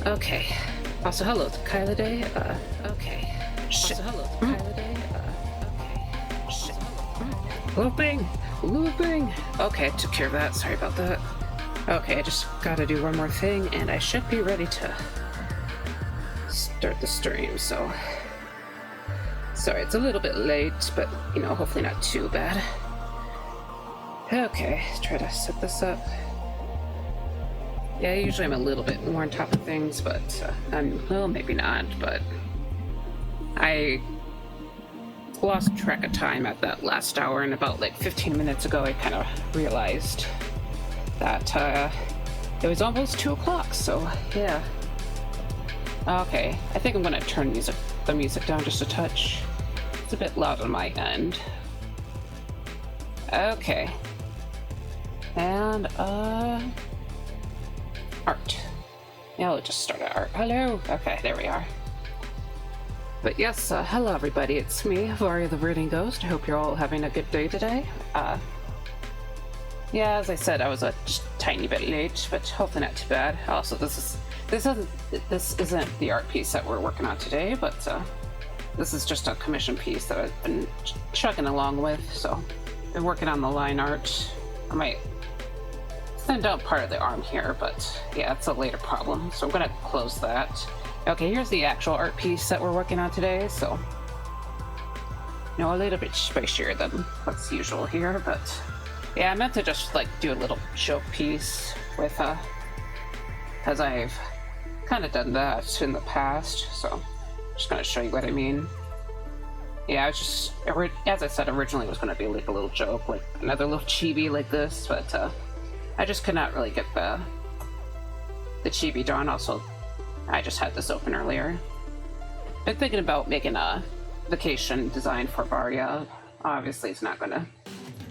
Okay. Also, hello, Kyla Day. Okay. Shit. Also, hello, Kyla Day. Okay. Shit. Looping! Looping! Okay, I took care of that. Sorry about that. Okay, I just gotta do one more thing, and I should be ready to start the stream, so... Sorry, it's a little bit late, but, you know, hopefully not too bad. Okay, try to set this up. Yeah, usually I'm a little bit more on top of things, but, well, maybe not, but I lost track of time at that last hour, and about, like, 15 minutes ago I kind of realized that, it was almost 2 o'clock, so, yeah. Okay, I think I'm gonna turn the music down just a touch. It's a bit loud on my end. Okay. And, art. Yeah, we'll just start at art. Hello! Okay, there we are. But yes, hello everybody, it's me, Varia the ViridianGhost. I hope you're all having a good day today. Yeah, as I said, I was just a tiny bit late, but hopefully not too bad. Also, this isn't the art piece that we're working on today, but this is just a commission piece that I've been chugging along with, so I've been working on the line art. I might send out part of the arm here, but yeah, it's a later problem, so I'm gonna close that. Okay, here's the actual art piece that we're working on today, so you know, a little bit spicier than what's usual here, but yeah, I meant to just like do a little joke piece with because I've kind of done that in the past, so I'm just gonna show you what I mean. Yeah, I was just, as I said, originally it was gonna be like a little joke, like another little chibi like this, but I just could not really get the chibi done. Also, I just had this open earlier. Been thinking about making a vacation design for Varia. Obviously, it's not gonna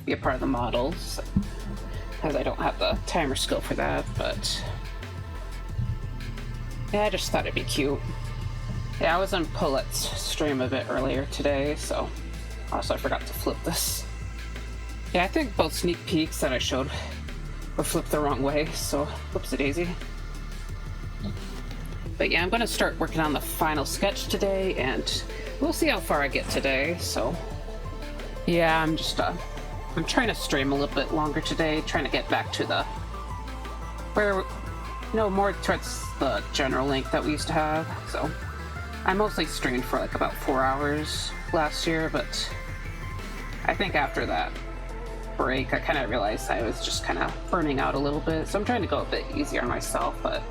be a part of the models because I don't have the time or skill for that, but yeah, I just thought it'd be cute. Yeah, I was on Paulette's stream a bit earlier today, so also I forgot to flip this. Yeah, I think both sneak peeks that I showed were flipped the wrong way, so whoopsie-daisy. But yeah, I'm gonna start working on the final sketch today, and we'll see how far I get today, so yeah, I'm just I'm trying to stream a little bit longer today, trying to get back to the more towards the general length that we used to have. So I mostly streamed for like about 4 hours last year, but I think after that break I kind of realized I was just kind of burning out a little bit, so I'm trying to go a bit easier on myself. But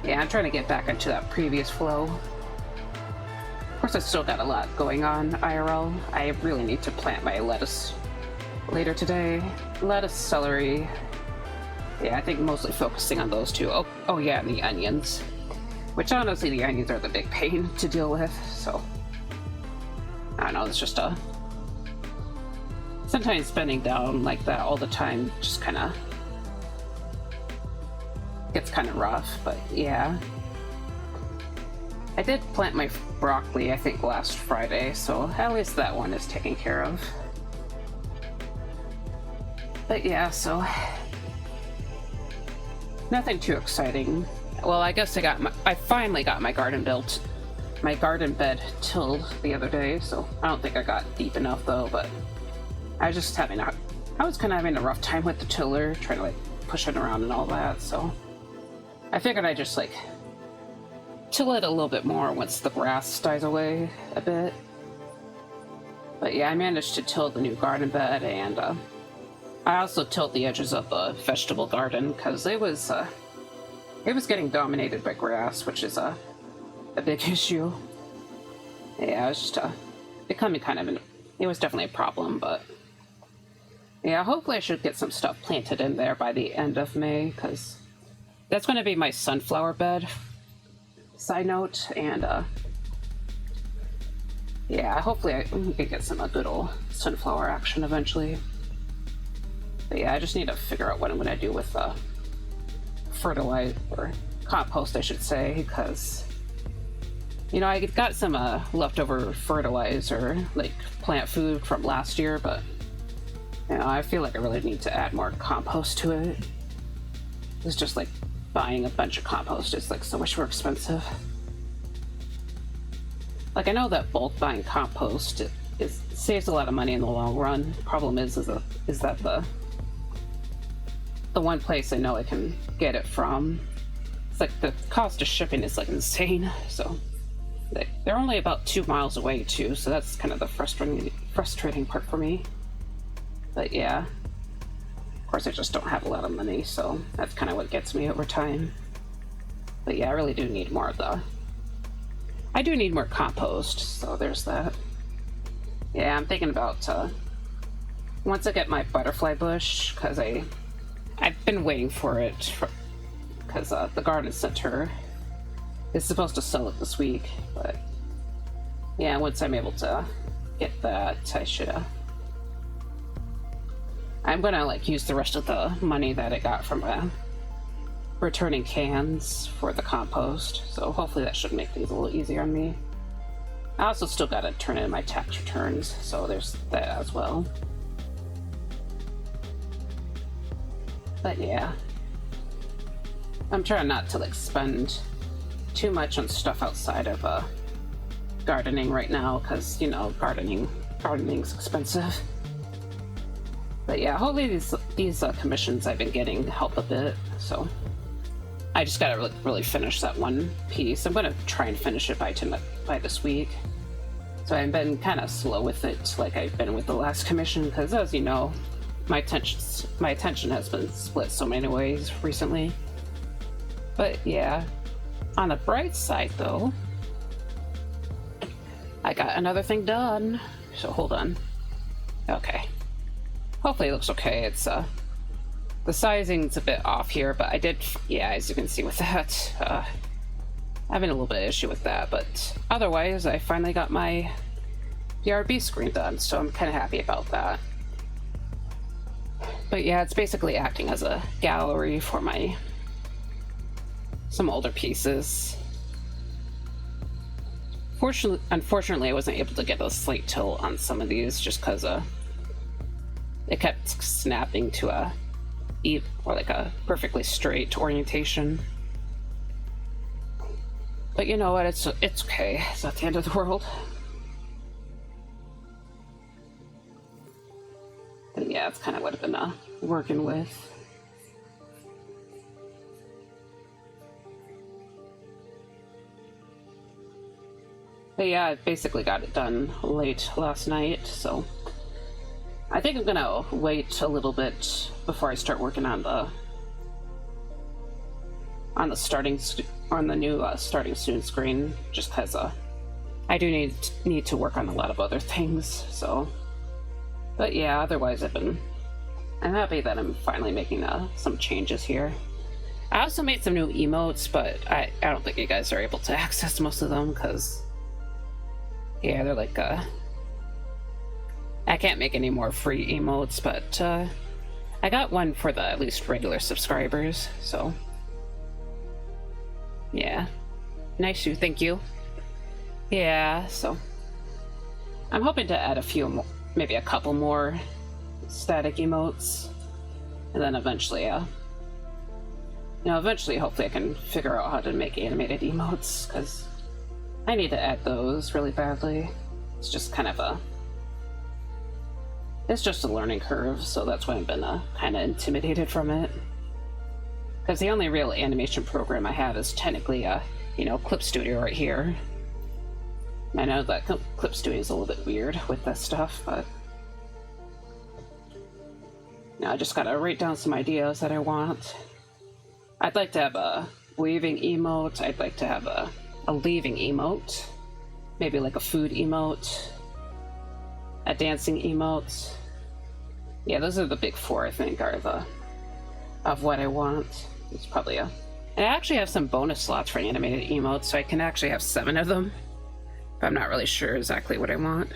yeah, I'm trying to get back into that previous flow. Of course, I still got a lot going on IRL. I really need to plant my lettuce later today. Lettuce, celery. Yeah, I think mostly focusing on those two. Oh yeah, and the onions. Which honestly, the onions are the big pain to deal with, so I don't know, it's just sometimes spending down like that all the time just kind of gets kind of rough, but yeah. I did plant my broccoli, I think, last Friday, so at least that one is taken care of. But yeah, so nothing too exciting. Well, I guess I finally got my garden bed tilled the other day, so I don't think I got deep enough though, but I was kind of having a rough time with the tiller, trying to like push it around and all that, so I figured I'd just like till it a little bit more once the grass dies away a bit. But yeah, I managed to till the new garden bed, and I also tilled the edges of the vegetable garden because it was getting dominated by grass, which is a big issue. Yeah, it was just becoming it was definitely a problem, but yeah, hopefully I should get some stuff planted in there by the end of May, because that's going to be my sunflower bed, side note, and yeah, hopefully I can get some good old sunflower action eventually. But yeah, I just need to figure out what I'm going to do with fertilizer, or compost I should say, because you know, I got some leftover fertilizer, like plant food from last year, but you know, I feel like I really need to add more compost to it. It's just like buying a bunch of compost is like so much more expensive. Like I know that bulk buying compost saves a lot of money in the long run. Problem is that the one place I know I can get it from, it's like the cost of shipping is like insane. So they're only about 2 miles away too, so that's kind of the frustrating part for me. But yeah, of course I just don't have a lot of money, so that's kind of what gets me over time. But yeah, I really do need more of I do need more compost, so there's that. Yeah, I'm thinking about once I get my butterfly bush, because I've been waiting for it, because the garden center is supposed to sell it this week. But yeah, once I'm able to get that, I should. I'm gonna like use the rest of the money that I got from returning cans for the compost. So hopefully that should make things a little easier on me. I also still gotta turn in my tax returns, so there's that as well. But yeah, I'm trying not to like spend too much on stuff outside of gardening right now, because you know gardening's expensive. But yeah, hopefully these commissions I've been getting help a bit. So I just gotta really finish that one piece. I'm gonna try and finish it by this week. So I've been kind of slow with it, like I've been with the last commission, because as you know, my attention has been split so many ways recently. But yeah, on the bright side though, I got another thing done. So hold on. Okay. Hopefully it looks okay. It's the sizing's a bit off here, but I did, yeah, as you can see with that, having a little bit of issue with that, but otherwise I finally got my BRB screen done, so I'm kind of happy about that. But yeah, it's basically acting as a gallery for some older pieces. Unfortunately, I wasn't able to get a slate tilt on some of these just because it kept snapping to a perfectly straight orientation. But you know what? It's okay. It's not the end of the world. But yeah, it's kind of what I've been working with. But yeah, I basically got it done late last night, so I think I'm gonna wait a little bit before I start working on the new starting soon screen, just because I do need to work on a lot of other things. So, but yeah, otherwise I'm happy that I'm finally making some changes here. I also made some new emotes, but I don't think you guys are able to access most of them because yeah, they're like I can't make any more free emotes, but I got one for the at least regular subscribers, so yeah. Nice you, thank you. Yeah, so I'm hoping to add a few more, maybe a couple more static emotes, and then eventually hopefully I can figure out how to make animated emotes, because I need to add those really badly. It's just kind of it's just a learning curve, so that's why I've been kind of intimidated from it. Because the only real animation program I have is technically Clip Studio right here. I know that Clip Studio is a little bit weird with this stuff, but now I just gotta write down some ideas that I want. I'd like to have a waving emote. I'd like to have a leaving emote, maybe like a food emote, a dancing emote. Yeah, those are the big four, I think, of what I want. It's probably and I actually have some bonus slots for animated emotes, so I can actually have 7 of them, but I'm not really sure exactly what I want.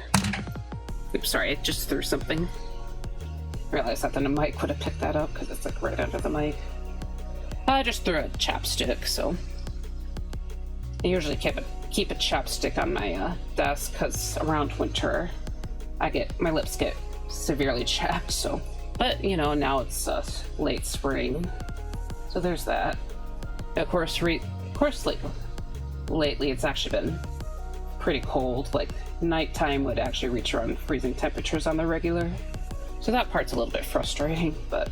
Oops, sorry, I just threw something. I realized that the mic would have picked that up because it's like right under the mic. I just threw a chapstick, so I usually keep a chapstick on my desk because around winter my lips get severely chapped. So, but now it's late spring, so there's that. Of course, like lately it's actually been pretty cold. Like nighttime would actually reach around freezing temperatures on the regular. So that part's a little bit frustrating, but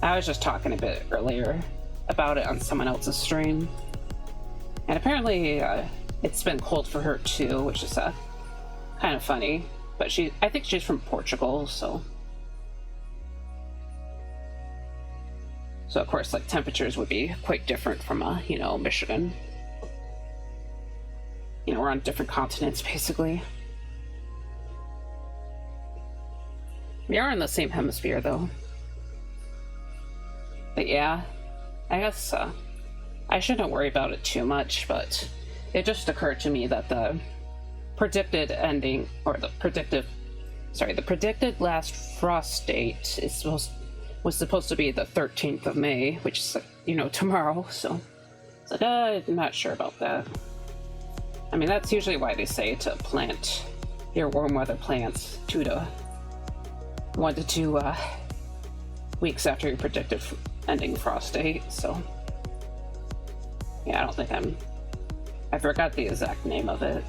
I was just talking a bit earlier about it on someone else's stream. And apparently it's been cold for her too, which is kind of funny. But I think she's from Portugal, so of course, like temperatures would be quite different from Michigan. We're on different continents basically. We are in the same hemisphere though. But yeah, I guess I shouldn't worry about it too much, but it just occurred to me that the predicted ending, or the predicted last frost date was supposed to be the 13th of May, which is tomorrow, so it's like, I'm not sure about that. I mean, that's usually why they say to plant your warm weather plants 1 to 2 weeks after your predicted ending frost date, so yeah, I don't think I forgot the exact name of it.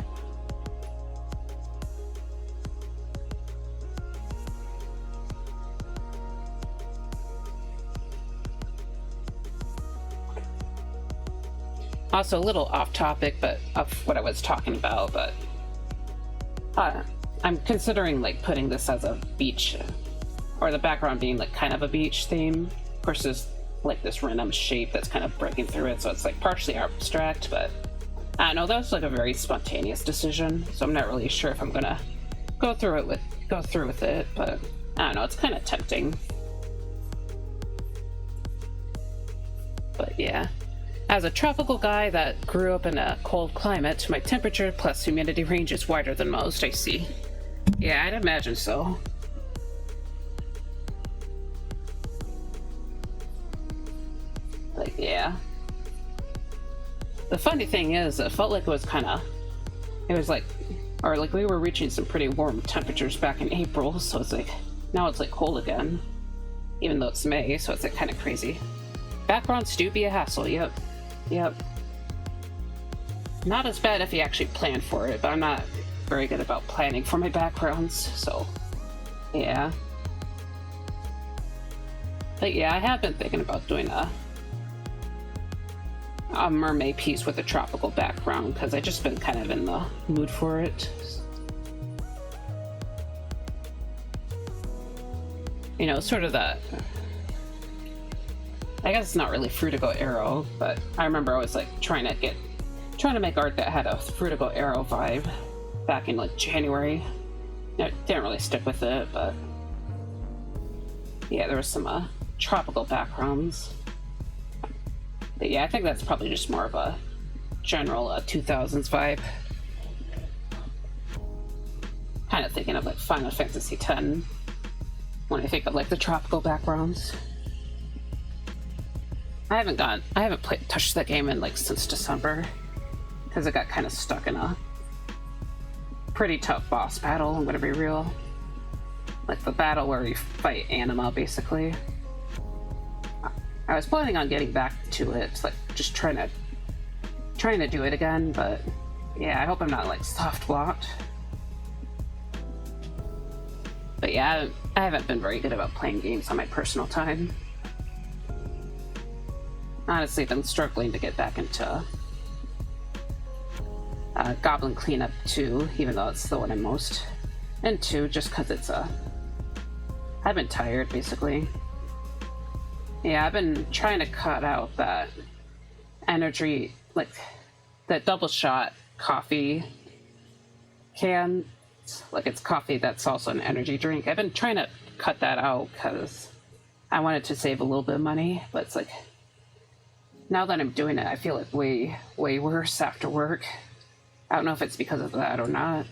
Also, a little off topic, but of what I was talking about, but I'm considering like putting this as a beach, or the background being like kind of a beach theme. Of course, there's like this random shape that's kind of breaking through it, so it's like partially abstract, but I don't know, that was like a very spontaneous decision, so I'm not really sure if I'm gonna go through with it, but I don't know, it's kind of tempting. But yeah. As a tropical guy that grew up in a cold climate, my temperature plus humidity range is wider than most, I see. Yeah, I'd imagine so. Like, yeah. The funny thing is, it felt like we were reaching some pretty warm temperatures back in April, so it's like, now it's like cold again. Even though it's May, so it's like kind of crazy. Backgrounds do be a hassle, yep. Not as bad if you actually plan for it, but I'm not very good about planning for my backgrounds, so yeah. But yeah, I have been thinking about doing a mermaid piece with a tropical background, because I've just been kind of in the mood for it. Sort of that, I guess it's not really Fruitigo Arrow, but I remember I was like trying to make art that had a Fruitigo Arrow vibe back in like January. Didn't really stick with it, but yeah, there was some tropical backgrounds. But yeah, I think that's probably just more of a general 2000s vibe. Kind of thinking of like Final Fantasy X when I think of like the tropical backgrounds. I haven't touched that game in like since December, because it got kind of stuck in a pretty tough boss battle, I'm gonna be real. Like the battle where you fight Anima, basically. I was planning on getting back to it, like just trying to do it again, but yeah, I hope I'm not like soft blocked. But yeah, I haven't been very good about playing games on my personal time. Honestly, I've been struggling to get back into Goblin Cleanup 2, even though it's the one I'm most into, just because it's I've been tired, basically. Yeah, I've been trying to cut out that energy, like that double shot coffee can. Like it's coffee that's also an energy drink. I've been trying to cut that out because I wanted to save a little bit of money, but it's like, now that I'm doing it, I feel it way worse after work. I don't know if it's because of that or not.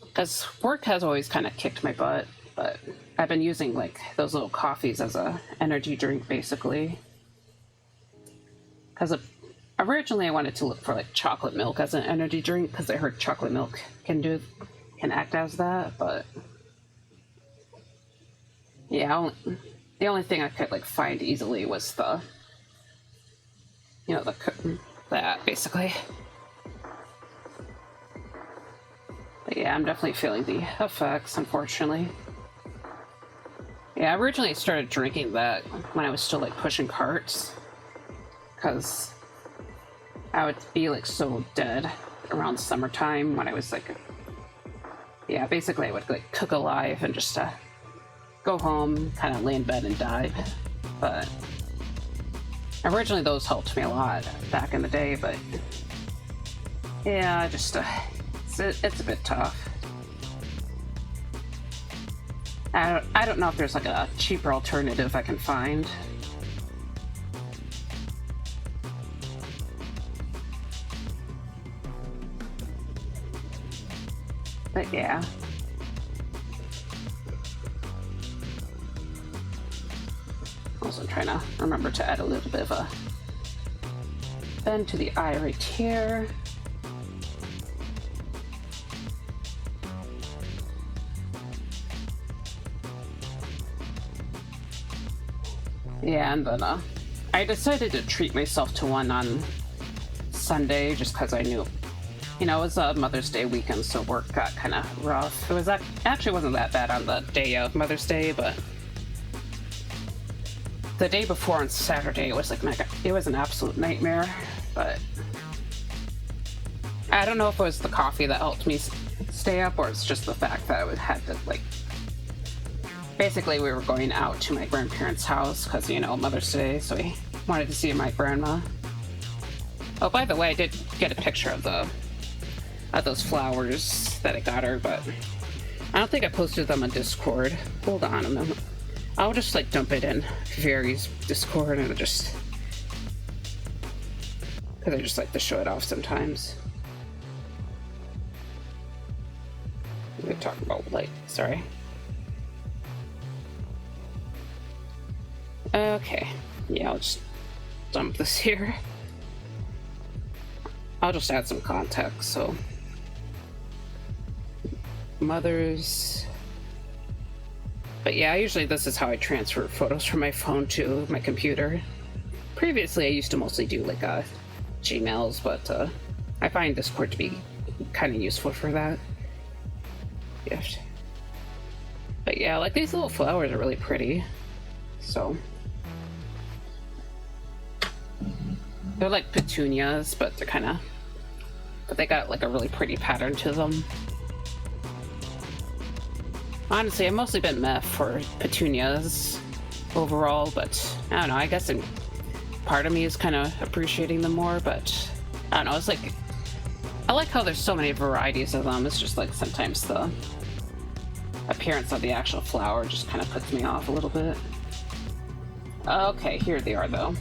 Because work has always kind of kicked my butt, but I've been using like those little coffees as a energy drink, basically. Because originally I wanted to look for like chocolate milk as an energy drink, because I heard chocolate milk can act as that, but yeah, the only thing I could like find easily was the you know, that basically. But yeah, I'm definitely feeling the effects, unfortunately. Yeah, I originally started drinking that when I was still like pushing carts, because I would be like so dead around summertime when I was like, yeah, basically I would like cook alive and just go home, kind of lay in bed and die. But originally those helped me a lot back in the day, but yeah, just it's a bit tough. I don't know if there's like a cheaper alternative I can find. But yeah. Also trying to remember to add a little bit of a bend to the eye right here. Yeah, and then I decided to treat myself to one on Sunday just because I knew, you know, it was a Mother's Day weekend, so work got kind of rough. It was actually wasn't that bad on the day of Mother's Day, but the day before on Saturday it was like it was an absolute nightmare. But I don't know if it was the coffee that helped me stay up, or it's just the fact that I had to like. Basically, we were going out to my grandparents' house because, you know, Mother's Day, so we wanted to see my grandma. Oh, by the way, I did get a picture of those flowers that I got her, but I don't think I posted them on Discord. Hold on a minute. I'll just like dump it in Vari's Discord and just because I just like to show it off sometimes. We're talking about light. Sorry. Okay, yeah, I'll just dump this here. I'll just add some context, so. Mothers. But yeah, usually this is how I transfer photos from my phone to my computer. Previously, I used to mostly do like Gmails, but I find Discord to be kind of useful for that. Yeah. But yeah, like these little flowers are really pretty, so. They're like petunias, but they got like a really pretty pattern to them. Honestly, I've mostly been meh for petunias overall, but I don't know, I guess part of me is kind of appreciating them more, but I don't know, it's like, I like how there's so many varieties of them. It's just like sometimes the appearance of the actual flower just kind of puts me off a little bit. Okay, here they are though.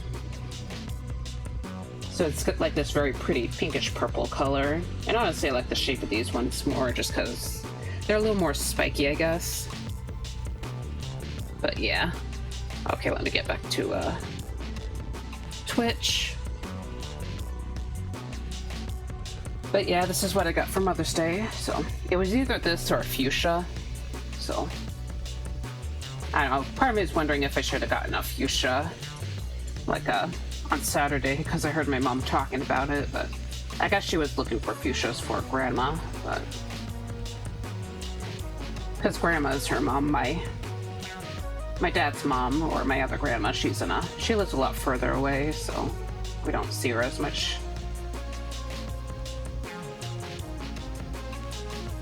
So it's got like this very pretty pinkish purple color. And honestly, I like the shape of these ones more just because they're a little more spiky, I guess. But yeah. Okay, let me get back to Twitch. But yeah, this is what I got for Mother's Day. So it was either this or fuchsia. So I don't know. Part of me is wondering if I should have gotten a fuchsia like on Saturday because I heard my mom talking about it, but I guess she was looking for fuchsias for grandma, but because grandma is her mom, my dad's mom, or my other grandma, she lives a lot further away, so we don't see her as much.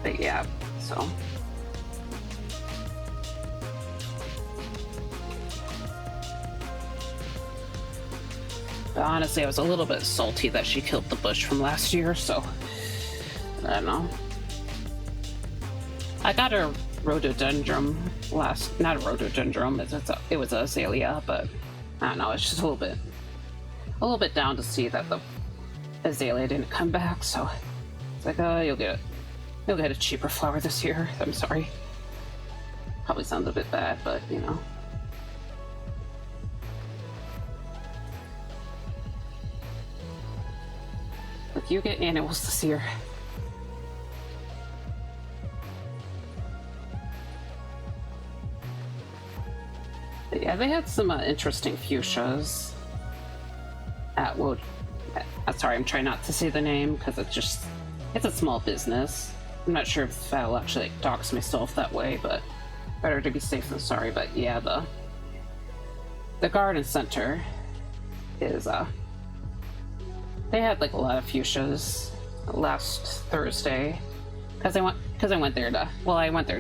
But yeah, so. But honestly, I was a little bit salty that she killed the bush from last year, so I don't know. I got a rhododendron not a rhododendron, it was a azalea, but I don't know, it's just a little bit down to see that the azalea didn't come back, so it's like, you'll get a cheaper flower this year. I'm sorry. Probably sounds a bit bad, but you know. Look, you get annuals this year. But yeah, they had some interesting fuchsias. Well, sorry, I'm trying not to say the name because it's a small business. I'm not sure if I'll actually like, dox myself that way, but better to be safe than sorry. But yeah, the garden center is they had like a lot of fuchsias last Thursday because I went there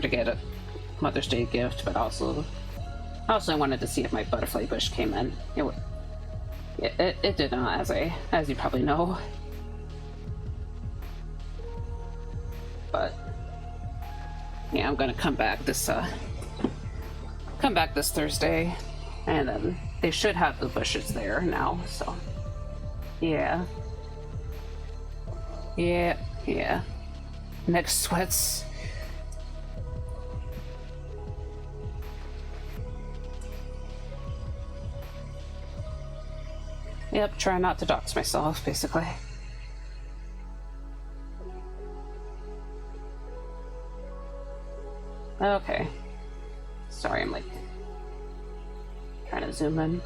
to get a Mother's Day gift, but also I wanted to see if my butterfly bush came in. It did not, as you probably know. But yeah, I'm gonna come back this Thursday, and then they should have the bushes there now. So yeah. Neck sweats. Yep, try not to dox myself, basically. Okay. Sorry, I'm like trying to zoom in.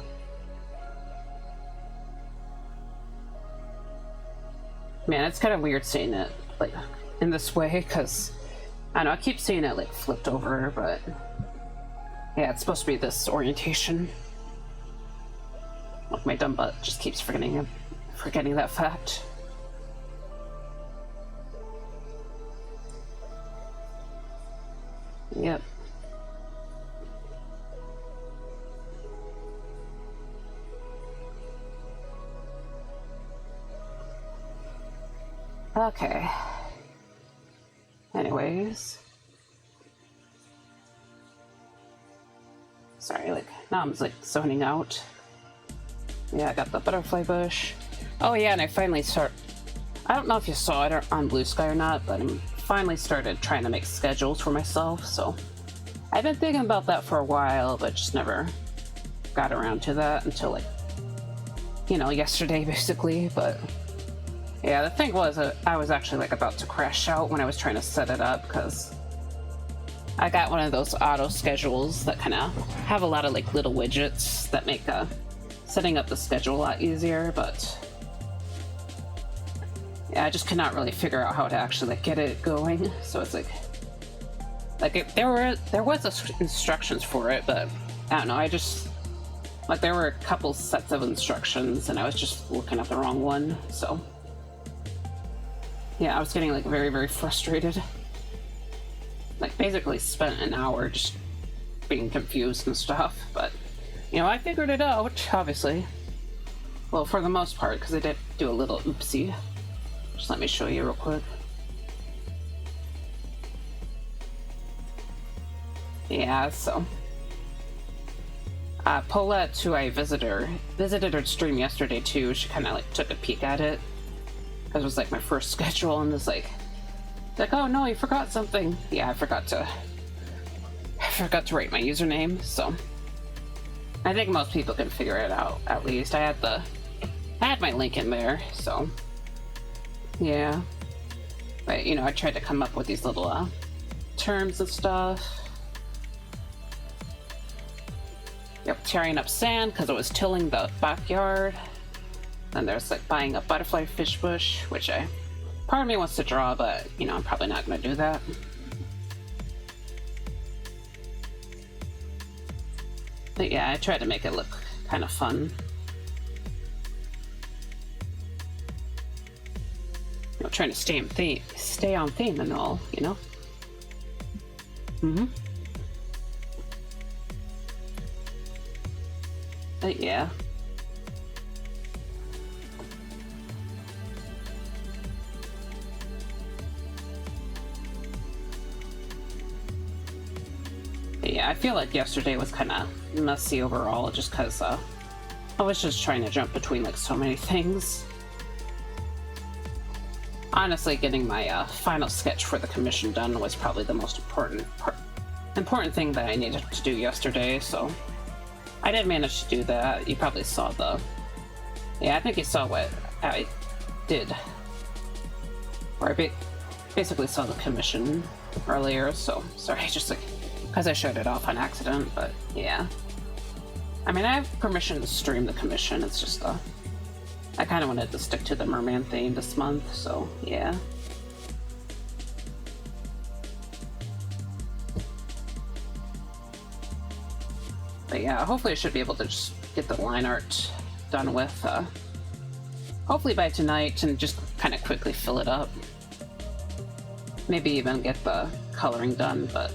Man, it's kind of weird seeing it like in this way because I don't know, I keep seeing it like flipped over, but yeah, it's supposed to be this orientation. Like my dumb butt just keeps forgetting that fact. Yep. Okay. Anyways. Sorry, like, now I'm like zoning out. Yeah, I got the butterfly bush. Oh yeah, and I finally I don't know if you saw it on Blue Sky or not, but I finally started trying to make schedules for myself, so I've been thinking about that for a while, but just never got around to that until like, you know, yesterday basically. But yeah, the thing was, I was actually like about to crash out when I was trying to set it up because I got one of those auto schedules that kind of have a lot of like little widgets that make setting up the schedule a lot easier, but yeah, I just could not really figure out how to actually like get it going. So it's like there was instructions for it, but I don't know. I just like there were a couple sets of instructions, and I was just looking at the wrong one. So yeah, I was getting like very, very frustrated. Like basically spent an hour just being confused and stuff, but you know, I figured it out, obviously. Well, for the most part, because I did do a little oopsie. Just let me show you real quick. Yeah, so Paulette, who I visited her stream yesterday too. She kind of like took a peek at it because it was like my first schedule, and was like, oh no, you forgot something. Yeah, I forgot to write my username. So I think most people can figure it out. At least I had my link in there. So yeah, but you know, I tried to come up with these little terms and stuff. Yep, tearing up sand because it was tilling the backyard. Then there's like buying a butterfly fish bush, which part of me wants to draw, but you know, I'm probably not going to do that. But yeah, I tried to make it look kind of fun. You know, trying to stay on theme and all, you know? But yeah. Yeah, I feel like yesterday was kind of messy overall, just because I was just trying to jump between like so many things. Honestly, getting my final sketch for the commission done was probably the most important thing that I needed to do yesterday, so I did manage to do that. You probably saw I think you saw what I did. Or I basically saw the commission earlier, so sorry, just like, because I showed it off on accident, but yeah. I mean, I have permission to stream the commission, it's just I kind of wanted to stick to the Merman theme this month, so yeah. But yeah, hopefully I should be able to just get the line art done with, hopefully by tonight, and just kind of quickly fill it up. Maybe even get the coloring done, but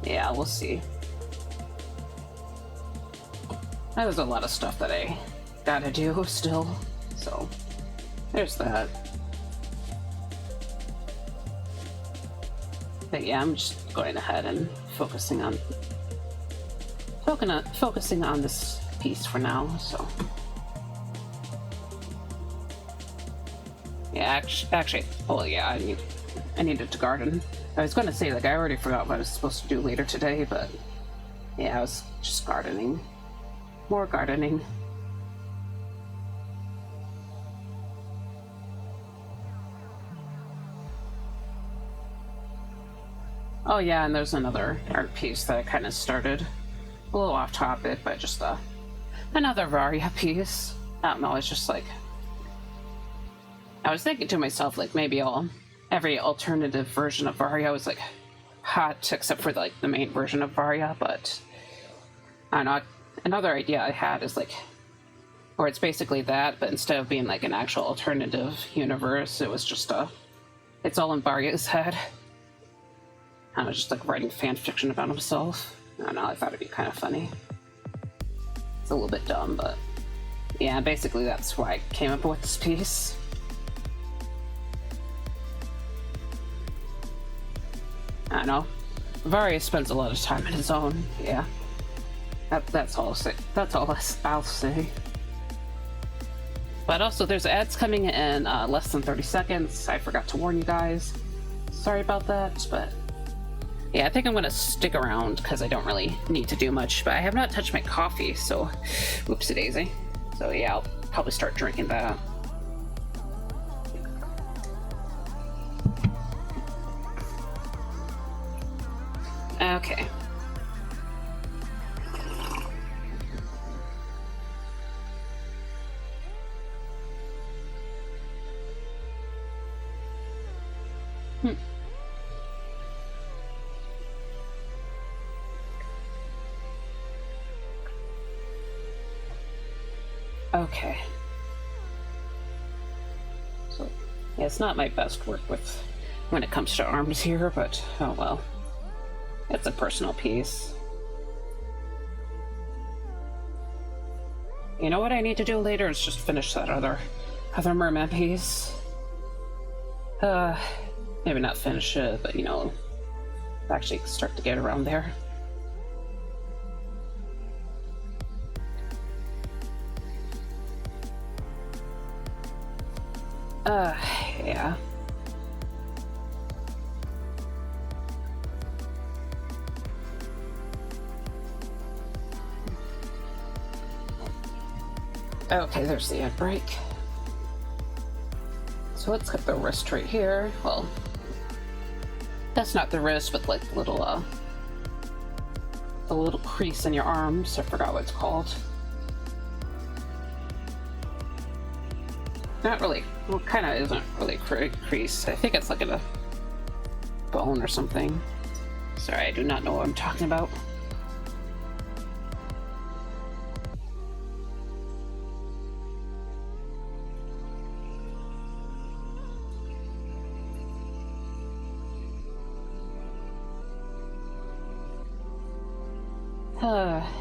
yeah, we'll see. There's a lot of stuff that I gotta do still, so there's that. But yeah, I'm just going ahead and focusing on this piece for now. So yeah, actually, well, yeah, I needed to garden. I was going to say, like, I already forgot what I was supposed to do later today, but yeah, I was just gardening. More gardening. Oh yeah, and there's another art piece that I kind of started. A little off topic, but just another Varia piece. I don't know, it's just like... I was thinking to myself, like, maybe every alternative version of Varia was, like, hot, except for, like, the main version of Varia, but... I don't know, another idea I had is, like... Or it's basically that, but instead of being, like, an actual alternative universe, it was just it's all in Varia's head. I was just, like, writing fan fiction about himself. I don't know, I thought it'd be kind of funny. It's a little bit dumb, but... Yeah, basically that's why I came up with this piece. I don't know. Varia spends a lot of time on his own, yeah. That's all I'll say. That's all I'll say. But also, there's ads coming in less than 30 seconds. I forgot to warn you guys. Sorry about that, but... Yeah, I think I'm gonna stick around because I don't really need to do much, but I have not touched my coffee, so whoopsie daisy. So yeah, I'll probably start drinking that. Okay. Okay. So, yeah, it's not my best work with when it comes to arms here, but oh well. It's a personal piece. You know what I need to do later is just finish that other Merman piece. Maybe not finish it, but you know, actually start to get around there. Yeah. Okay, there's the ad break. So let's get the wrist right here. Well, that's not the wrist, but like the little crease in your arms. I forgot what it's called. Not really. Well, kind of isn't really crease. I think it's like a bone or something. Sorry, I do not know what I'm talking about.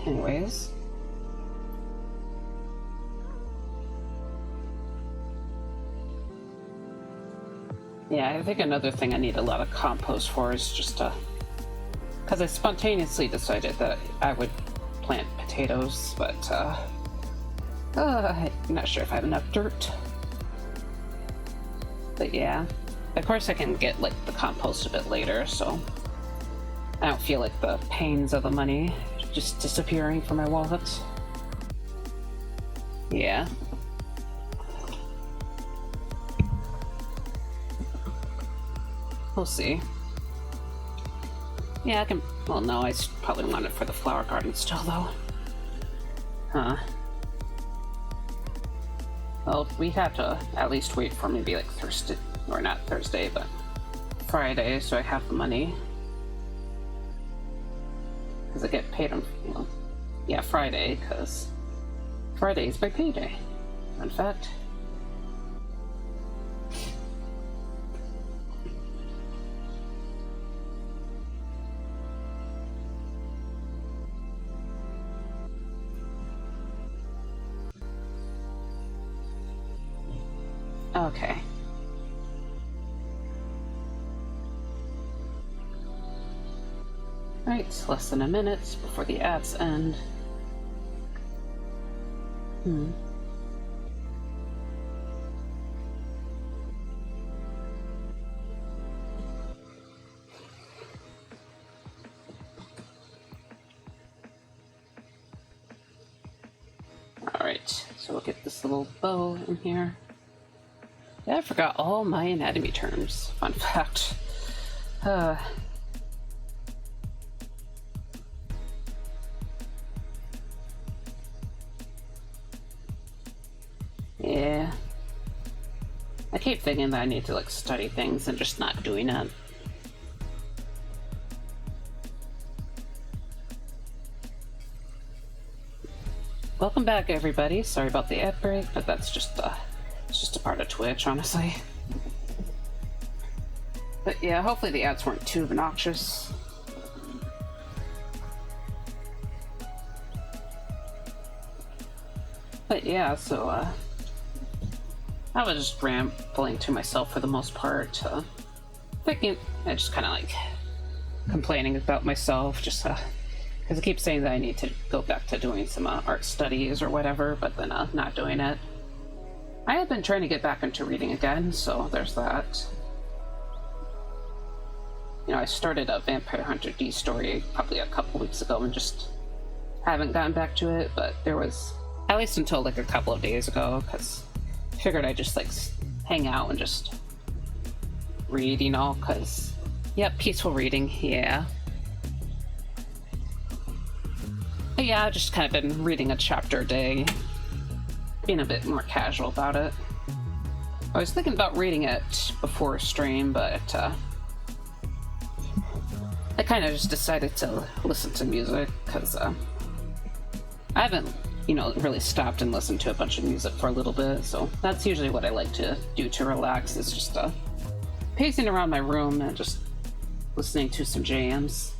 Anyways. Yeah, I think another thing I need a lot of compost for is just because I spontaneously decided that I would plant potatoes, but I'm not sure if I have enough dirt. But yeah, of course I can get like the compost a bit later, so I don't feel like the pains of the money just disappearing from my wallet. Yeah. We'll see. Yeah, I can... Well, no, I probably want it for the flower garden still, though. Huh. Well, we have to at least wait for maybe like Thursday, or not Thursday, but Friday, so I have the money. Because I get paid on, well, yeah, Friday, because Friday is my payday. In fact. Okay. Alright, it's less than a minute before the ads end. Alright, so we'll get this little bow in here. Yeah, I forgot all my anatomy terms. Fun fact. Yeah. I keep thinking that I need to like study things and just not doing it. Welcome back, everybody. Sorry about the ad break, but that's just it's just a part of Twitch, honestly. But yeah, hopefully the ads weren't too obnoxious. But yeah, so I was just rambling to myself for the most part, thinking, I just kind of like complaining about myself, just because I keep saying that I need to go back to doing some art studies or whatever, but then not doing it. I have been trying to get back into reading again, so there's that. You know, I started a Vampire Hunter D story probably a couple weeks ago and just haven't gotten back to it, but there was, at least until like a couple of days ago, because I figured I'd just like hang out and just read, you know, because, yep, peaceful reading, yeah. But yeah, I've just kind of been reading a chapter a day, being a bit more casual about it. I was thinking about reading it before stream, but I kind of just decided to listen to music, because I haven't, you know, really stopped and listened to a bunch of music for a little bit, so that's usually what I like to do to relax, is just pacing around my room and just listening to some jams.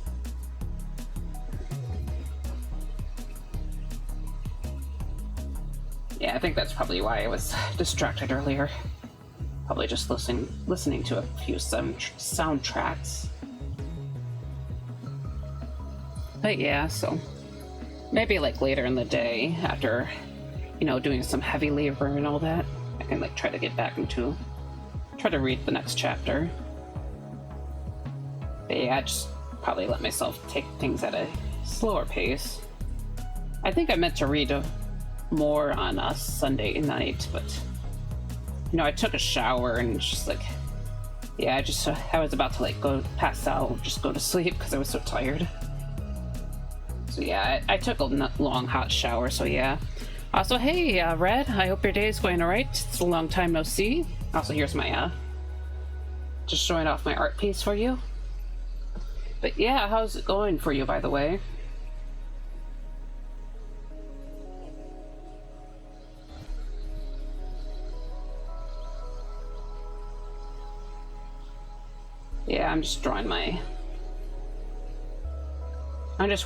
Yeah, I think that's probably why I was distracted earlier. Probably just listening to a few soundtracks. But yeah, so maybe like later in the day, after, you know, doing some heavy labor and all that, I can like try to get back into, try to read the next chapter. But yeah, I just probably let myself take things at a slower pace. I think I meant to read more on a Sunday night, but you know, I took a shower and just like, yeah, I was about to like go pass out, just go to sleep because I was so tired. So yeah, I took a long hot shower, so yeah. Also, hey, Red, I hope your day is going alright. It's a long time no see. Also, here's my, just showing off my art piece for you. But yeah, how's it going for you, by the way? Yeah, I'm just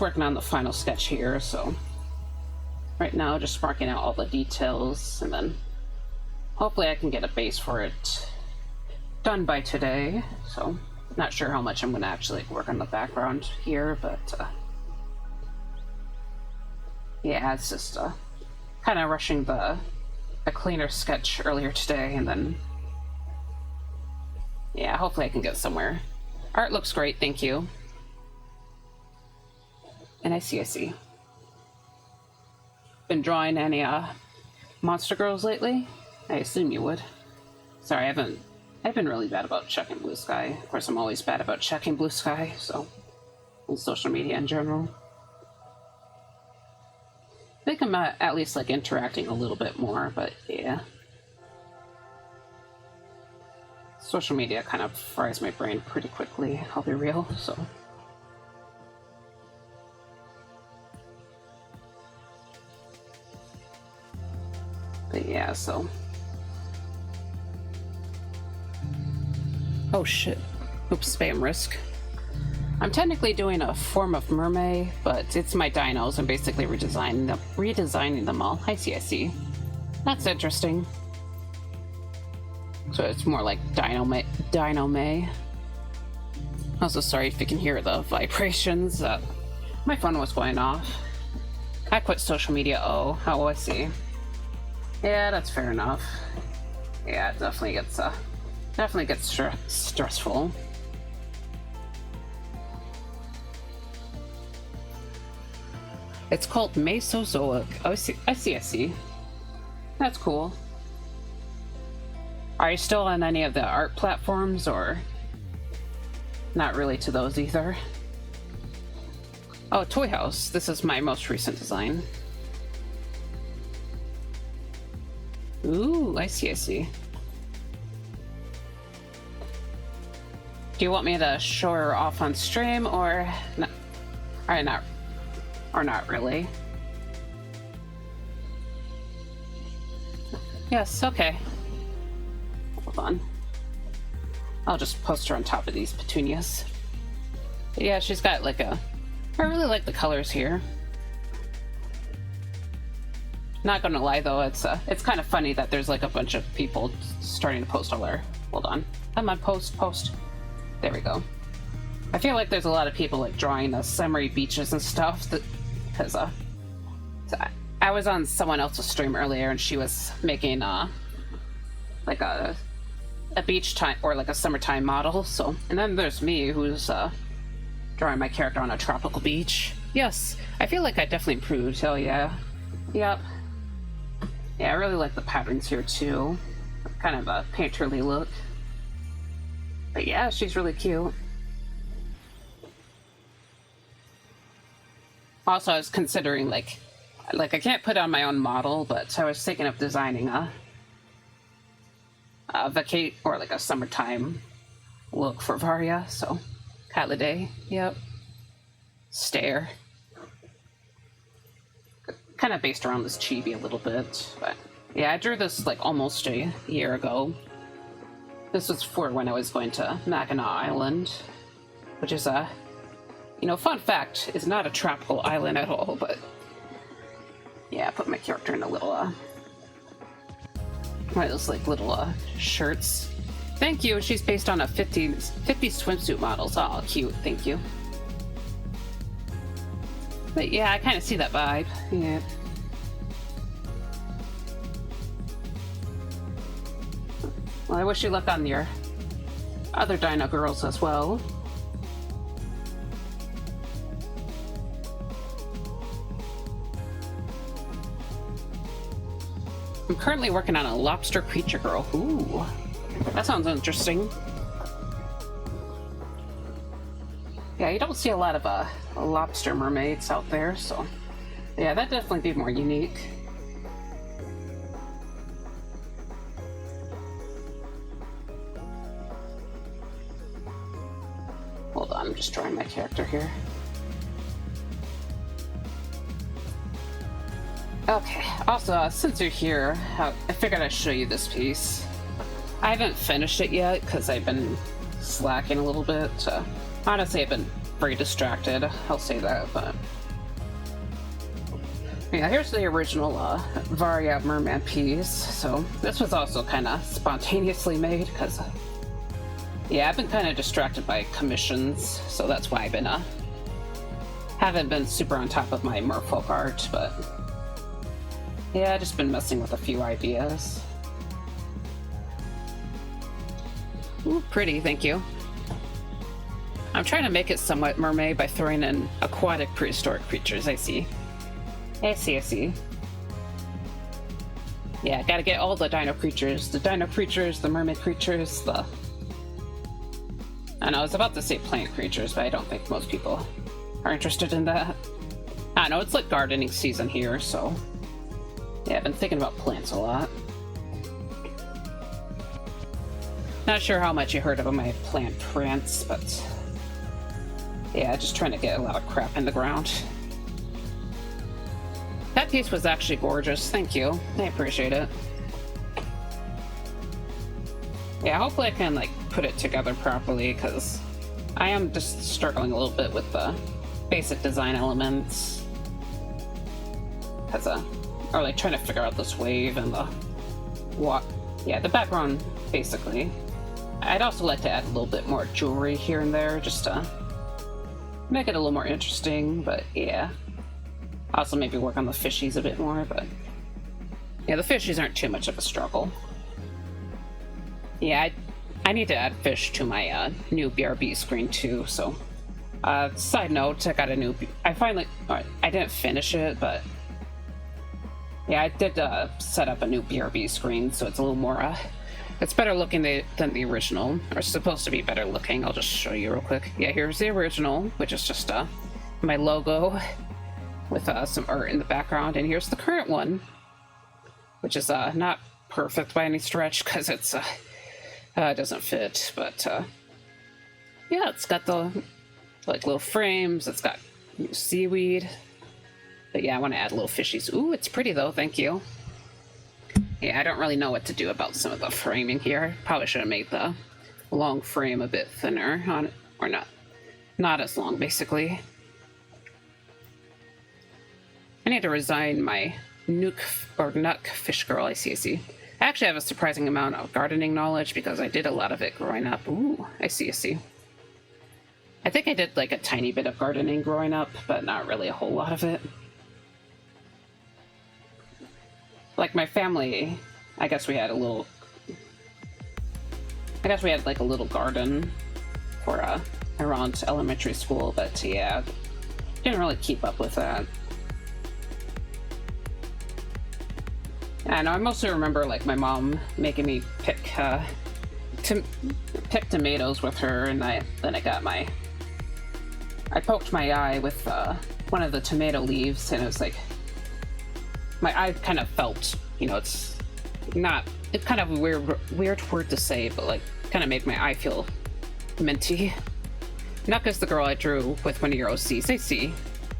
working on the final sketch here, so right now just marking out all the details, and then hopefully I can get a base for it done by today. So not sure how much I'm going to actually work on the background here, but yeah, it's just kind of rushing a cleaner sketch earlier today, and then yeah, hopefully I can get somewhere. Art looks great, thank you. And I see. Been drawing any monster girls lately? I assume you would. Sorry, I've been really bad about checking Blue Sky. Of course, I'm always bad about checking Blue Sky, so on social media in general. I think I'm at least like interacting a little bit more, but yeah. Social media kind of fries my brain pretty quickly, I'll be real, so. But yeah, so. Oh shit. Oops, spam risk. I'm technically doing a form of Merman, but it's my dinos. I'm basically redesigning them all. I see. That's interesting. So it's more like Dino May. Also, sorry if you can hear the vibrations. My phone was going off. I quit social media. Oh, I see. Yeah, that's fair enough. Yeah, it definitely gets stressful. It's called Mesozoic. Oh, I see. That's cool. Are you still on any of the art platforms, or not really to those either? Oh, Toy House. This is my most recent design. Ooh, I see. Do you want me to show her off on stream, or not? Or not really? Yes, okay. Hold on. I'll just post her on top of these petunias. But yeah, she's got like I really like the colors here. Not gonna lie though, it's kind of funny that there's like a bunch of people starting to post all their. Hold on. Come on, post. There we go. I feel like there's a lot of people like drawing summery beaches and stuff because I was on someone else's stream earlier and she was making like a beach time or like a summertime model. So, and then there's me who's drawing my character on a tropical beach. Yes, I feel like I definitely improved. Oh yeah, yep. Yeah, I really like the patterns here too. Kind of a painterly look. But yeah, she's really cute. Also, I was considering like I can't put on my own model, but I was thinking of designing a vacate or like a summertime look for Varia. So, holiday, yep. Stare. Kind of based around this chibi a little bit, but yeah, I drew this like almost a year ago. This was for when I was going to Mackinac Island, which is fun fact, is not a tropical island at all, but yeah, I put my character in a little, one of those like little shirts. Thank you, she's based on a 50 swimsuit models. Oh, cute, thank you. But yeah, I kind of see that vibe, yeah. Well, I wish you luck on your other Dino girls as well. I'm currently working on a lobster creature girl. Ooh, that sounds interesting. Yeah, you don't see a lot of lobster mermaids out there, so yeah, that'd definitely be more unique. Hold on, I'm just drawing my character here. Okay, also, since you're here, I figured I'd show you this piece. I haven't finished it yet because I've been slacking a little bit. Honestly, I've been very distracted, I'll say that, but yeah, here's the original Varia Merman piece. So this was also kind of spontaneously made because yeah, I've been kind of distracted by commissions, so that's why I've been haven't been super on top of my merfolk art, but yeah, I've just been messing with a few ideas. Ooh, pretty, thank you. I'm trying to make it somewhat mermaid by throwing in aquatic prehistoric creatures. I see. I see. Yeah, gotta get all the dino creatures. The dino creatures, the mermaid creatures, And I was about to say plant creatures, but I don't think most people are interested in that. I don't know, it's like gardening season here, so yeah, I've been thinking about plants a lot. Not sure how much you heard about my plant trance, but yeah, just trying to get a lot of crap in the ground. That piece was actually gorgeous. Thank you. I appreciate it. Yeah, hopefully I can like put it together properly, because I am just struggling a little bit with the basic design elements. Or like trying to figure out this wave and the what. Yeah, the background basically. I'd also like to add a little bit more jewelry here and there, just to make it a little more interesting. But yeah, also maybe work on the fishies a bit more. But yeah, the fishies aren't too much of a struggle. Yeah, I need to add fish to my new BRB screen too. So, side note, I got a new. I didn't finish it, but yeah, I did set up a new BRB screen, so it's a little more. It's better looking than the original, or it's supposed to be better looking. I'll just show you real quick. Yeah, here's the original, which is just my logo with some art in the background, and here's the current one, which is not perfect by any stretch because it's it doesn't fit, but yeah, it's got the like little frames. It's got seaweed, but yeah, I want to add little fishies. Ooh, it's pretty though. Thank you. Yeah, I don't really know what to do about some of the framing here. Probably should have made the long frame a bit thinner on it, or not as long, basically. I need to resign my Nook Fish Girl ICAC. I actually have a surprising amount of gardening knowledge because I did a lot of it growing up. Ooh, I see. I think I did like a tiny bit of gardening growing up, but not really a whole lot of it. Like my family, I guess we had like a little garden for around elementary school, but yeah, didn't really keep up with that. And I mostly remember like my mom making me pick tomatoes with her, and I poked my eye with one of the tomato leaves, and it was like my eye kind of felt, it's kind of a weird word to say, but like kind of made my eye feel minty. Not because the girl I drew with one of your OCs. I see.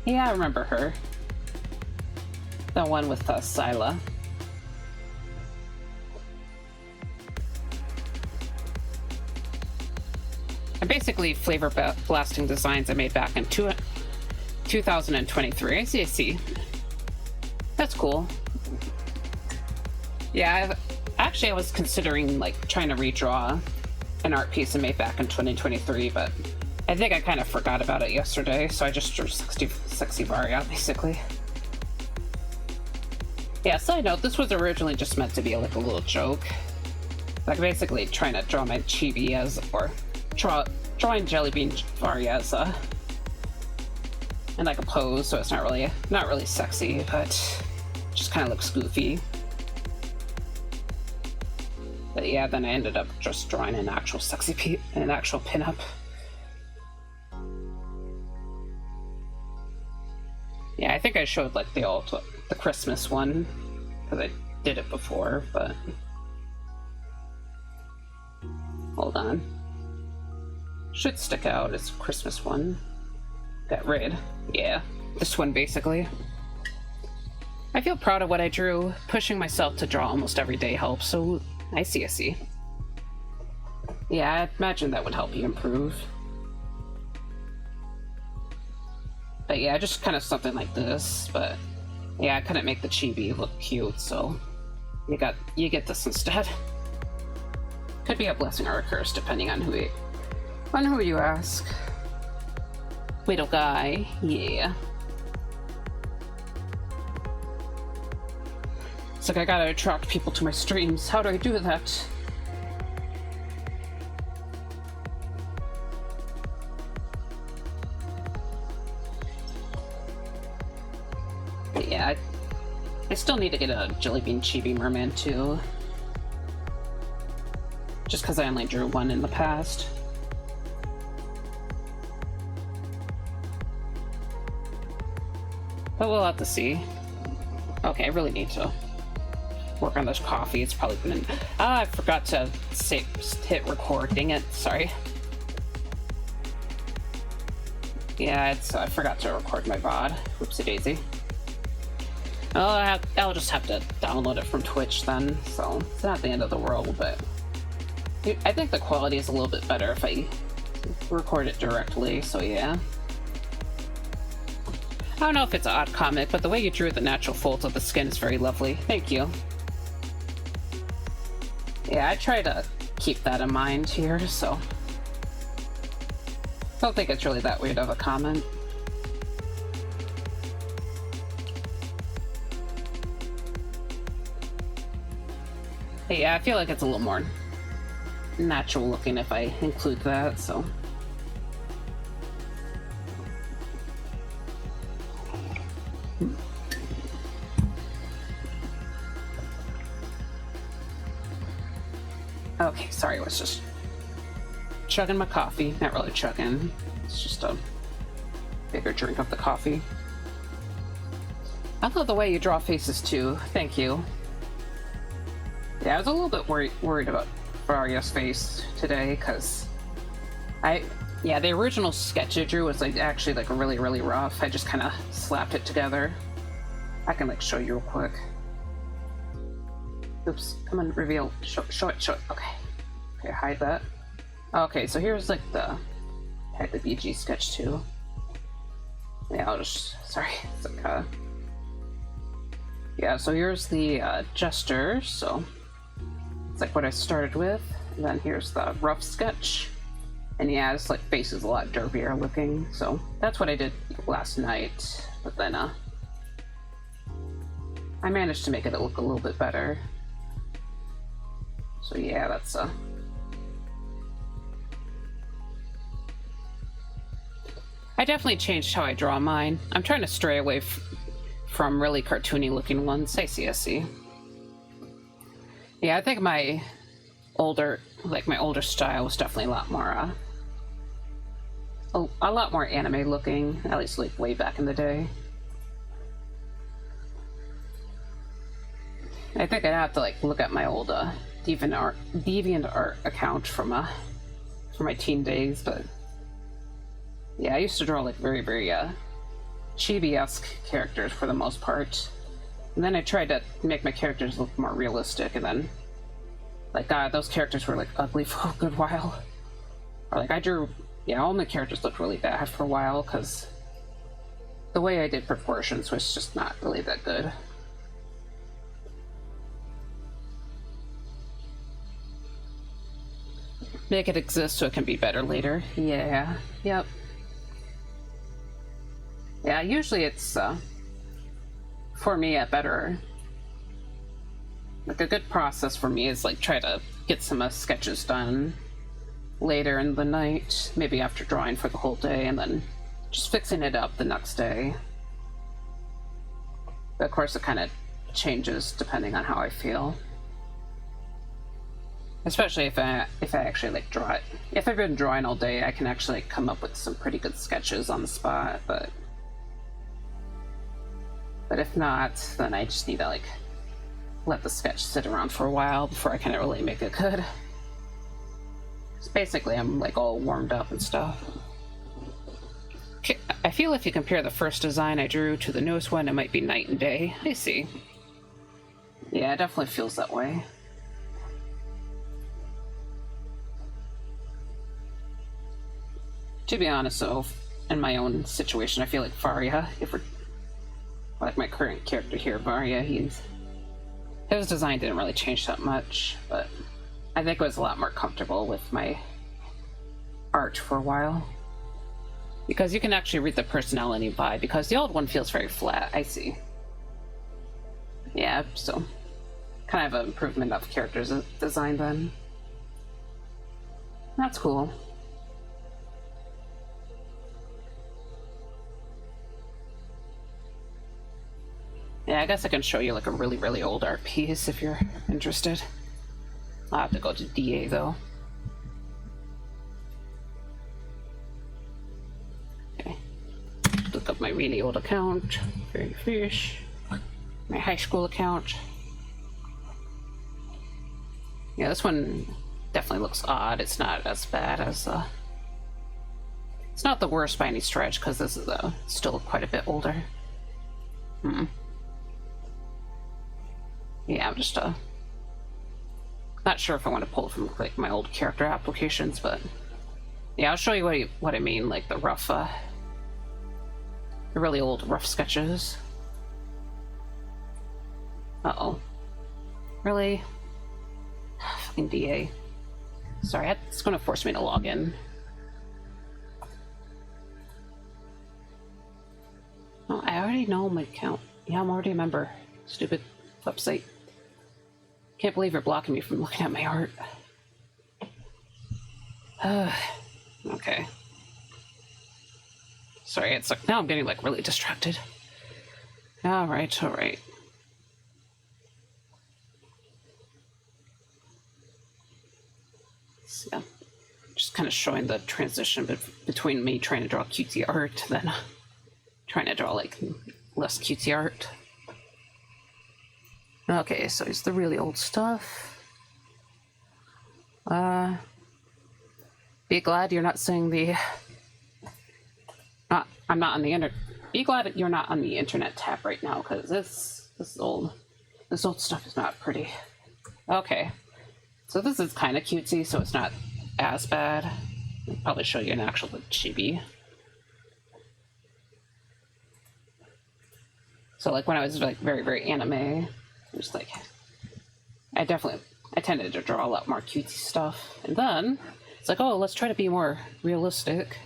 Yeah, I remember her. The one with Sila. And basically flavor blasting designs I made back in 2023. I see. That's cool. Yeah, I was considering like trying to redraw an art piece I made back in 2023, but I think I kind of forgot about it yesterday, so I just drew sexy Varia, basically. Yeah, side note, this was originally just meant to be like a little joke. Like basically trying to draw my chibi as, or drawing Jellybean Varia as in like a pose, so it's not really sexy, but just kind of looks goofy. But yeah, then I ended up just drawing an actual pinup. Yeah, I think I showed like the Christmas one because I did it before, but hold on. Should stick out as Christmas one. Got rid. Yeah, this one basically. I feel proud of what I drew. Pushing myself to draw almost every day helps, so I see. Yeah, I imagine that would help you improve. But yeah, just kind of something like this, but yeah, I couldn't make the chibi look cute, so you get this instead. Could be a blessing or a curse depending on who you ask. Little guy, yeah. It's like I gotta attract people to my streams. How do I do that? But yeah, I still need to get a Jellybean Chibi Merman too. Just because I only drew one in the past. But we'll have to see. Okay, I really need to work on this coffee. It's probably been... Ah, I forgot to hit record. Dang it. Sorry. Yeah, I forgot to record my VOD. Whoopsie daisy. Oh, I'll just have to download it from Twitch then, so it's not the end of the world, but I think the quality is a little bit better if I record it directly, so yeah. I don't know if it's an odd comic, but the way you drew the natural folds of the skin is very lovely. Thank you. Yeah, I try to keep that in mind here, so I don't think it's really that weird of a comment. But yeah, I feel like it's a little more natural looking if I include that, so. Okay, sorry, I was just chugging my coffee. Not really chugging, it's just a bigger drink of the coffee. I love the way you draw faces too, thank you. Yeah, I was a little bit worried about Varia's face today, because the original sketch I drew was like actually like really, really rough. I just kind of slapped it together. I can like show you real quick. Oops, come on, reveal, show it, okay. Okay, hide that. Okay, so here's like the BG sketch too. Yeah, I'll just, sorry, it's like yeah, so here's the gesture, so it's like what I started with, and then here's the rough sketch. And yeah, it's like face is a lot derpier looking, so that's what I did last night, but then I managed to make it look a little bit better. So yeah, that's I definitely changed how I draw mine. I'm trying to stray away from really cartoony looking ones. I see. Yeah, I think my older style was definitely a lot more anime looking, at least like way back in the day. I think I'd have to like look at my old DeviantArt account from my teen days, but yeah, I used to draw like very, very chibi-esque characters for the most part. And then I tried to make my characters look more realistic, and then, like, those characters were, like, ugly for a good while. Or, like, all my characters looked really bad for a while, because the way I did proportions was just not really that good. Make it exist so it can be better later. Yeah, yep. Yeah, usually it's, for me, a good process for me is like try to get some sketches done later in the night, maybe after drawing for the whole day, and then just fixing it up the next day. But of course, it kind of changes depending on how I feel. Especially if I actually like draw it. If I've been drawing all day, I can actually like, come up with some pretty good sketches on the spot, but if not, then I just need to like let the sketch sit around for a while before I can really make it good. So basically I'm like all warmed up and stuff. I feel if you compare the first design I drew to the newest one, it might be night and day. I see. Yeah, it definitely feels that way. To be honest, though, in my own situation, I feel like Varia, like my current character here, Varia, his design didn't really change that much, but I think I was a lot more comfortable with my art for a while. Because you can actually read the personality vibe, because the old one feels very flat, I see. Yeah, so kind of an improvement of character's design then. That's cool. Yeah, I guess I can show you like a really, really old art piece if you're interested. I'll have to go to DA though. Okay. Look up my really old account. Very fish. My high school account. Yeah, this one definitely looks odd. It's not as bad as it's not the worst by any stretch, because this is still quite a bit older. Yeah, I'm just not sure if I want to pull from like my old character applications, but yeah, I'll show you what I mean, like the rough, the really old rough sketches. Uh-oh. Really? Fucking DA. Sorry, it's gonna force me to log in. Oh, I already know my account. Yeah, I'm already a member. Stupid website. Can't believe you're blocking me from looking at my art. Okay. Sorry, it's like now I'm getting like really distracted. Alright, alright. So, yeah. Just kind of showing the transition between me trying to draw cutesy art, then trying to draw like less cutesy art. Okay, so it's the really old stuff. Be glad you're not saying the... I'm not on the internet. Be glad that you're not on the internet tab right now, because this old stuff is not pretty. Okay, so this is kind of cutesy, so it's not as bad. I'll probably show you an actual like, chibi. So like when I was like very anime, just like I tended to draw a lot more cutesy stuff, and then it's like, oh, let's try to be more realistic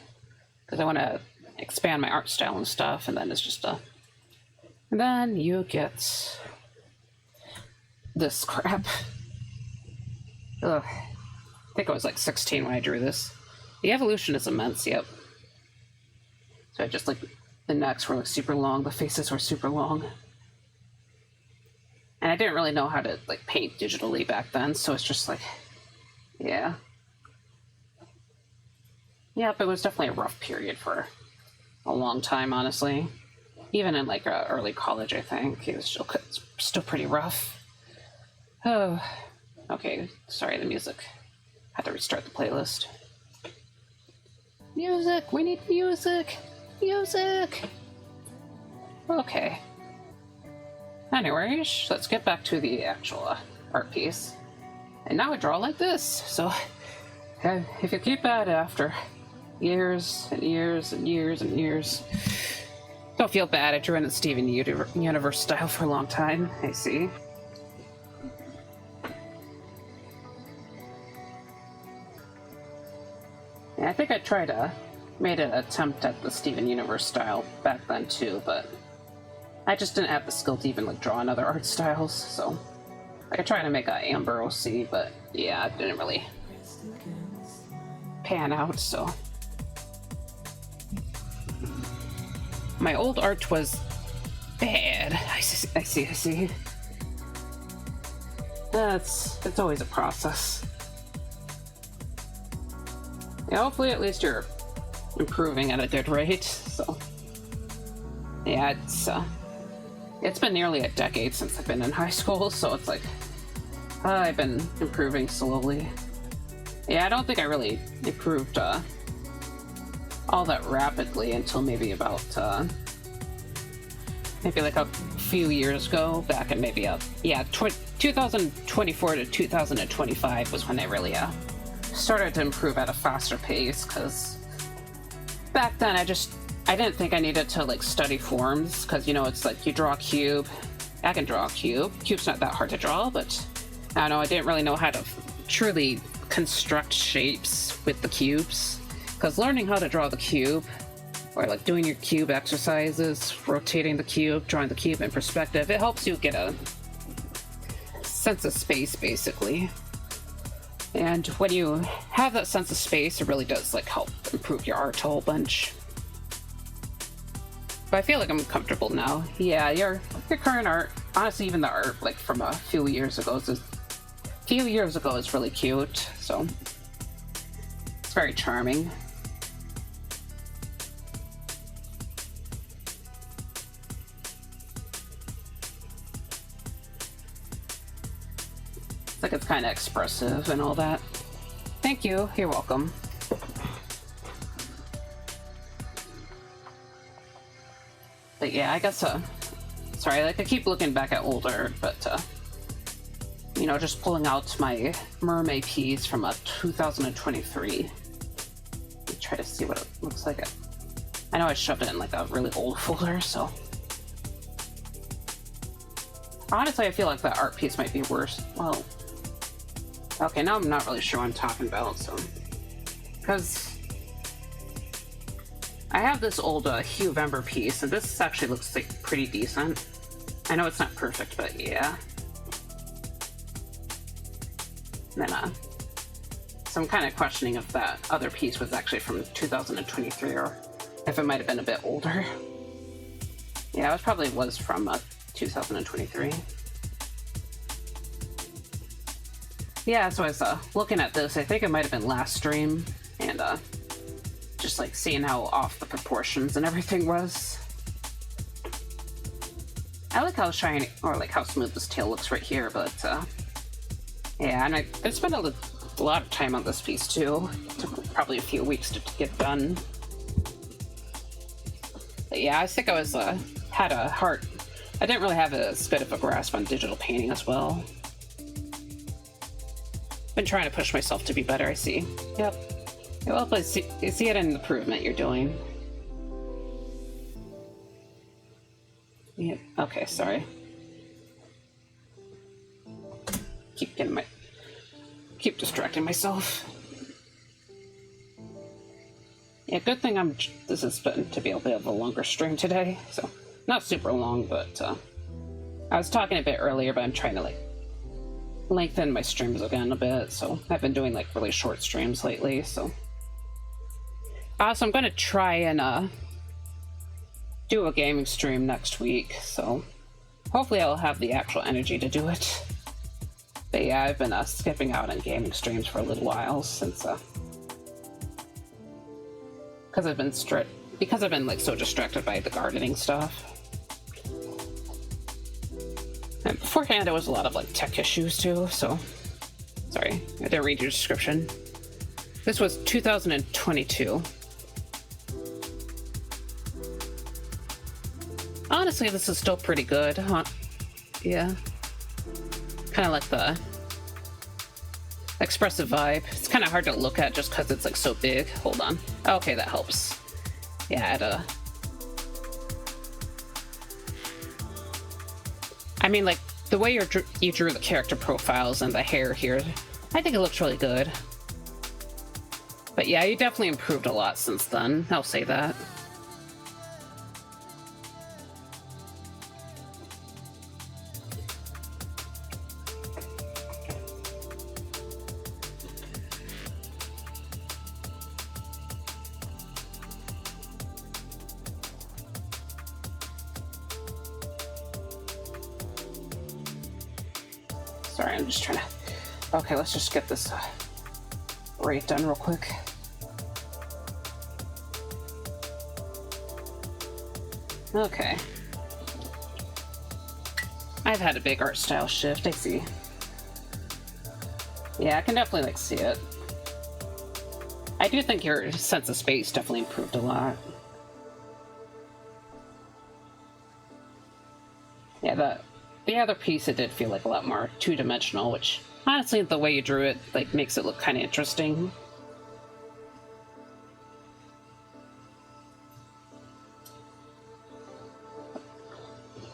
because I want to expand my art style and stuff, and then it's just and then you get this crap. Ugh. I think I was like 16 when I drew this. The evolution is immense, yep. So I just like the necks were like super long, the faces were super long. And I didn't really know how to like paint digitally back then, so it's just like, yeah. Yep, it was definitely a rough period for a long time, honestly. Even in like early college, I think it was still pretty rough. Oh, okay. Sorry, the music. Had to restart the playlist. Music. We need music. Music. Okay. Anyways, let's get back to the actual art piece. And now I draw like this. So, if you keep at it after years and years and years and years, don't feel bad. I drew in the Steven Universe style for a long time. I see. Yeah, I think I made an attempt at the Steven Universe style back then too, but I just didn't have the skill to even like draw in other art styles, so I tried to make a Amber OC, but yeah, it didn't really pan out, so. My old art was bad. I see. It's always a process. Yeah, hopefully at least you're improving at a good rate, so. Yeah, it's been nearly a decade since I've been in high school, so it's like, I've been improving slowly. Yeah, I don't think I really improved, all that rapidly until maybe about, maybe like a few years ago, back in maybe, 2024 to 2025 was when I really, started to improve at a faster pace, because back then I didn't think I needed to like study forms, because you know it's like you draw a cube. I can draw a cube. Cube's not that hard to draw, but I don't know, I didn't really know how to truly construct shapes with the cubes, because learning how to draw the cube, or like doing your cube exercises, rotating the cube, drawing the cube in perspective, it helps you get a sense of space basically. And when you have that sense of space, it really does like help improve your art a whole bunch. But I feel like I'm comfortable now. Yeah, your current art, honestly, even the art like from a few years ago is really cute. So it's very charming. It's like it's kind of expressive and all that. Thank you. You're welcome. But yeah, I guess, sorry, like I keep looking back at older, but, you know, just pulling out my Merman piece from 2023. Let me try to see what it looks like. I know I shoved it in like a really old folder, so. Honestly, I feel like that art piece might be worse. Well, okay, now I'm not really sure what I'm talking about, so. Because I have this old Hugh Vember piece, and this actually looks like pretty decent. I know it's not perfect, but yeah. And then, so I'm kind of questioning if that other piece was actually from 2023 or if it might have been a bit older. Yeah, it probably was from 2023. Yeah, so I was looking at this. I think it might have been last stream, and just like seeing how off the proportions and everything was. I like how shiny, or like how smooth this tail looks right here, but yeah, and I spent a lot of time on this piece too. It took probably a few weeks to get done. But yeah, I think I was had a heart. I didn't really have as good of a grasp on digital painting as well. Been trying to push myself to be better, I see. Yep. Yeah, well, but you see it in the improvement you're doing. Yeah, okay, sorry. Keep distracting myself. Yeah, good thing this has been to be a bit of a longer stream today, so not super long, but I was talking a bit earlier, but I'm trying to like lengthen my streams again a bit, so I've been doing like really short streams lately, so. So I'm gonna try and do a gaming stream next week, so hopefully I'll have the actual energy to do it. But yeah, I've been skipping out on gaming streams for a little while since because I've been like so distracted by the gardening stuff. And beforehand, there was a lot of like tech issues too, so sorry, I didn't read your description. This was 2022. Honestly, this is still pretty good, huh? Yeah. Kind of like the expressive vibe. It's kind of hard to look at just because it's like so big. Hold on. Okay, that helps. Yeah, I mean, like, the way you drew the character profiles and the hair here, I think it looks really good. But yeah, you definitely improved a lot since then. I'll say that. Sorry, I'm just trying to... Okay, let's just get this rate done real quick. Okay. I've had a big art style shift, I see. Yeah, I can definitely, like, see it. I do think your sense of space definitely improved a lot. Yeah, the other piece, it did feel like a lot more two-dimensional, which, honestly, the way you drew it, like, makes it look kind of interesting.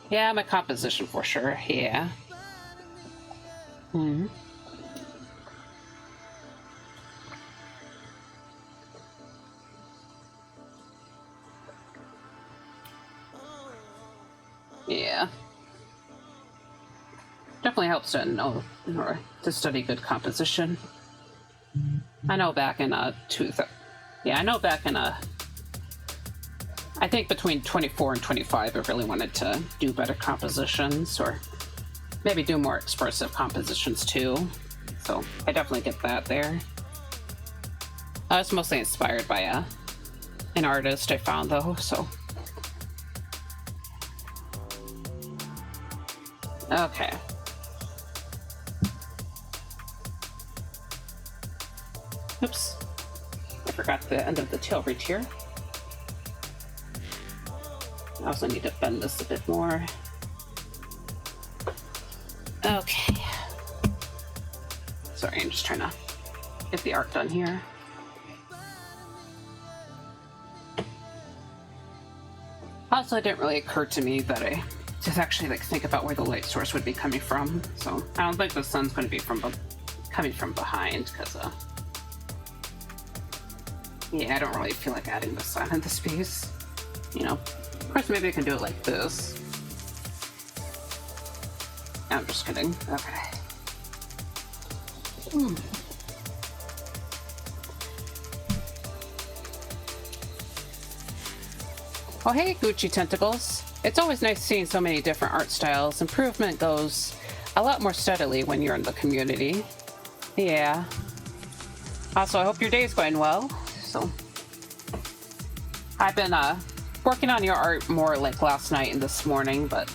Yeah, my composition for sure, yeah. Hmm. Yeah. Definitely helps to know or to study good composition. I know back in I know back in I think between 24 and 25 I really wanted to do better compositions, or maybe do more expressive compositions too. So I definitely get that there. I was mostly inspired by an artist I found though, so. Okay. Oops. I forgot the end of the tail reach here. I also need to bend this a bit more. Okay. Sorry, I'm just trying to get the arc done here. Also, it didn't really occur to me that I just actually like think about where the light source would be coming from. So I don't think the sun's going to be coming from behind, because yeah, I don't really feel like adding the sun in this piece. You know, of course, maybe I can do it like this. I'm just kidding. Okay. Oh, hey, Gucci Tentacles. It's always nice seeing so many different art styles. Improvement goes a lot more steadily when you're in the community. Yeah. Also, I hope your day's going well. So, I've been working on your art more like last night and this morning, but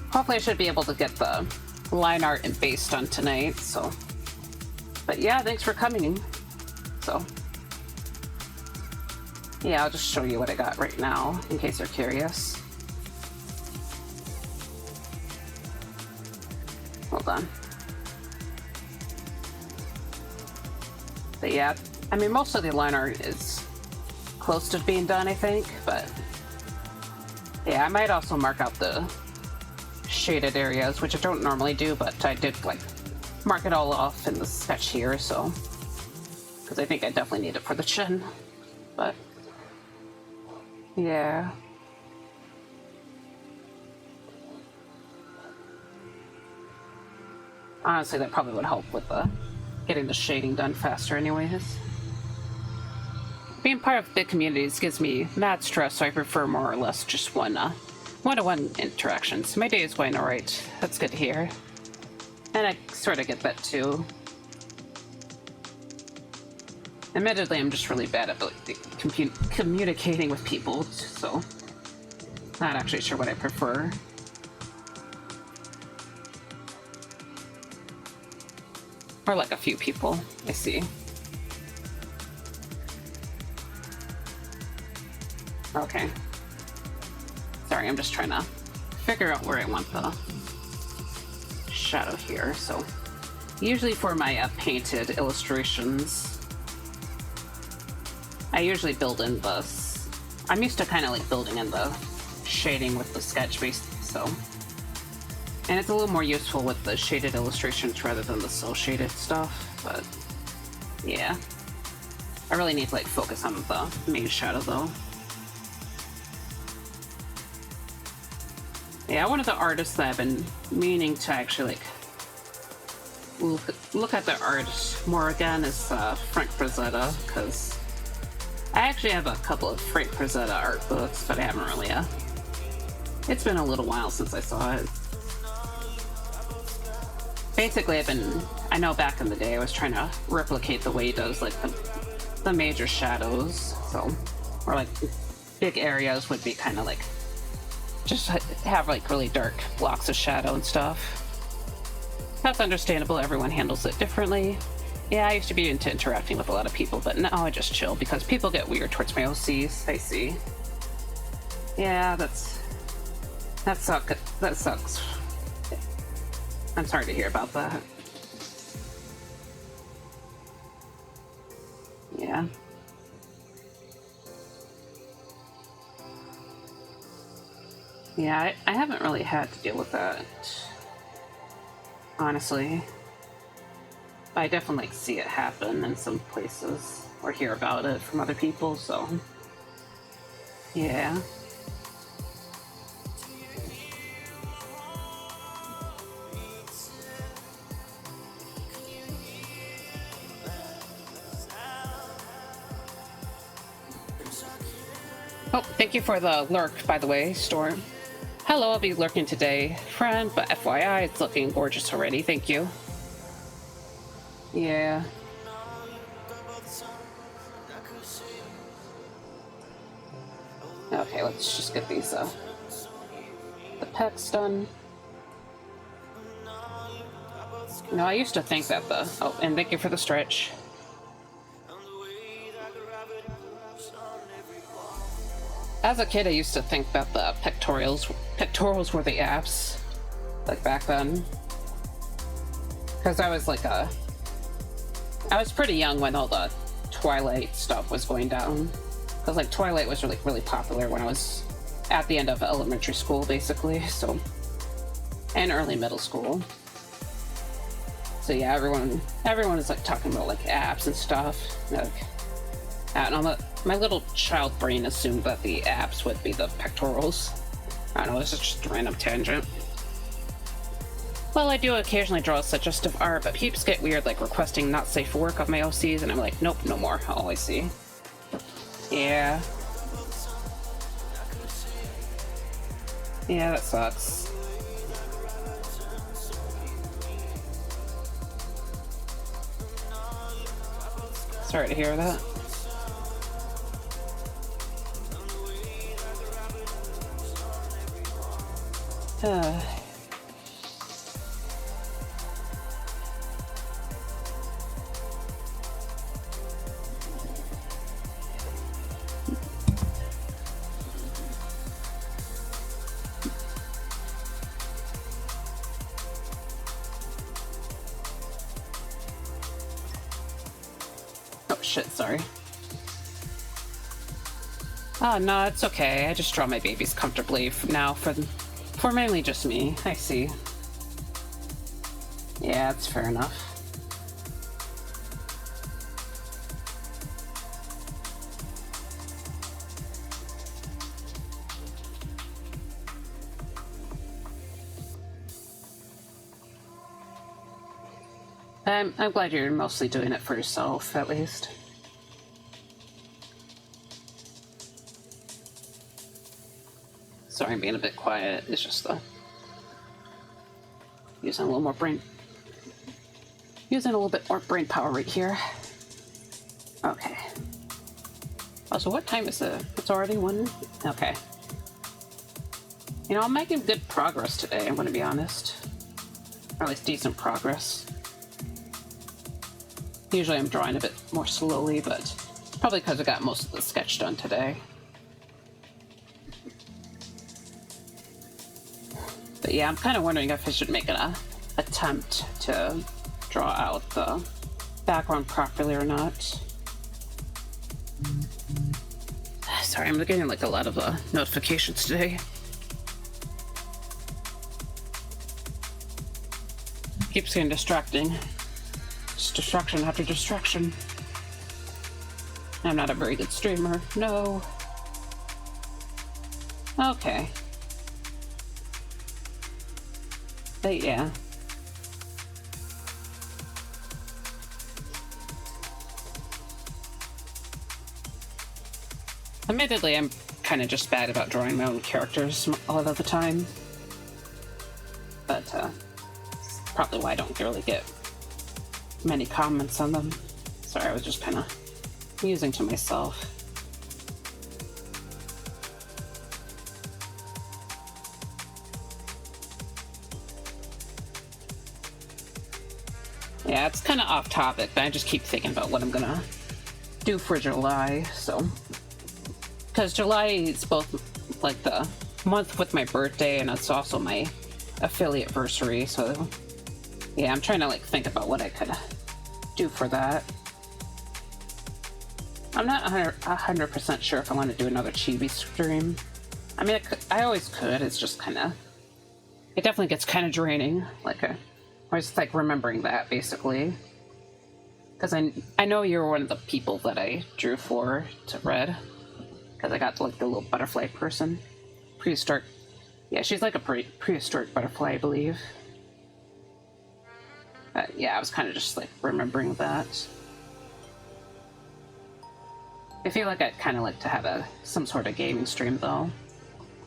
hopefully I should be able to get the line art and base done tonight. So, but yeah, thanks for coming. So, yeah, I'll just show you what I got right now in case you're curious. Hold on. But yeah, I mean, most of the line art is close to being done, I think, but yeah, I might also mark out the shaded areas, which I don't normally do, but I did like mark it all off in the sketch here, so because I think I definitely need it for the chin. But yeah, honestly, that probably would help with getting the shading done faster anyways. Being part of big communities gives me mad stress, so I prefer more or less just one-to-one interactions. My day is going alright. That's good to hear. And I sort of get that too. Admittedly, I'm just really bad at communicating with people, so not actually sure what I prefer. Or like a few people, I see. Okay. Sorry, I'm just trying to figure out where I want the shadow here. So usually for my painted illustrations, I usually build in I'm used to kind of like building in the shading with the sketch base, so. And it's a little more useful with the shaded illustrations rather than the cel shaded stuff, but yeah. I really need to like focus on the main shadow though. Yeah, one of the artists that I've been meaning to actually like look at their art more again is Frank Frazetta, because I actually have a couple of Frank Frazetta art books, but I haven't really it's been a little while since I saw it. Basically, I know back in the day I was trying to replicate the way he does like the major shadows, so, or like big areas would be kind of like just have like really dark blocks of shadow and stuff. That's understandable, everyone handles it differently. Yeah, I used to be into interacting with a lot of people, but now I just chill because people get weird towards my OCs, I see. Yeah, that sucks. I'm sorry to hear about that. Yeah. Yeah, I haven't really had to deal with that, honestly. But I definitely see it happen in some places or hear about it from other people, so yeah. Oh, thank you for the lurk, by the way, Storm. Hello, I'll be lurking today, friend, but FYI, it's looking gorgeous already, thank you. Yeah. Okay, let's just get these, the pecs done. You know, I used to think that oh, and thank you for the stretch. As a kid, I used to think that the pectorals were the abs, like back then. Because I was like I was pretty young when all the Twilight stuff was going down. Because like Twilight was really popular when I was at the end of elementary school, basically. So, and early middle school. So yeah, everyone is like talking about like abs and stuff. Like, I don't know, my little child brain assumed that the abs would be the pectorals. I don't know, it's just a random tangent. Well, I do occasionally draw suggestive art, but peeps get weird, like requesting not safe for work of my OCs, and I'm like, nope, no more. I'll always see. Yeah. Yeah, that sucks. Sorry to hear that. Oh shit, sorry. Oh no, it's okay. I just draw my babies comfortably now for mainly just me. I see. Yeah, that's fair enough. I'm glad you're mostly doing it for yourself, at least. Sorry, I'm being a bit quiet. It's just using a little bit more brain power right here. Okay. Also, what time is it? It's already 1? Okay. You know, I'm making good progress today, I'm gonna be honest. Or at least decent progress. Usually I'm drawing a bit more slowly, but probably because I got most of the sketch done today. But yeah, I'm kind of wondering if I should make an attempt to draw out the background properly or not. Sorry, I'm getting like a lot of notifications today. Keeps getting distracting. Just distraction after distraction. I'm not a very good streamer. No. Okay. But yeah. Admittedly, I'm kind of just bad about drawing my own characters a lot of the time. But, probably why I don't really get many comments on them. Sorry, I was just kind of musing to myself. Yeah, it's kind of off topic, but I just keep thinking about what I'm gonna do for July, so. Because July is both like the month with my birthday and it's also my affiliate-versary, so yeah, I'm trying to like think about what I could do for that. I'm not 100% sure if I want to do another chibi stream. I mean, I always could, it's just kind of, it definitely gets kind of draining, like I was like remembering that basically. Because I know you're one of the people that I drew for to Red. Because I got like the little butterfly person. Prehistoric. Yeah, she's like a prehistoric butterfly, I believe. Yeah, I was kind of just like remembering that. I feel like I'd kind of like to have some sort of gaming stream though.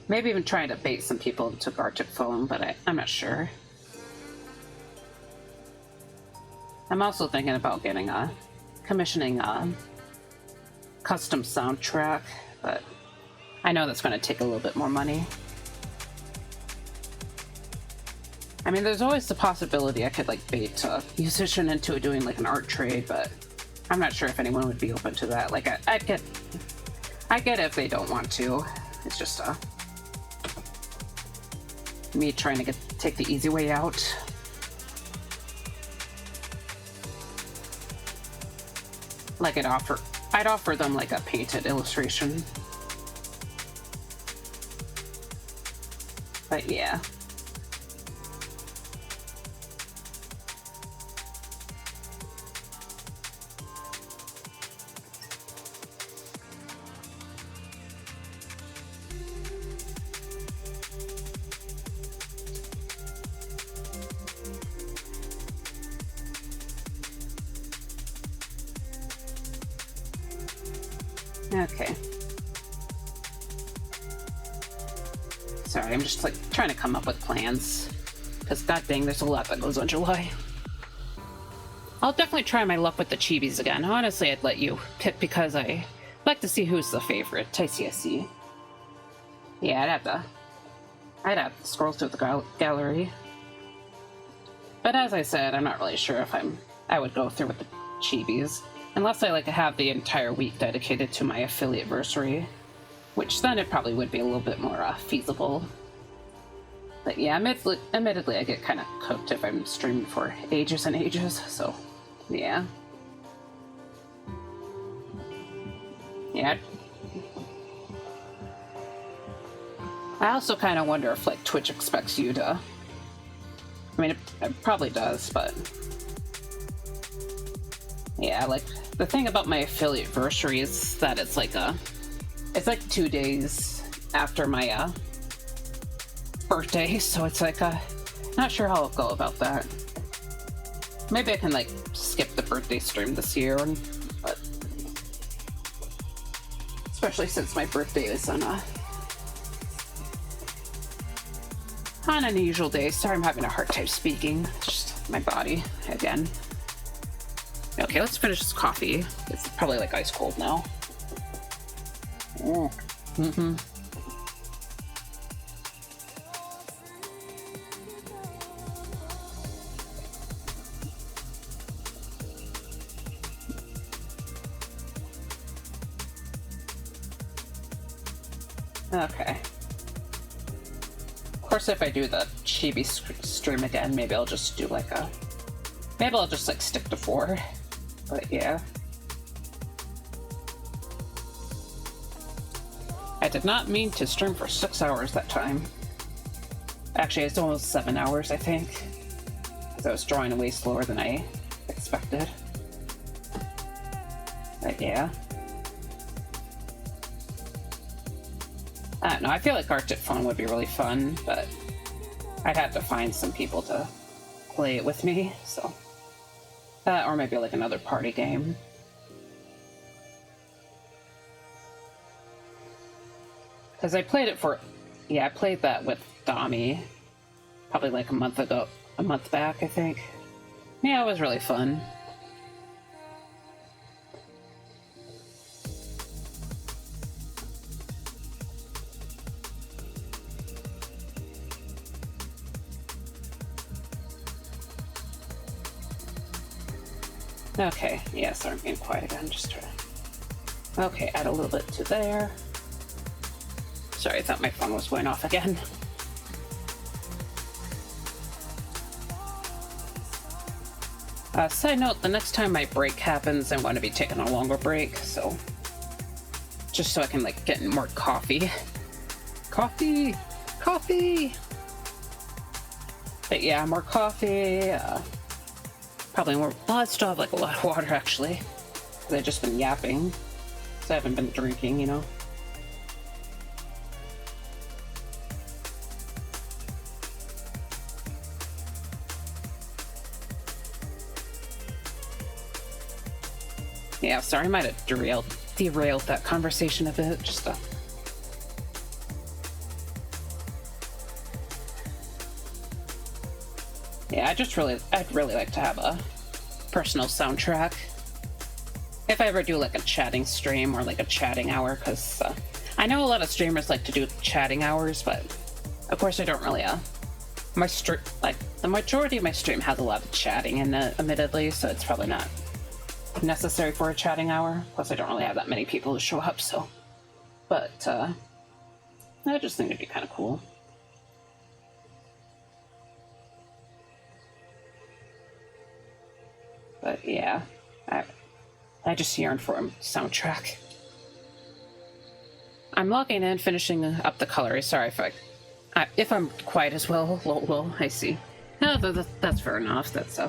Maybe even trying to bait some people into Arctic Phone, but I'm not sure. I'm also thinking about getting commissioning a custom soundtrack, but I know that's going to take a little bit more money. I mean, there's always the possibility I could like bait a musician into doing like an art trade, but I'm not sure if anyone would be open to that. Like, I get it if they don't want to, It's just me trying to take the easy way out. Like I'd offer them like a painted illustration. But yeah. Okay. Sorry, I'm just like trying to come up with plans. Because god dang, there's a lot that goes on July. I'll definitely try my luck with the chibis again. Honestly, I'd let you pick because I like to see who's the favorite. I see. Yeah, I'd have to scroll through the gallery. But as I said, I'm not really sure if I would go through with the chibis. Unless I like have the entire week dedicated to my affiliate anniversary, which then it probably would be a little bit more feasible. But yeah, admittedly, I get kind of cooked if I'm streaming for ages and ages, so yeah. Yeah. I also kind of wonder if like Twitch expects you to... I mean, it probably does, but... Yeah, like, the thing about my affiliate anniversary is that it's like 2 days after my birthday, so it's like not sure how I'll go about that. Maybe I can like skip the birthday stream this year, but especially since my birthday is on an unusual day. Sorry, I'm having a hard time speaking. It's just my body again. Okay, let's finish this coffee. It's probably like ice cold now. Mm-hmm. Okay. Of course, if I do the chibi stream again, maybe I'll just do like maybe I'll just like stick to 4. But yeah. I did not mean to stream for 6 hours that time. Actually, it's almost 7 hours, I think. Because I was drawing way slower than I expected. But yeah. I don't know, I feel like Arctic Phone would be really fun, but I'd have to find some people to play it with me, so... or maybe like another party game. Because I played it for... Yeah, I played that with Dami. Probably like a month back, I think. Yeah, it was really fun. Okay, yeah, sorry, I'm being quiet again, just try to... Okay, add a little bit to there. Sorry, I thought my phone was going off again. Side note, the next time my break happens, I'm going to be taking a longer break, so... Just so I can, like, get more coffee. Coffee! Coffee! But yeah, more coffee, probably more... Well, I still have, like, a lot of water, actually. Because I've just been yapping. So I haven't been drinking, you know? Yeah, sorry, I might have derailed that conversation a bit, just Yeah, I'd really like to have a personal soundtrack. If I ever do like a chatting stream or like a chatting hour, because I know a lot of streamers like to do chatting hours, but of course I don't really, the majority of my stream has a lot of chatting in it, admittedly, so it's probably not necessary for a chatting hour. Plus I don't really have that many people who show up, so. But, I just think it'd be kind of cool. But yeah, I just yearn for a soundtrack. I'm logging in, finishing up the coloring. Sorry if I'm quiet as well. Lol, I see. No, that's fair enough. That's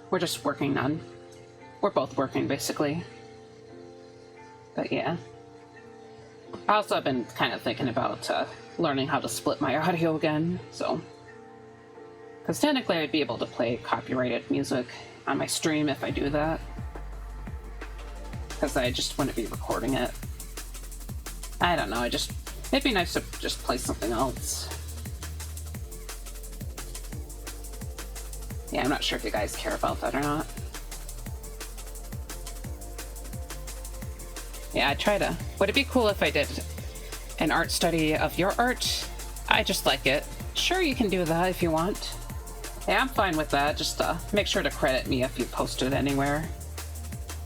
we're just working on. We're both working basically. But yeah. I also have been kind of thinking about learning how to split my audio again. So, because technically I'd be able to play copyrighted music on my stream if I do that. Because I just wouldn't be recording it. I don't know, it'd be nice to just play something else. Yeah, I'm not sure if you guys care about that or not. Yeah, would it be cool if I did an art study of your art? I just like it. Sure, you can do that if you want. Yeah, I'm fine with that. Just make sure to credit me if you post it anywhere.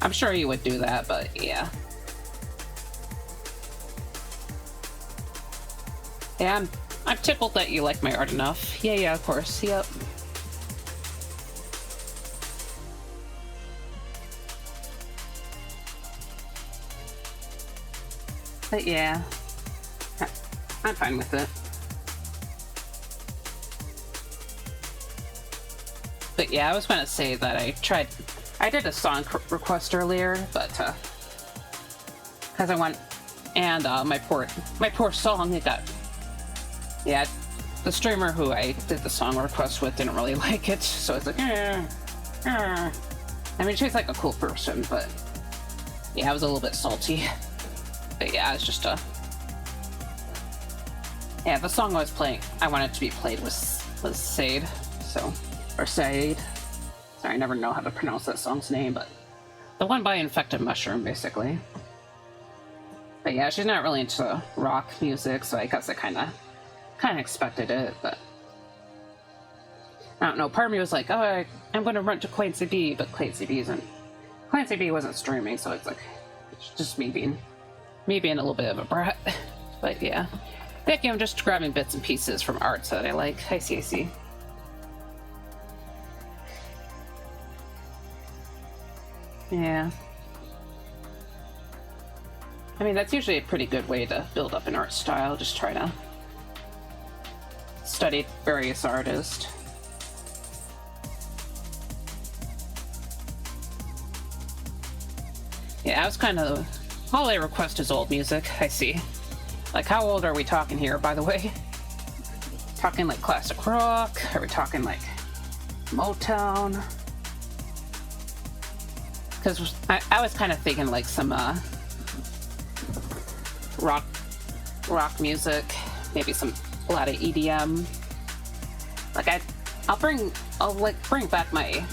I'm sure you would do that, but yeah. Yeah, I'm tickled that you like my art enough. Yeah, of course. Yep. But yeah, I'm fine with it. But yeah, I was gonna say that I did a song request earlier, but because I want, and my poor song, it got, yeah, the streamer who I did the song request with didn't really like it, so it's like, I mean, she's like a cool person, but yeah, I was a little bit salty. But yeah, it's just yeah, the song I was playing, I wanted to be played was Sade, so, or Said. Sorry, I never know how to pronounce that song's name, but the one by Infected Mushroom, basically. But yeah, she's not really into rock music, so I guess I kind of expected it, but I don't know. Part of me was like, oh, I'm going to run to Clancy B, but Clancy B wasn't streaming, so it's like, it's just me being a little bit of a brat. But yeah, thank you. I'm just grabbing bits and pieces from arts that I like. I see. Yeah. I mean, that's usually a pretty good way to build up an art style. Just try to study various artists. Yeah, I was kind of... All I request is old music, I see. Like, how old are we talking here, by the way? Talking like classic rock? Are we talking like Motown? Because I was kind of thinking like some rock music, maybe a lot of EDM. Like I'll bring back my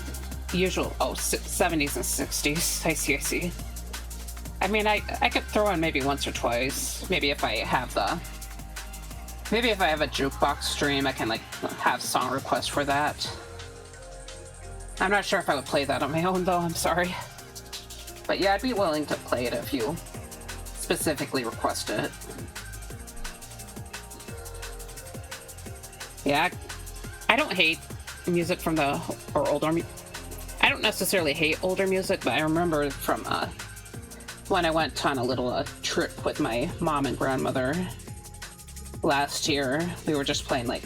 usual 70s and 60s. I see. I mean, I could throw in maybe once or twice. Maybe if I have a jukebox stream, I can like have song requests for that. I'm not sure if I would play that on my own though, I'm sorry. But yeah, I'd be willing to play it if you specifically request it. Yeah, I don't hate music from I don't necessarily hate older music, but I remember from when I went on a little trip with my mom and grandmother last year, we were just playing like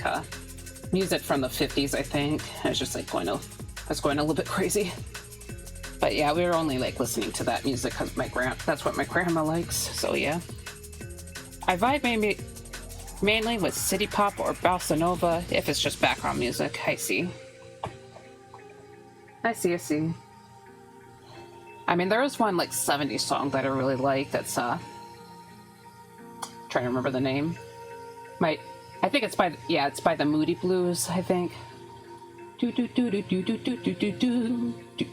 music from the 50s, I think. I was just like going a little bit crazy. But yeah, we were only like listening to that music because that's what my grandma likes, so yeah. I vibe mainly with city pop or bossa nova if it's just background music. I see. I mean, there is one like 70s song that I really like that's trying to remember the name. I think it's by the Moody Blues, I think.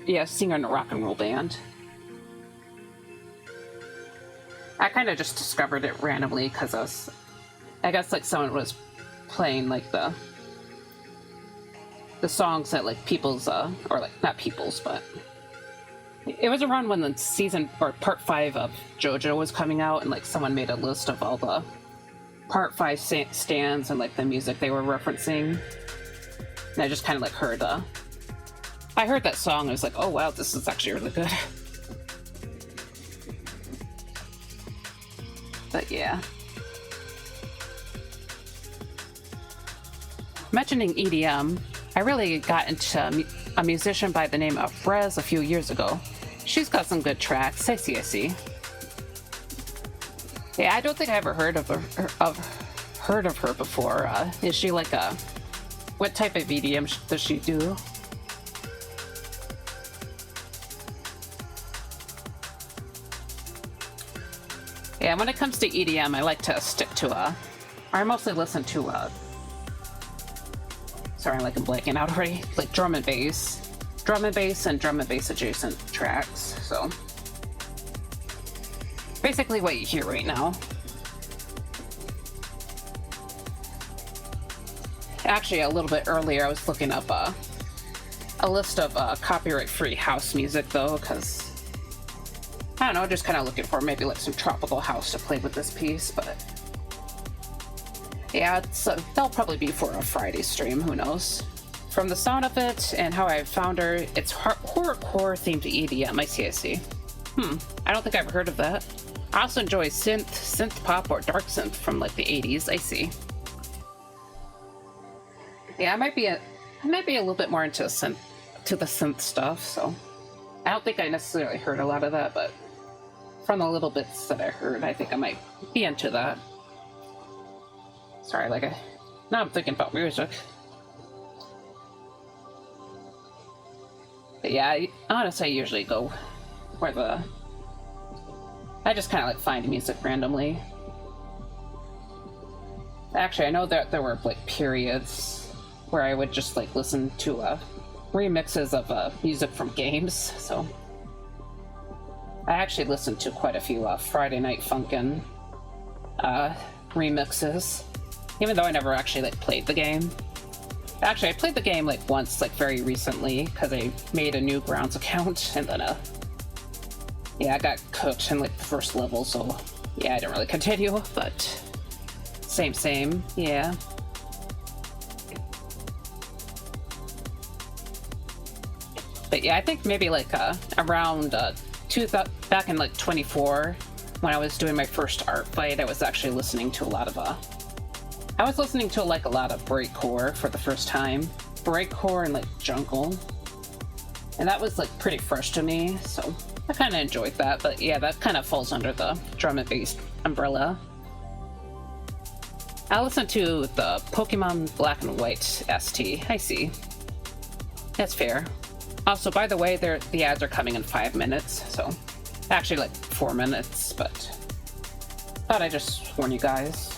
Yeah, singer in a rock and roll band. I kind of just discovered it randomly because I guess like someone was playing like the songs that like people's or like not people's, but it was around when the season or part 5 of JoJo was coming out, and like someone made a list of all the Part 5 stands and like the music they were referencing. And I just kind of like heard I heard that song and I was like, oh wow, this is actually really good. But yeah. Mentioning EDM, I really got into a musician by the name of Rez a few years ago. She's got some good tracks. I see. Yeah, I don't think I ever heard of her before. Is she like what type of EDM does she do? Yeah, when it comes to EDM, I like to stick to I mostly listen to sorry, I'm blanking out already. Like drum and bass and drum and bass adjacent tracks. So basically what you hear right now. Actually, a little bit earlier, I was looking up a list of copyright-free house music, though, because I don't know, just kind of looking for maybe like some tropical house to play with this piece, but yeah, that'll probably be for a Friday stream, who knows. From the sound of it and how I found her, it's horrorcore themed EDM. I see. I don't think I've heard of that. I also enjoy synth pop or dark synth from like the 80s. I see. Yeah, I might be a little bit more into the synth stuff, so I don't think I necessarily heard a lot of that, but from the little bits that I heard, I think I might be into that. Sorry, now I'm thinking about music. But yeah, honestly, I usually go where I just kind of find music randomly. Actually, I know that there were like periods where I would just listen to remixes of music from games, so I actually listened to quite a few Friday Night Funkin' remixes, even though I never actually played the game. Actually, I played the game once, very recently, because I made a new Grounds account, and then yeah, I got cooked in the first level, so yeah, I didn't really continue, but same, yeah. But yeah, I think maybe around back in 24, when I was doing my first art fight, I was actually listening to a lot of I was listening to a lot of breakcore for the first time. Breakcore and jungle. And that was pretty fresh to me, so I kind of enjoyed that. But yeah, that kind of falls under the drum and bass umbrella. I listened to the Pokemon Black and White ST. I see. That's fair. Also, by the way, the ads are coming in 5 minutes, so actually 4 minutes, but thought I'd just warn you guys.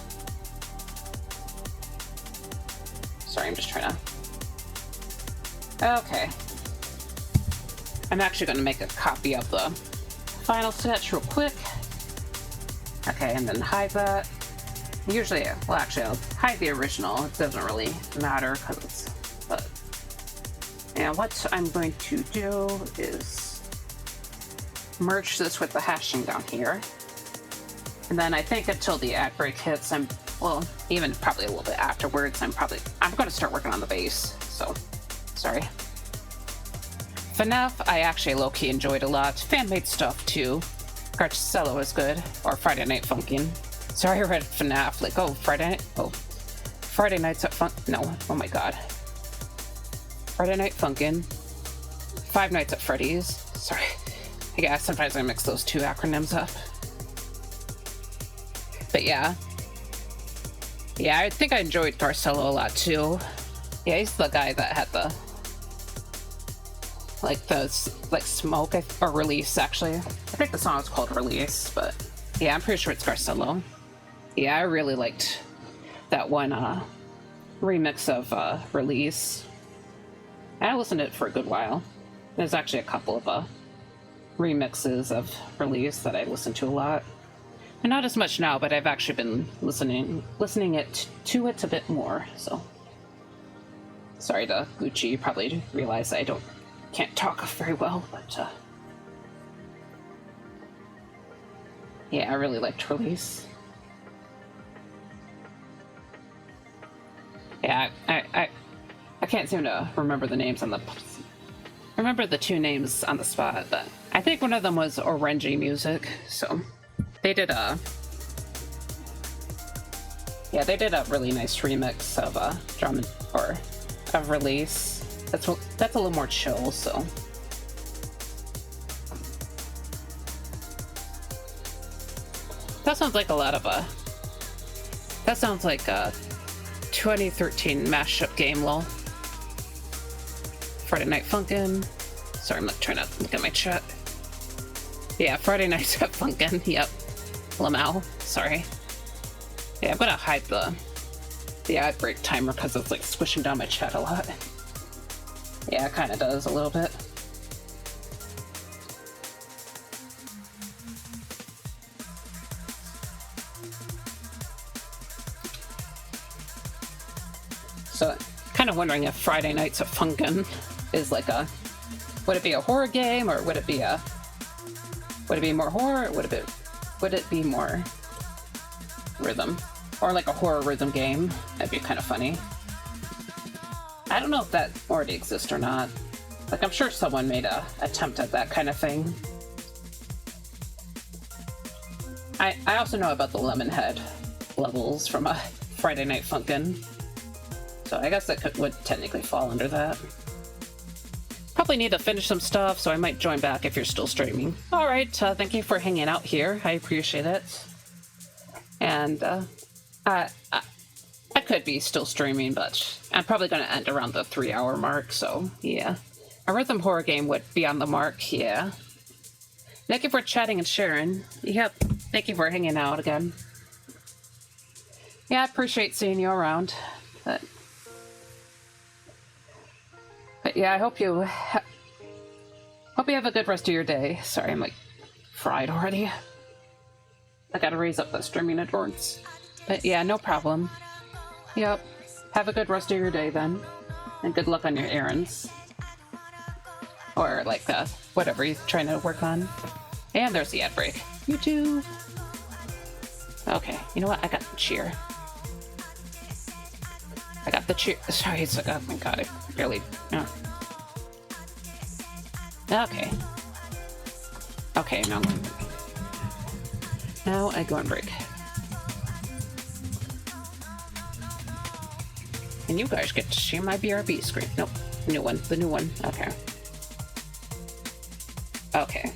Sorry, I'm just trying to... Okay. I'm actually going to make a copy of the final sketch real quick. Okay, and then hide that. Usually, well, actually, I'll hide the original. It doesn't really matter because it's... But, and what I'm going to do is merge this with the hashing down here. And then I think until the ad break hits, well, even probably a little bit afterwards, I'm going to start working on the bass. So, sorry. FNAF, I actually low-key enjoyed a lot. Fan-made stuff, too. Garcello is good. Or Friday Night Funkin'. Sorry, I read FNAF. Oh, Friday Nights at Fun... No, oh my god. Friday Night Funkin'. Five Nights at Freddy's. Sorry. I guess sometimes I mix those two acronyms up. But yeah. Yeah, I think I enjoyed Garcello a lot, too. Yeah, he's the guy that had the... smoke, or Release, actually. I think the song is called Release, but... Yeah, I'm pretty sure it's Garcello. Yeah, I really liked that one remix of Release. I listened to it for a good while. There's actually a couple of remixes of Release that I listened to a lot. And not as much now, but I've actually been listening to it a bit more, so... Sorry to Gucci, you probably realize I can't talk very well, but yeah, I really liked Release. Yeah, I can't seem to remember the names on the... remember the two names on the spot, but I think one of them was Orangey Music, so they did a... yeah, they did a really nice remix of drum or of Release. That's a little more chill, so... that sounds like a lot of that sounds like a 2013 mashup game, lol. Friday Night Funkin'. Sorry, I'm like trying to look at my chat. Yeah, Friday Night Funkin'. Yep. Lamau. Sorry. Yeah, I'm gonna hide the ad break timer because it's like squishing down my chat a lot. Yeah, it kind of does a little bit. So, kind of wondering if Friday Nights at Funkin' is like a... would it be a horror game, or would it be a... would it be more horror, or would it be more rhythm? Or like a horror rhythm game? That'd be kind of funny. I don't know if that already exists or not. Like, I'm sure someone made a attempt at that kind of thing. I also know about the Lemonhead levels from a Friday Night Funkin'. So I guess that would technically fall under that. Probably need to finish some stuff, so I might join back if you're still streaming. Alright, thank you for hanging out here. I appreciate it. And, I could be still streaming, but I'm probably going to end around the 3-hour mark, so yeah. A rhythm horror game would be on the mark, yeah. Thank you for chatting and sharing. Yep, thank you for hanging out again. Yeah, I appreciate seeing you around. But yeah, I hope you have a good rest of your day. Sorry, I'm like fried already. I gotta raise up the streaming endurance. But yeah, no problem. Yep. Have a good rest of your day then. And good luck on your errands. Or like whatever you're trying to work on. And there's the ad break. You too. Okay, you know what? I got the cheer. I got the cheer. Sorry, it's like, oh my god, I barely... oh. Okay. Okay, now I go on break. And you guys get to see my BRB screen. Nope. New one. The new one. Okay. Okay.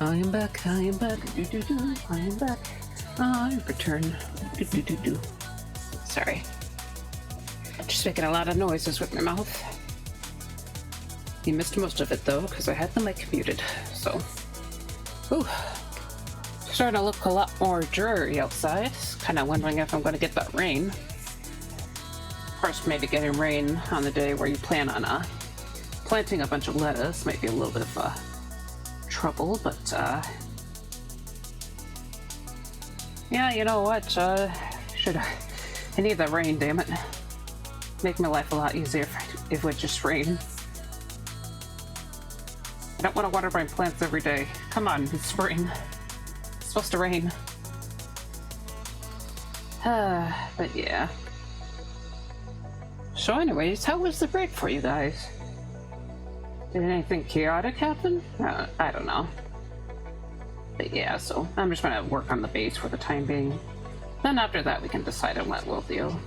I am back, I am back, I am back. I return. Sorry. Just making a lot of noises with my mouth. You missed most of it though, because I had the mic muted, so. Ooh. Starting to look a lot more dreary outside. Kind of wondering if I'm going to get that rain. Of course, maybe getting rain on the day where you plan on planting a bunch of lettuce might be a little bit of trouble, but yeah, you know what? I need that rain, damn it. Make my life a lot easier if it would just rain. I don't want to water my plants every day. Come on, it's spring. It's supposed to rain. But yeah. So anyways, how was the break for you guys? Did anything chaotic happen? I don't know. But yeah, so I'm just gonna work on the base for the time being. Then after that we can decide on what we'll do.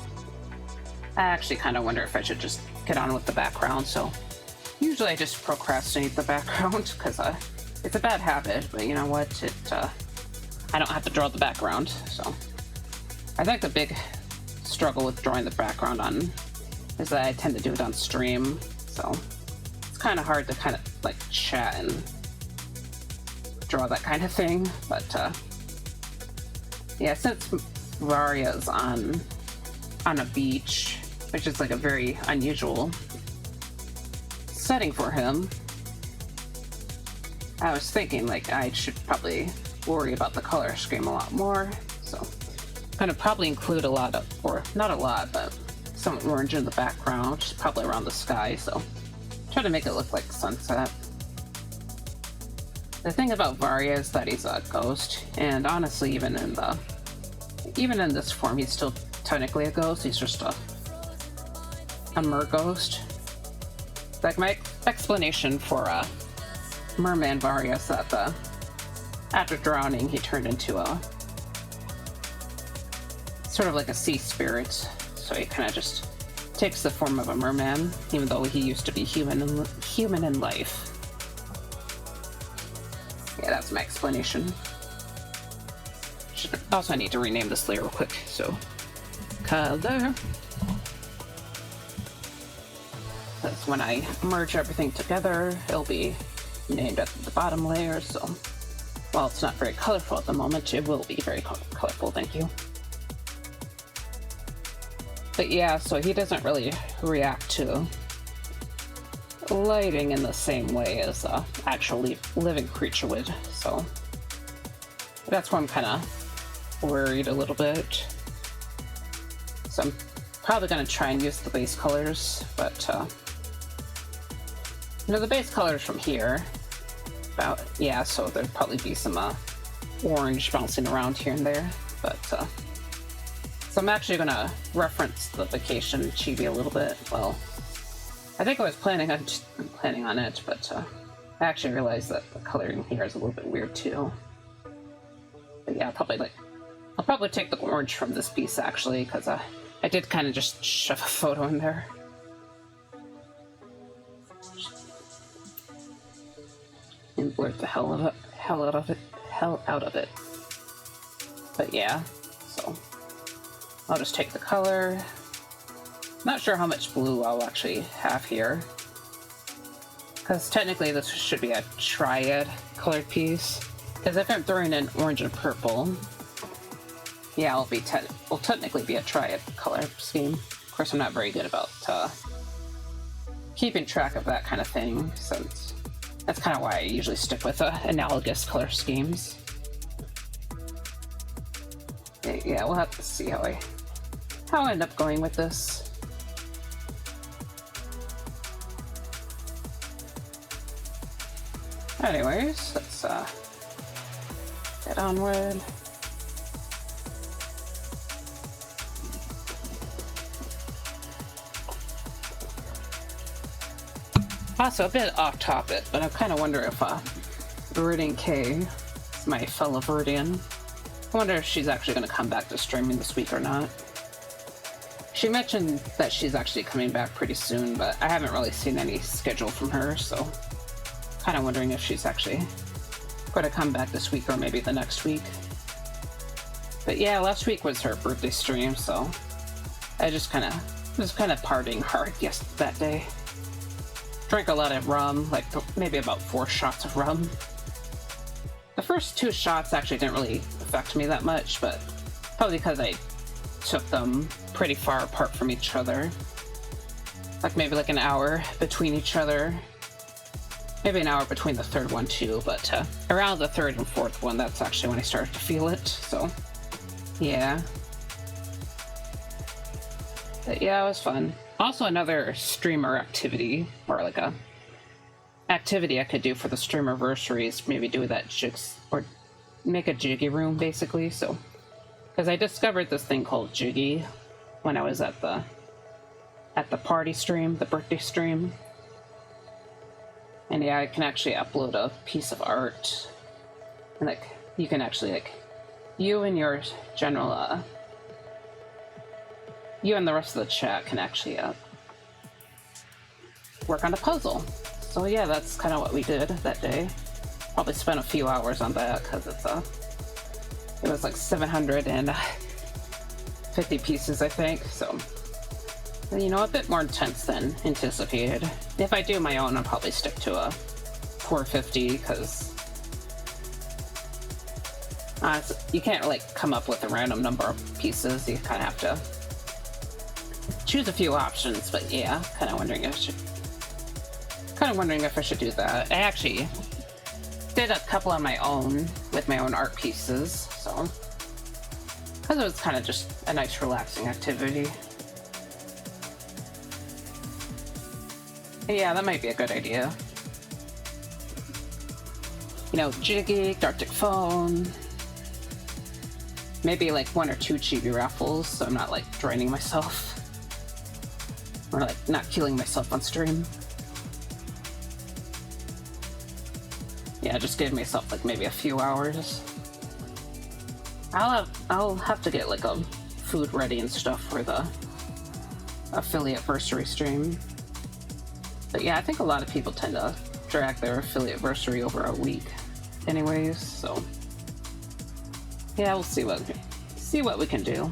I actually kind of wonder if I should just get on with the background, so usually I just procrastinate the background because it's a bad habit, but you know what, I don't have to draw the background, so. I think the big struggle with drawing the background on is that I tend to do it on stream, so it's kind of hard to kind of like chat and draw that kind of thing, but yeah, since Varia's on a beach, which is like a very unusual setting for him, I was thinking like I should probably worry about the color scheme a lot more, so I'm gonna probably include a lot of, or not a lot, but some orange in the background, just probably around the sky, so try to make it look like sunset. The thing about Varia is that he's a ghost, and honestly, even in this form, he's still technically a ghost. He's just a mer ghost. Like my explanation for Merman Varia is that after drowning, he turned into a sort of like a sea spirit. So he kind of just takes the form of a merman, even though he used to be human in life. Yeah, that's my explanation. Also, I need to rename this layer real quick. So, color. That's when I merge everything together, it'll be named at the bottom layer. So, while it's not very colorful at the moment, it will be very colorful. Thank you. But yeah, so he doesn't really react to lighting in the same way as an actually living creature would, so that's why I'm kind of worried a little bit. So I'm probably going to try and use the base colors, but you know, the base colors from here, so there'd probably be some orange bouncing around here and there, but so I'm actually going to reference the vacation chibi a little bit. Well, I think I was planning on it, but I actually realized that the coloring here is a little bit weird too. But yeah, I'll probably take the orange from this piece actually, because I did kind of just shove a photo in there. And blur the hell out of it. But yeah, so I'll just take the color. Not sure how much blue I'll actually have here, because technically this should be a triad colored piece. Because if I'm throwing in orange and purple, yeah, it'll technically be a triad color scheme. Of course, I'm not very good about keeping track of that kind of thing, since that's kind of why I usually stick with analogous color schemes. Yeah, we'll have to see how I end up going with this. Anyways, let's get onward. Also, a bit off topic, but I kind of wonder if Viridian K, my fellow Viridian, I wonder if she's actually going to come back to streaming this week or not. She mentioned that she's actually coming back pretty soon, but I haven't really seen any schedule from her, so kind of wondering if she's actually going to come back this week or maybe the next week. But yeah, last week was her birthday stream, so I was kind of partying hard that day. Drank a lot of rum, like maybe about 4 shots of rum. The first 2 shots actually didn't really affect me that much, but probably because I took them pretty far apart from each other. Like maybe like an hour between each other. Maybe an hour between the third one too, but around the third and fourth one, that's actually when I started to feel it, so yeah. But yeah, it was fun. Also another streamer activity, or like a activity I could do for the streamerversary is maybe do that or make a jiggy room basically, so because I discovered this thing called Jiggy when I was at the party stream, the birthday stream. And yeah, I can actually upload a piece of art. And like you can actually like you and your general you and the rest of the chat can actually work on a puzzle. So yeah, that's kind of what we did that day. Probably spent a few hours on that because it was like 750 pieces, I think. So, you know, a bit more intense than anticipated. If I do my own, I'll probably stick to a 450 because you can't like come up with a random number of pieces. You kind of have to choose a few options. But yeah, kind of wondering if I should do that. I actually did a couple on my own with my own art pieces, so because it was kind of just a nice relaxing activity. Yeah, that might be a good idea. You know, Jiggy, Arctic Phone, maybe like 1 or 2 chibi raffles, so I'm not like draining myself or like not killing myself on stream. Yeah, just give myself like maybe a few hours. I'll have to get like a food ready and stuff for the affiliate-versary stream. But yeah, I think a lot of people tend to drag their affiliate-versary over a week anyways, so yeah, we'll see what we can do.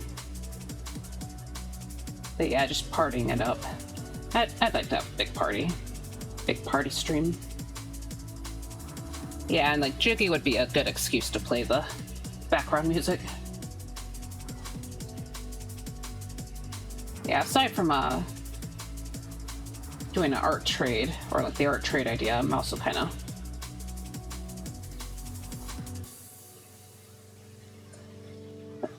But yeah, just partying it up. I'd like to have a big party stream. Yeah, and like Jiggy would be a good excuse to play the background music. Yeah, aside from doing an art trade, or like the art trade idea, I'm also kind of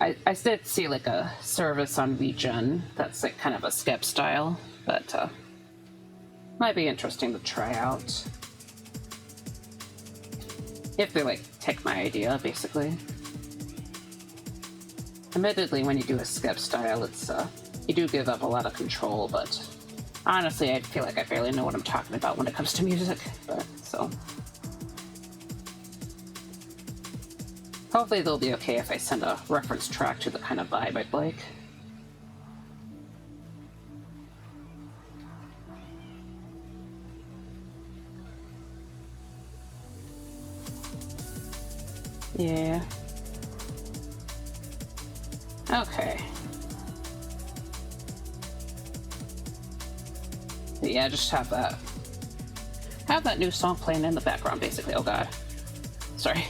I did see like a service on VGen that's like kind of a skep style, but might be interesting to try out. If they like take my idea, basically. Admittedly, when you do a skep style, it's you do give up a lot of control, but honestly, I feel like I barely know what I'm talking about when it comes to music, but so. Hopefully they'll be okay if I send a reference track to the kind of vibe I'd like. Yeah. Okay. But yeah, just have that new song playing in the background, basically. Oh god. Sorry.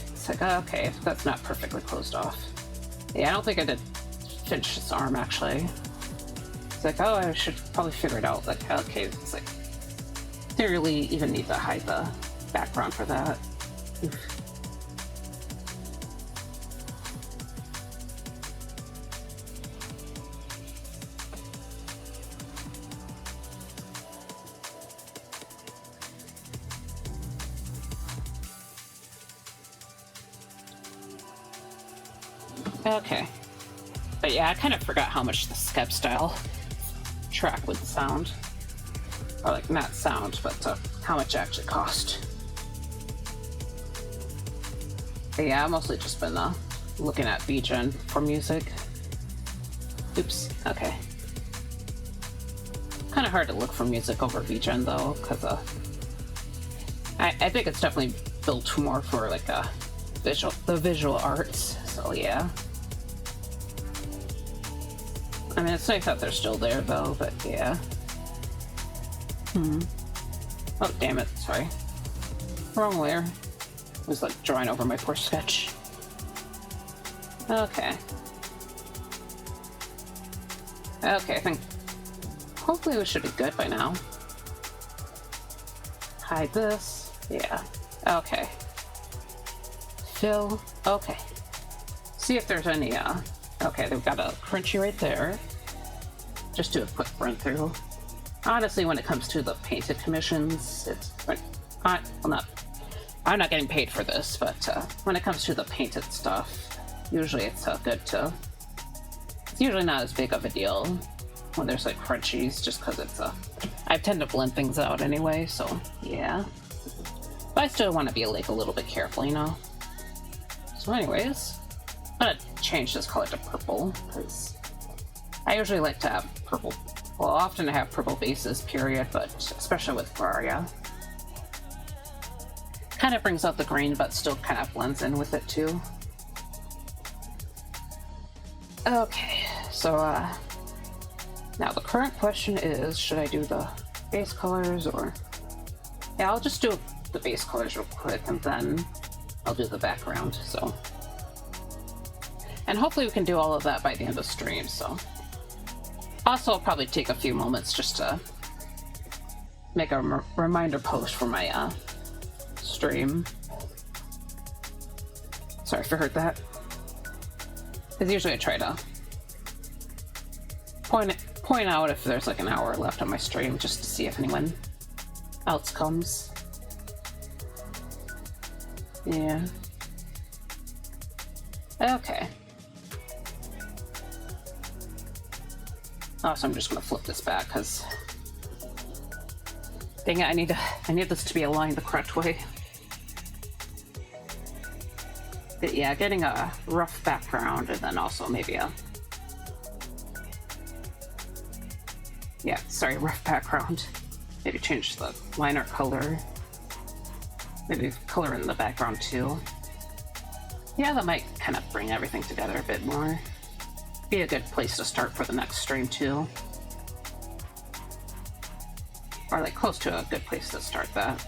It's like, okay, that's not perfectly closed off. Yeah, I don't think I did finish this arm, actually. It's like, oh, I should probably figure it out. Like, okay, it's like, didn't really even need to hide the background for that. Oof. Okay. But yeah, I kind of forgot how much the skep style track would sound. Or like, not sound, but how much it actually cost. But yeah, I've mostly just been looking at VGen for music. Oops, okay. Kind of hard to look for music over VGen though, because I think it's definitely built more for like the visual arts. So yeah. I mean, it's nice that they're still there though, but yeah. Oh, damn it. Sorry. Wrong layer. It was like drawing over my poor sketch. Okay. Okay, I think hopefully we should be good by now. Hide this. Yeah. Okay. Fill. Okay. See if there's any, okay, they've got a crunchy right there. Just do a quick run through. Honestly, when it comes to the painted commissions, it's... I'm not getting paid for this, but when it comes to the painted stuff, usually it's good to... It's usually not as big of a deal when there's like crunchies, just because it's I tend to blend things out anyway, so yeah. But I still want to be like a little bit careful, you know? So anyways, I'm gonna change this color to purple, because I usually like to have purple. Well, often I have purple bases, period, but especially with Varia. Kind of brings out the green, but still kind of blends in with it too. Okay, so now the current question is, should I do the base colors or... Yeah, I'll just do the base colors real quick and then I'll do the background, so... And hopefully we can do all of that by the end of the stream, so... Also, I'll probably take a few moments just to make a reminder post for my stream. Sorry if you heard that. Because usually I try to point out if there's like an hour left on my stream just to see if anyone else comes. Yeah. Okay. Oh, so I'm just gonna flip this back because dang it, I need this to be aligned the correct way. But yeah, getting a rough background and then also maybe a rough background. Maybe change the liner color. Maybe color in the background too. Yeah, that might kind of bring everything together a bit more. Be a good place to start for the next stream too. Or like close to a good place to start that.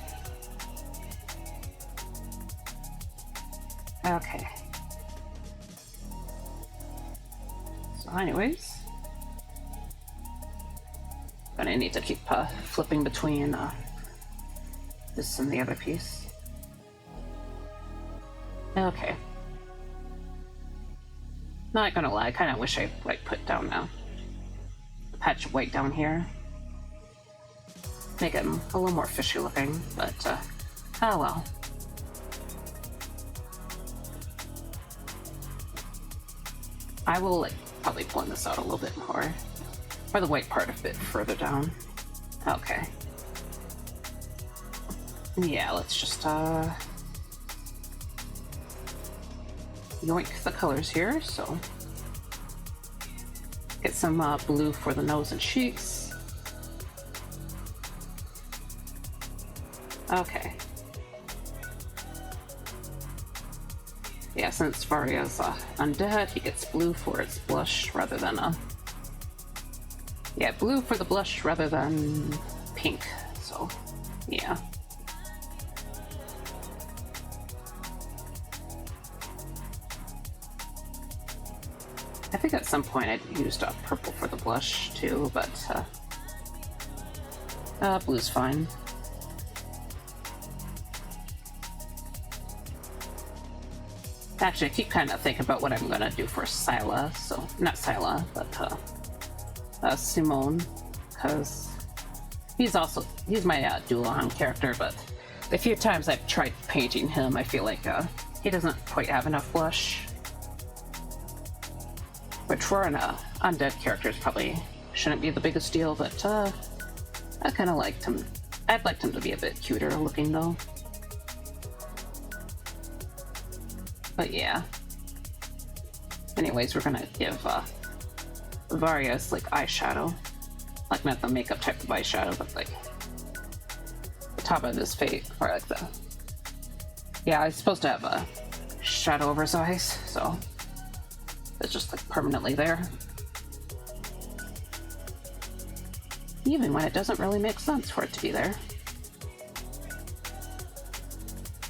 Okay. So anyways, gonna need to keep flipping between this and the other piece. Okay. Not gonna lie, I kind of wish I like put down a patch of white down here. Make it a little more fishy looking, but oh well. I will like probably blend this out a little bit more, or the white part a bit further down. Okay. Yeah, let's just yoink the colors here, so get some blue for the nose and cheeks. Okay. Yeah, since Varia's undead, he gets blue for its blush rather than yeah, blue for the blush rather than pink, so yeah. I think at some point I used purple for the blush too, but blue's fine. Actually, I keep kind of thinking about what I'm gonna do for Scylla, so not Scylla, but Simone, because he's my Dualon character, but the few times I've tried painting him, I feel like he doesn't quite have enough blush. Which for an undead character probably shouldn't be the biggest deal, but I kind of liked him. I'd liked him to be a bit cuter looking though. But yeah. Anyways, we're gonna give Varia's like eyeshadow. Like not the makeup type of eyeshadow, but like the top of his face, or like the Yeah, it's supposed to have a shadow over his eyes, so it's just like permanently there. Even when it doesn't really make sense for it to be there.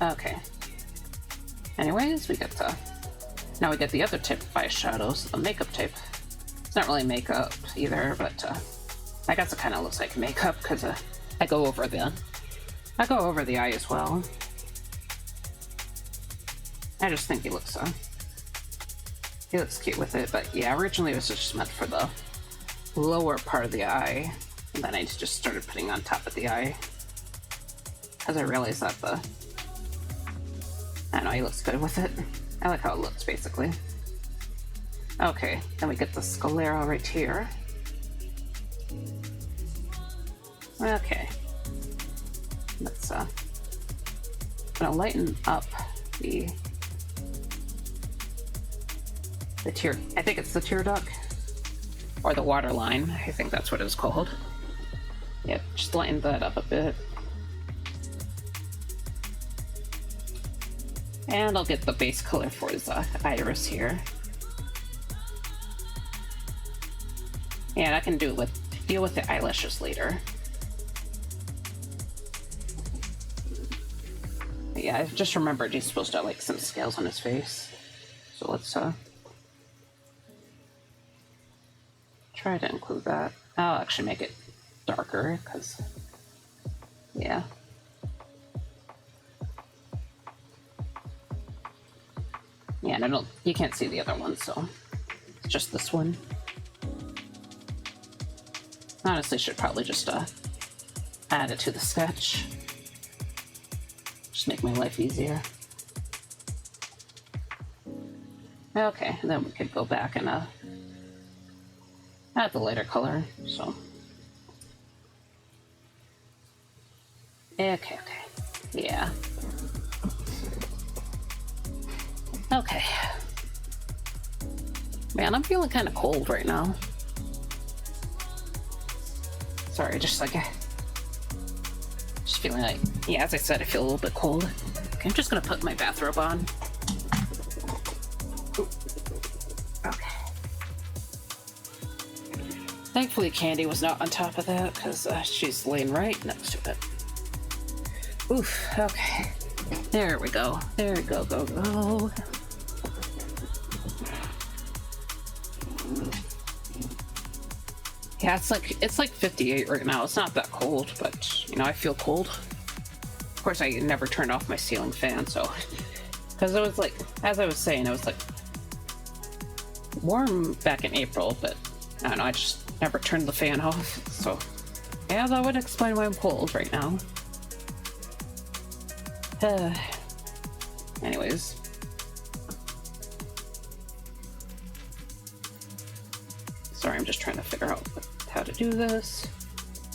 Okay. Anyways, we get the... Now we get the other tip by shadows, the makeup tape. It's not really makeup either, but I guess it kind of looks like makeup because I go over the eye as well. I just think he looks cute with it, but yeah, originally it was just meant for the lower part of the eye, and then I just started putting on top of the eye because I realized that I don't know, he looks good with it. I like how it looks, basically. Okay, then we get the sclera right here. Okay. Let's gonna lighten up the tear. I think it's the tear duct or the water line. I think that's what it's called. Yeah, just lighten that up a bit. And I'll get the base color for his iris here. And I can deal with the eyelashes later. But yeah, I just remembered he's supposed to have like some scales on his face. So let's try to include that. I'll actually make it darker because yeah. Yeah, and you can't see the other one, so it's just this one. Honestly, should probably just add it to the sketch. Just make my life easier. Okay, and then we could go back and add the lighter color, so. Okay, yeah. Okay. Man, I'm feeling kind of cold right now. Sorry, just feeling like, yeah, as I said, I feel a little bit cold. Okay, I'm just gonna put my bathrobe on. Ooh. Okay. Thankfully, Candy was not on top of that because she's laying right next to it. Oof, okay. There we go. There we go, go. Yeah, it's like 58 right now. It's not that cold, but you know, I feel cold. Of course, I never turned off my ceiling fan, so because it was like, as I was saying, it was like warm back in April, but I don't know, I just never turned the fan off. So yeah, that would explain why I'm cold right now. Anyways. Sorry, I'm just trying to figure out how to do this.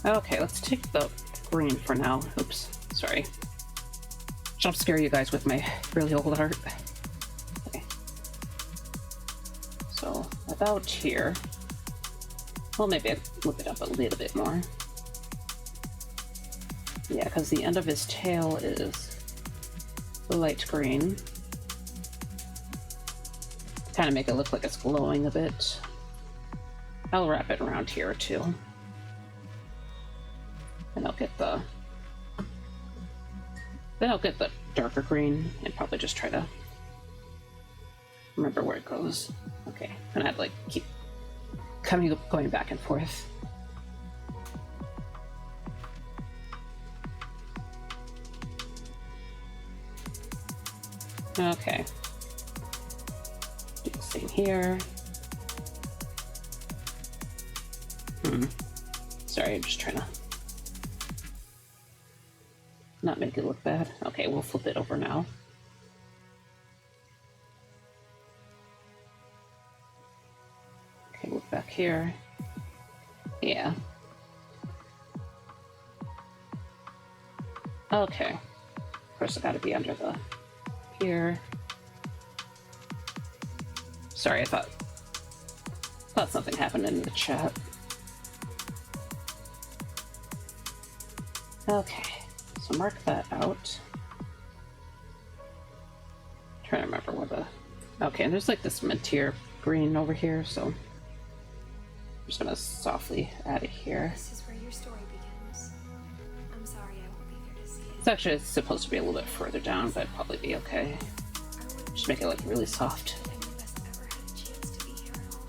Okay, let's take the green for now. Oops, sorry. Jump scare you guys with my really old art. Okay. So, about here. Well, maybe I look it up a little bit more. Yeah, because the end of his tail is the light green. Kind of make it look like it's glowing a bit. I'll wrap it around here too. And I'll get the darker green and probably just try to remember where it goes. Okay, and I'd like keep going back and forth. Okay. Do the same here. Sorry, I'm just trying to not make it look bad. Okay, we'll flip it over now. Okay, look back here. Yeah. Okay. Of course, I gotta be under the here. Sorry, I thought something happened in the chat. Okay, so mark that out. Okay, and there's like this mintier green over here, so I'm just gonna softly add it here. This is where your story begins. I'm sorry I won't be here to see it. It's actually supposed to be a little bit further down, but it'd probably be okay. Just make it like really soft. I think best ever had a chance to be here at all.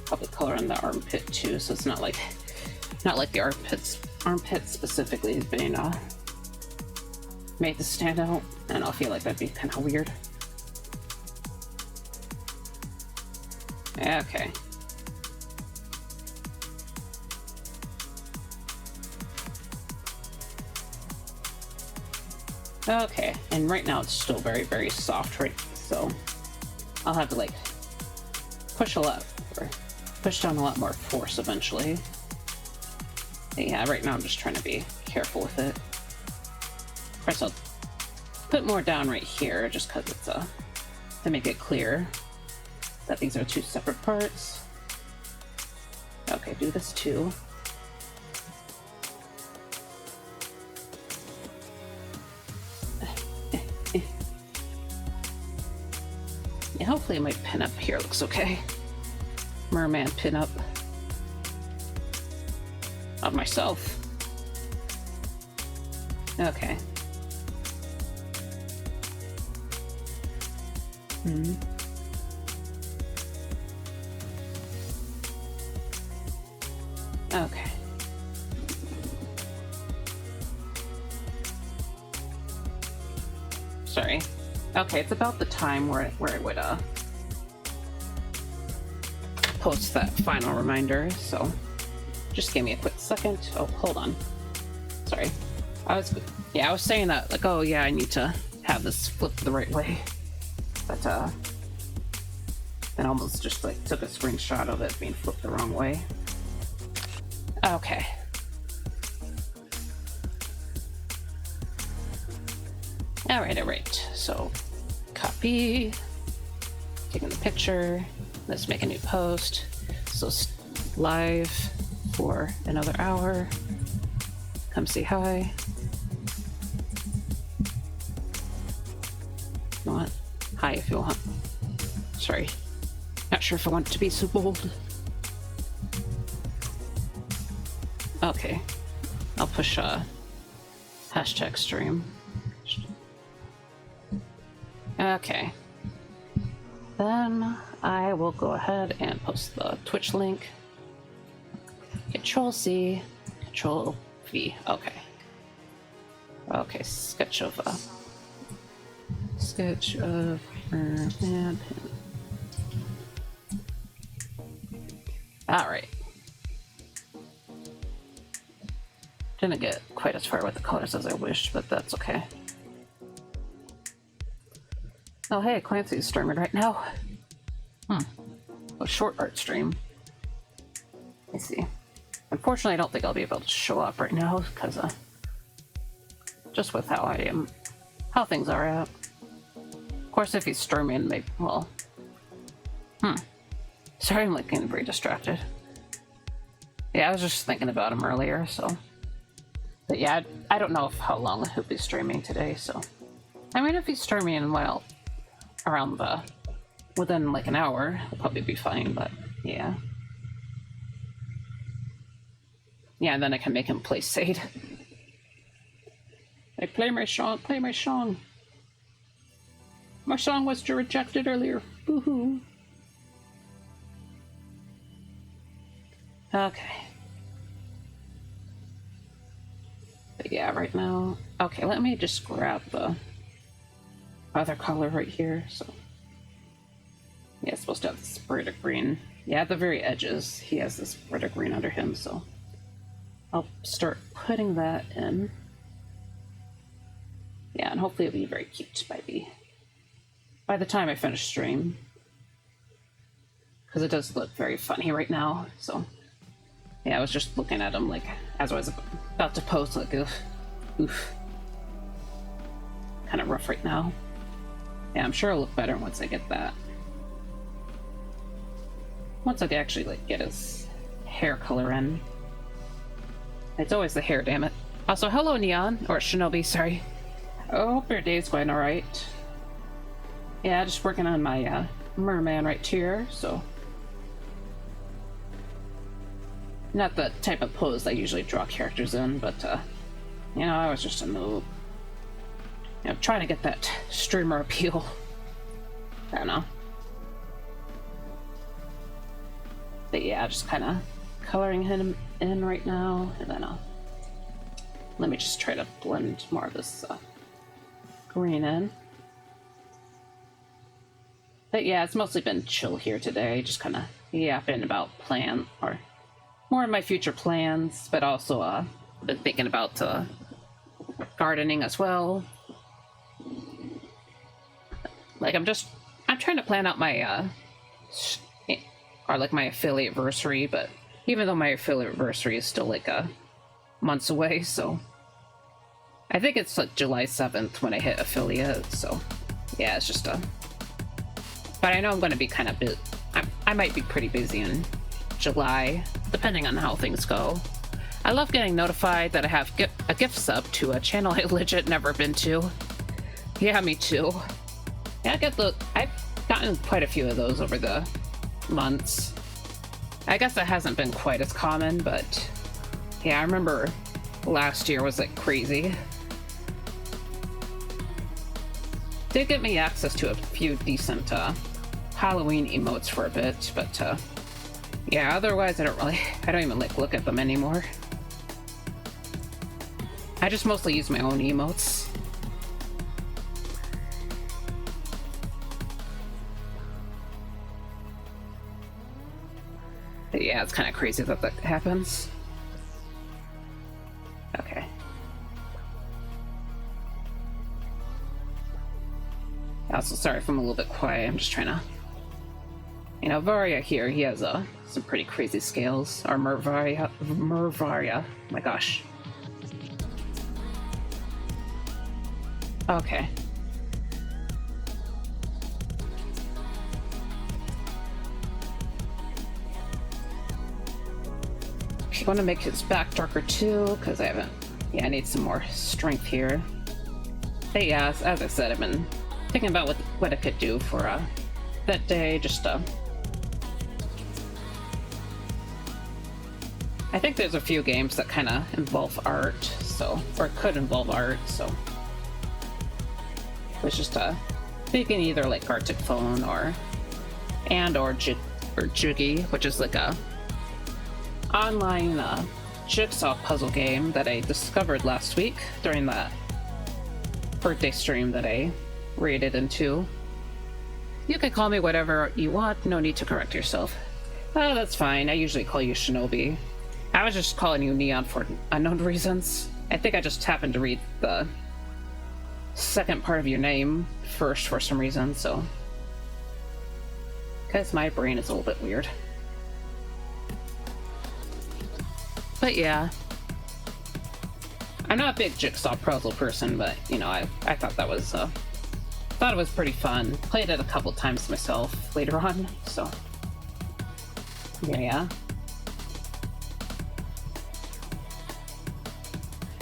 Probably color in the armpit too, so it's not like the armpit specifically is being made to stand out, and I feel like that'd be kind of weird. Okay. Okay, and right now it's still very, very soft, right? So I'll have to like push down a lot more force eventually. But yeah, right now I'm just trying to be careful with it. Of course, I'll put more down right here just because it's to make it clear that these are two separate parts. Okay, do this too. Yeah, hopefully my pin up here looks okay. Merman pin up of myself. Okay. Okay. Sorry. Okay, it's about the time where it would post that final reminder, so just give me a quick second. Oh, hold on. Sorry. I was saying that, like, oh yeah, I need to have this flipped the right way. But then almost just like took a screenshot of it being flipped the wrong way. Okay. Alright. So copy, taking the picture, let's make a new post. So live for another hour. Come say hi. You want hi if you want. Sorry. Not sure if I want it to be so bold. Okay. I'll push hashtag stream. Okay. Then I will go ahead and post the Twitch link. Control C, Control V. Okay. Okay, sketch of Merman. Alright. Didn't get quite as far with the colors as I wished, but that's okay. Oh hey, Clancy's streaming right now. A short art stream. Let me see. Unfortunately, I don't think I'll be able to show up right now because just with how things are at. Of course, if he's streaming, maybe, well, sorry, I'm like getting very distracted. Yeah, I was just thinking about him earlier, so. But yeah, I don't know how long he'll be streaming today, so. I mean, if he's streaming, well, around within like an hour, he'll probably be fine, but yeah. Yeah, and then I can make him play Sade. Hey, play my song, play my song. My song was rejected earlier. Woohoo. Okay. But yeah, right now. Okay, let me just grab the other color right here. So yeah, it's supposed to have this Varia green. Yeah, at the very edges, he has this Varia green under him, so I'll start putting that in. Yeah, and hopefully it'll be very cute by the time I finish stream. Because it does look very funny right now, so. Yeah, I was just looking at him, like, as I was about to post, like, oof. Kind of rough right now. Yeah, I'm sure it'll look better once I get that. Once I actually, like, get his hair color in. It's always the hair, damn it. Also, hello, Neon, or Shinobi, sorry. I hope your day's going alright. Yeah, just working on my Merman right here, so... Not the type of pose I usually draw characters in, but, you know, I was just a noob. You know, trying to get that streamer appeal. I don't know. But yeah, just kind of coloring him in right now, and then let me just try to blend more of this green in. But yeah, it's mostly been chill here today, just kind of yapping about or more of my future plans, but also been thinking about gardening as well. Like I'm trying to plan out my my affiliate anniversary, but even though my affiliate anniversary is still like months away, so I think it's like July 7th when I hit affiliate, so yeah, it's just but I know I'm going to be kind of I might be pretty busy in July, depending on how things go. I love getting notified that I have a gift sub to a channel I legit never been to. Yeah, me too. Yeah, I've gotten quite a few of those over the months. I guess it hasn't been quite as common, but yeah, I remember last year was like crazy. Did get me access to a few decent Halloween emotes for a bit, but yeah, otherwise I don't even like look at them anymore. I just mostly use my own emotes. But yeah, it's kind of crazy that happens. Okay. Also, sorry if I'm a little bit quiet. I'm just trying to... You know, Varia here, he has some pretty crazy scales. Or Varia. My gosh. Okay. I want to make his back darker too, because I haven't... Yeah, I need some more strength here. But yeah, as I said, I've been thinking about what I could do for that day, just I think there's a few games that kind of involve art, so... Or could involve art, so... It's just thinking either like Arctic Phone or Jiggy, which is like a online jigsaw puzzle game that I discovered last week during that birthday stream that I raided into. You can call me whatever you want, no need to correct yourself. Oh, that's fine, I usually call you Shinobi. I was just calling you Neon for unknown reasons. I think I just happened to read the second part of your name first for some reason, so... Because my brain is a little bit weird. But yeah. I'm not a big jigsaw puzzle person, but, you know, I thought that was, thought it was pretty fun. Played it a couple times myself later on, so... Yeah.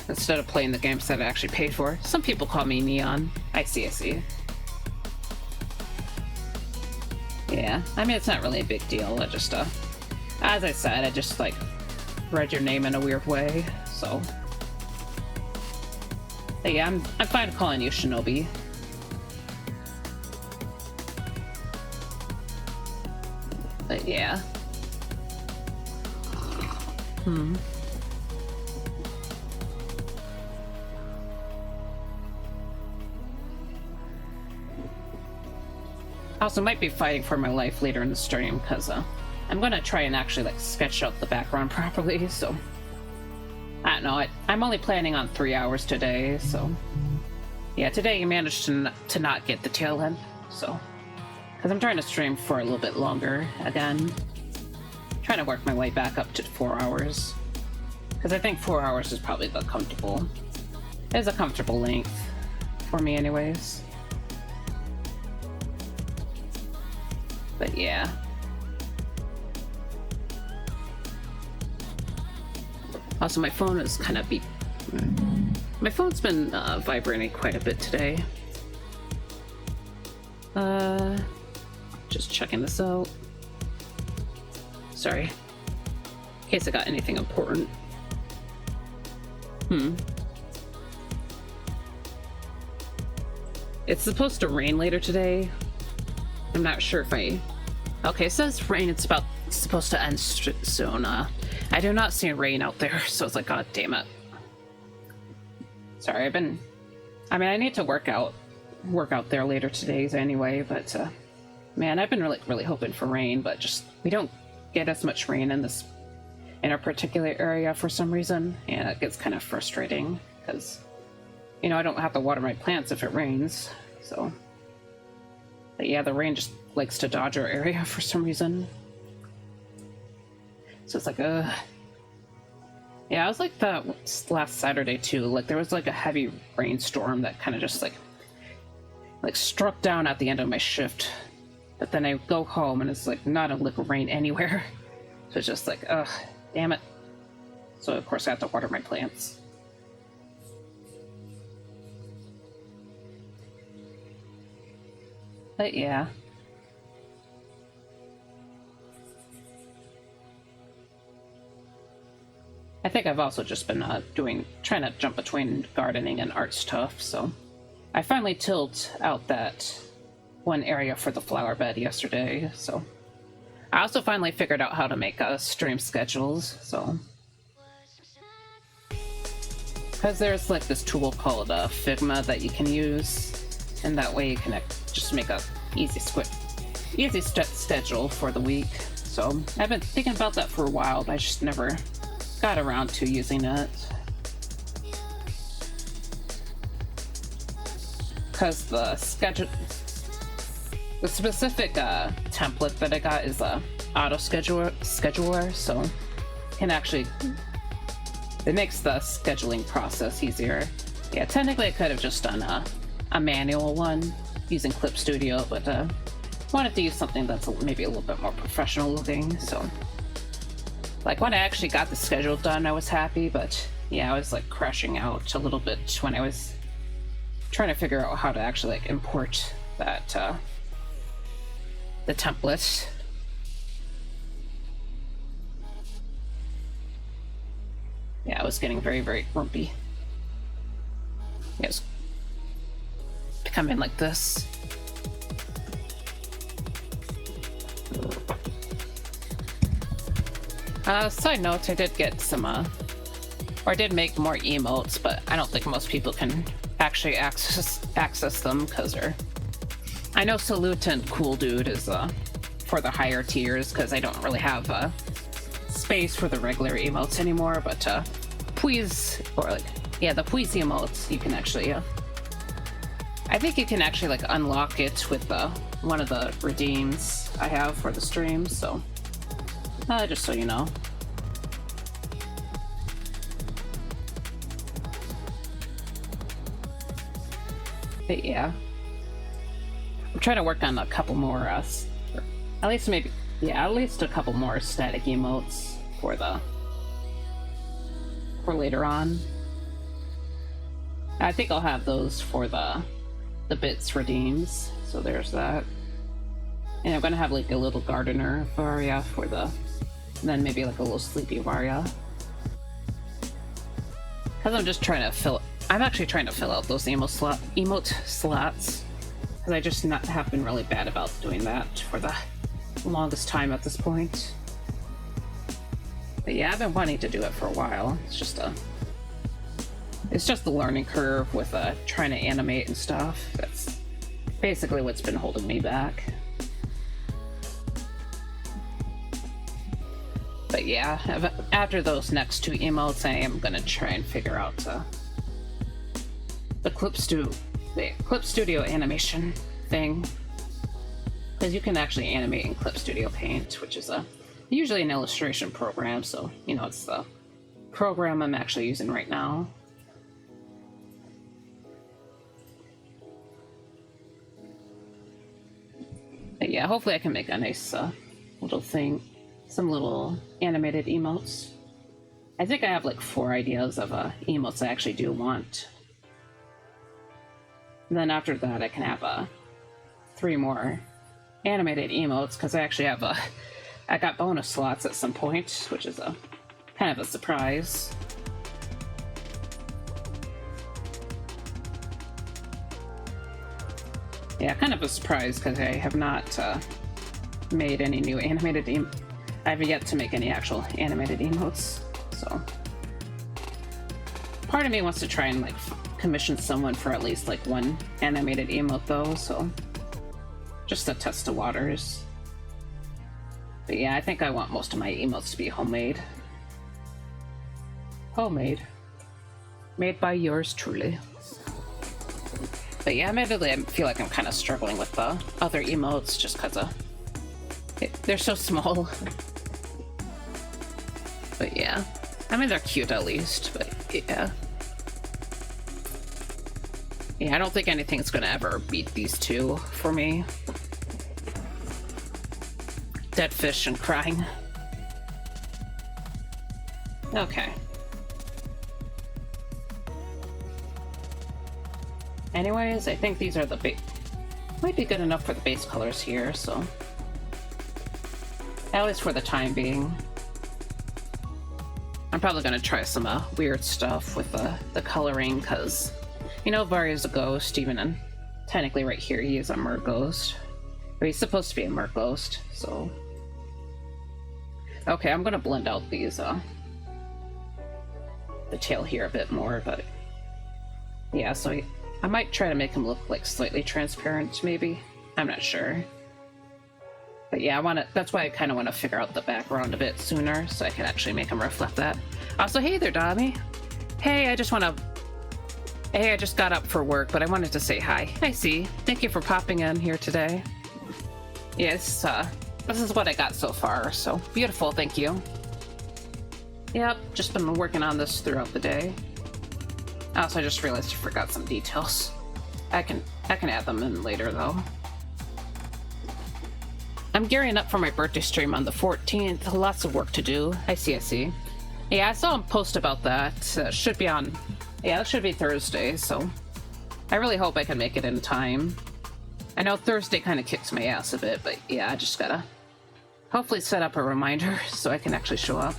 Instead of playing the games that I actually paid for. Some people call me Neon. I see. Yeah, I mean, it's not really a big deal. I just, as I said, I just, like, read your name in a weird way, so... But yeah, I'm fine calling you Shinobi. But yeah. I also might be fighting for my life later in the stream, because I'm gonna try and actually like sketch out the background properly, so... I don't know, I'm only planning on 3 hours today, so... Yeah, today you managed to not get the tail end, so... Because I'm trying to stream for a little bit longer, again. Trying to work my way back up to 4 hours. Because I think 4 hours is probably the comfortable... It's a comfortable length, for me anyways. But yeah. Also, my phone is kind of My phone's been vibrating quite a bit today. Just checking this out. Sorry. In case I got anything important. It's supposed to rain later today. I'm not sure if I... Okay, it says rain. It's supposed to end soon. I do not see rain out there, so it's like, god damn it. Sorry, I need to work out there later today anyway, but man, I've been really hoping for rain, but just we don't get as much rain in our particular area for some reason, and it gets kind of frustrating because, you know, I don't have to water my plants if it rains. So, but yeah, the rain just likes to dodge our area for some reason. So it's like, yeah, I was like that last Saturday too. Like there was like a heavy rainstorm that kind of just like struck down at the end of my shift. But then I go home and it's like not a lick of rain anywhere. So it's just like, ugh, damn it. So of course I have to water my plants. But yeah. I think I've also just been trying to jump between gardening and art stuff, so I finally tilled out that one area for the flower bed yesterday, so I also finally figured out how to make stream schedules, so because there's like this tool called Figma that you can use, and that way you can just make a easy schedule for the week. So I've been thinking about that for a while, but I just never got around to using it because the specific template that I got is a auto scheduler, so it makes the scheduling process easier. Yeah, technically I could have just done a manual one using Clip Studio, but wanted to use something that's maybe a little bit more professional looking. So like when I actually got the schedule done, I was happy, but yeah, I was like crashing out a little bit when I was trying to figure out how to actually like import that the template. Yeah, I was getting very grumpy. Yeah, it was becoming like this. Side note, I did get some, or I did make more emotes, but I don't think most people can actually access them because I know Salute and Cool Dude is for the higher tiers because I don't really have space for the regular emotes anymore, but Please, or like, yeah, the Please emotes, you can actually, I think you can actually like unlock it with one of the redeems I have for the stream, so just so you know. But yeah, I'm trying to work on a couple more at least a couple more static emotes for later on. I think I'll have those for the bits redeems, so there's that. And I'm gonna have like a little gardener Varia for and then maybe like a little sleepy Varia. Because I'm actually trying to fill out those emote slots. Because I just have been really bad about doing that for the longest time at this point. But yeah, I've been wanting to do it for a while. It's just the learning curve with trying to animate and stuff. That's basically what's been holding me back. But yeah, after those next two emotes, I am gonna try and figure out the Clip Studio animation thing. Because you can actually animate in Clip Studio Paint, which is usually an illustration program, so you know it's the program I'm actually using right now. But yeah, hopefully I can make a nice little thing, some little animated emotes. I think I have like 4 ideas of emotes I actually do want. And then after that I can have 3 more animated emotes because I actually have I got bonus slots at some point, which is a kind of a surprise. Yeah, kind of a surprise because I have not made any new animated I have yet to make any actual animated emotes, so part of me wants to try and like commission someone for at least like 1 animated emote though, so just to test the waters. But yeah, I think I want most of my emotes to be homemade. Made by yours truly. But yeah, admittedly, I feel like I'm kind of struggling with the other emotes just because they're so small. But yeah, I mean, they're cute at least, but yeah. Yeah, I don't think anything's gonna ever beat these 2 for me. Dead fish and crying. Okay. Anyways, I think these are the might be good enough for the base colors here, so at least for the time being. I'm probably gonna try some weird stuff with the coloring, because you know Varia's a ghost, even in technically right here he is a mer ghost. Or he's supposed to be a mer ghost, so okay, I'm gonna blend out these the tail here a bit more, but yeah, so I might try to make him look like slightly transparent, maybe. I'm not sure. But yeah, that's why I kind of want to figure out the background a bit sooner, so I can actually make him reflect that. Also, hey there, Dami. Hey, I just got up for work, but I wanted to say hi. I see. Thank you for popping in here today. Yes, this is what I got so far, so beautiful, thank you. Yep, just been working on this throughout the day. Also, I just realized I forgot some details. I can add them in later, though. I'm gearing up for my birthday stream on the 14th. Lots of work to do. I see. Yeah, I saw him post about that. Should be on... Yeah, it should be Thursday, so... I really hope I can make it in time. I know Thursday kind of kicks my ass a bit, but yeah, I just gotta... hopefully set up a reminder so I can actually show up.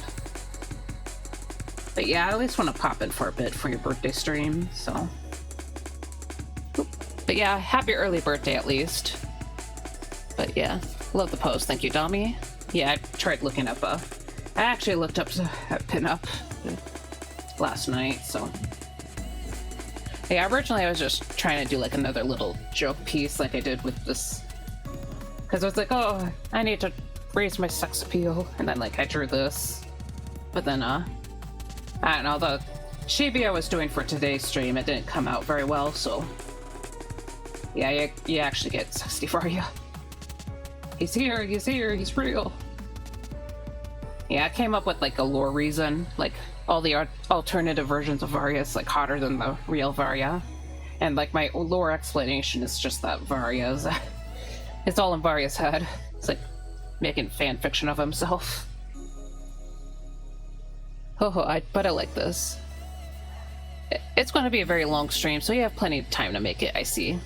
But yeah, I at least want to pop in for a bit for your birthday stream, so... But yeah, happy early birthday at least. But yeah, love the post. Thank you, Dami. Yeah, I tried looking up I actually looked up a pin-up last night, so... Yeah, originally I was just trying to do like another little joke piece like I did with this. Because I was like, oh, I need to raise my sex appeal. And then like I drew this. But then, I don't know, the chibi I was doing for today's stream, it didn't come out very well, so... Yeah, you actually get sexy Varia. He's here, he's real. Yeah, I came up with like a lore reason, like all the alternative versions of Varia is like hotter than the real Varia. And like my lore explanation is just that Varia is... it's all in Varia's head. It's like making fan fiction of himself. But I like this. It's going to be a very long stream, so you have plenty of time to make it, I see.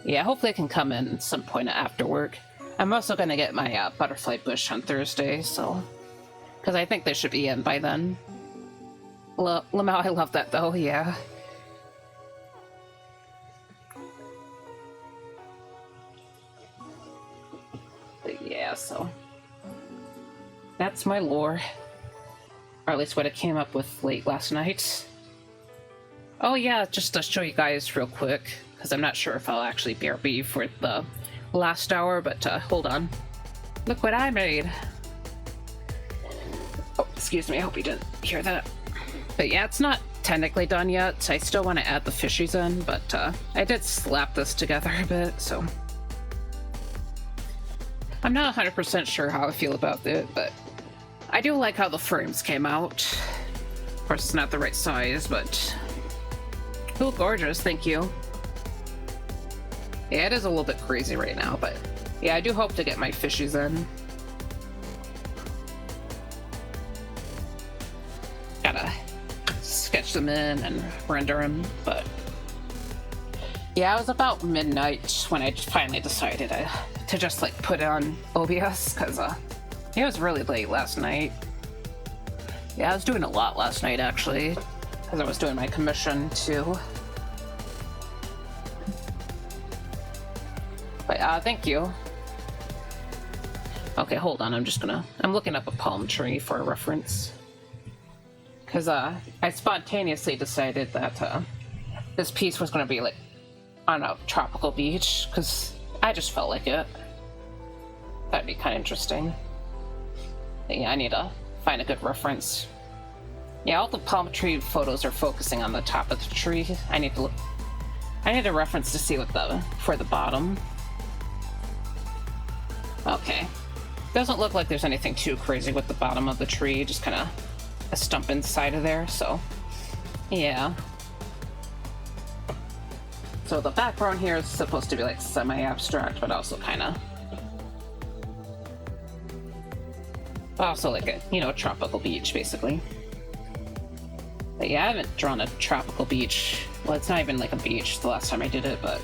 Yeah, hopefully I can come in at some point after work. I'm also going to get my butterfly bush on Thursday, so... because I think they should be in by then. Lamau, I love that though, yeah. But yeah, so... that's my lore. Or at least what I came up with late last night. Oh yeah, just to show you guys real quick, because I'm not sure if I'll actually BRB for the last hour, but hold on. Look what I made! Oh, excuse me, I hope you didn't hear that. But yeah, it's not technically done yet. I still want to add the fishies in, but I did slap this together a bit, so... I'm not 100% sure how I feel about it, but I do like how the frames came out. Of course, it's not the right size, but... oh, gorgeous, thank you. Yeah, it is a little bit crazy right now, but yeah, I do hope to get my fishies in. Gotta sketch them in and render them, but Yeah, it was about midnight when I finally decided to just like put on OBS because it was really late last night. Yeah, I was doing a lot last night actually because I was doing my commission too. But thank you. Okay, hold on. I'm looking up a palm tree for a reference. Because I spontaneously decided that this piece was going to be like on a tropical beach because I just felt like it. That'd be kind of interesting. But yeah, I need to find a good reference. Yeah, all the palm tree photos are focusing on the top of the tree. I need a reference to see for the bottom. Okay. Doesn't look like there's anything too crazy with the bottom of the tree, just kind of a stump inside of there, so yeah. So the background here is supposed to be like semi-abstract, but also kind of like a tropical beach basically. But yeah, I haven't drawn a tropical beach. Well, it's not even like a beach the last time I did it, but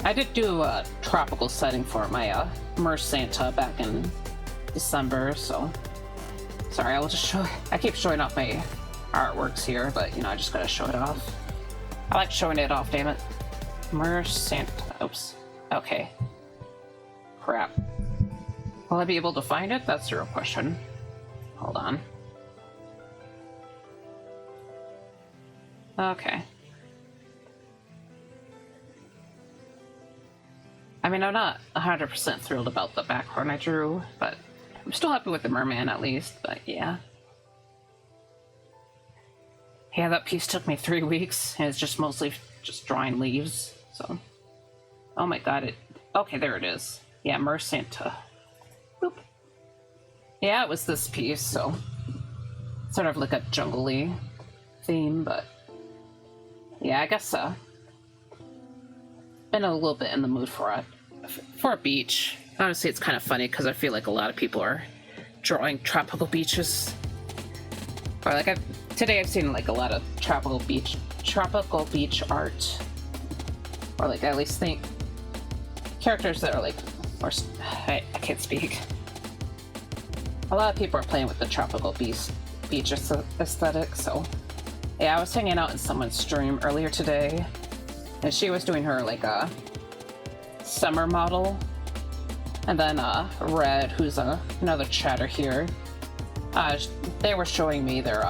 I did do a tropical setting for my Mer Santa back in December, so sorry, I keep showing off my artworks here, but I just gotta show it off. I like showing it off, damn it. Mer Santa, oops. Okay. Crap. Will I be able to find it? That's the real question. Hold on. Okay. I mean, I'm not 100% thrilled about the background I drew, but I'm still happy with the merman at least, but yeah. Yeah, that piece took me 3 weeks, and it's just mostly just drawing leaves, so. Oh my god, okay, there it is. Yeah, Mer Santa. Boop. Yeah, it was this piece, so. Sort of like a jungle-y theme, but. Yeah, I guess been a little bit in the mood for a beach. Honestly, it's kind of funny because I feel like a lot of people are drawing tropical beaches. Or like today I've seen like a lot of tropical beach art. Or like at least think characters that are like, or I can't speak. A lot of people are playing with the tropical beach aesthetic, so. Yeah, I was hanging out in someone's stream earlier today, and she was doing her, like, summer model. And then, Red, who's another chatter here, they were showing me their,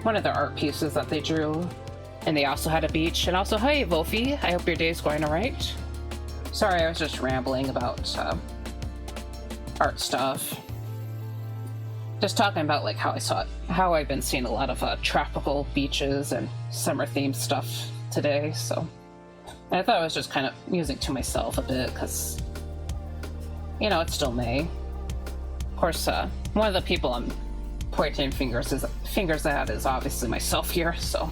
one of their art pieces that they drew. And they also had a beach. And also, hey, Wolfie, I hope your day's going alright. Sorry, I was just rambling about, art stuff. Just talking about like how I've been seeing a lot of tropical beaches and summer themed stuff today, so and I thought I was just kind of musing to myself a bit because it's still May. Of course, one of the people I'm pointing fingers at is obviously myself here, so.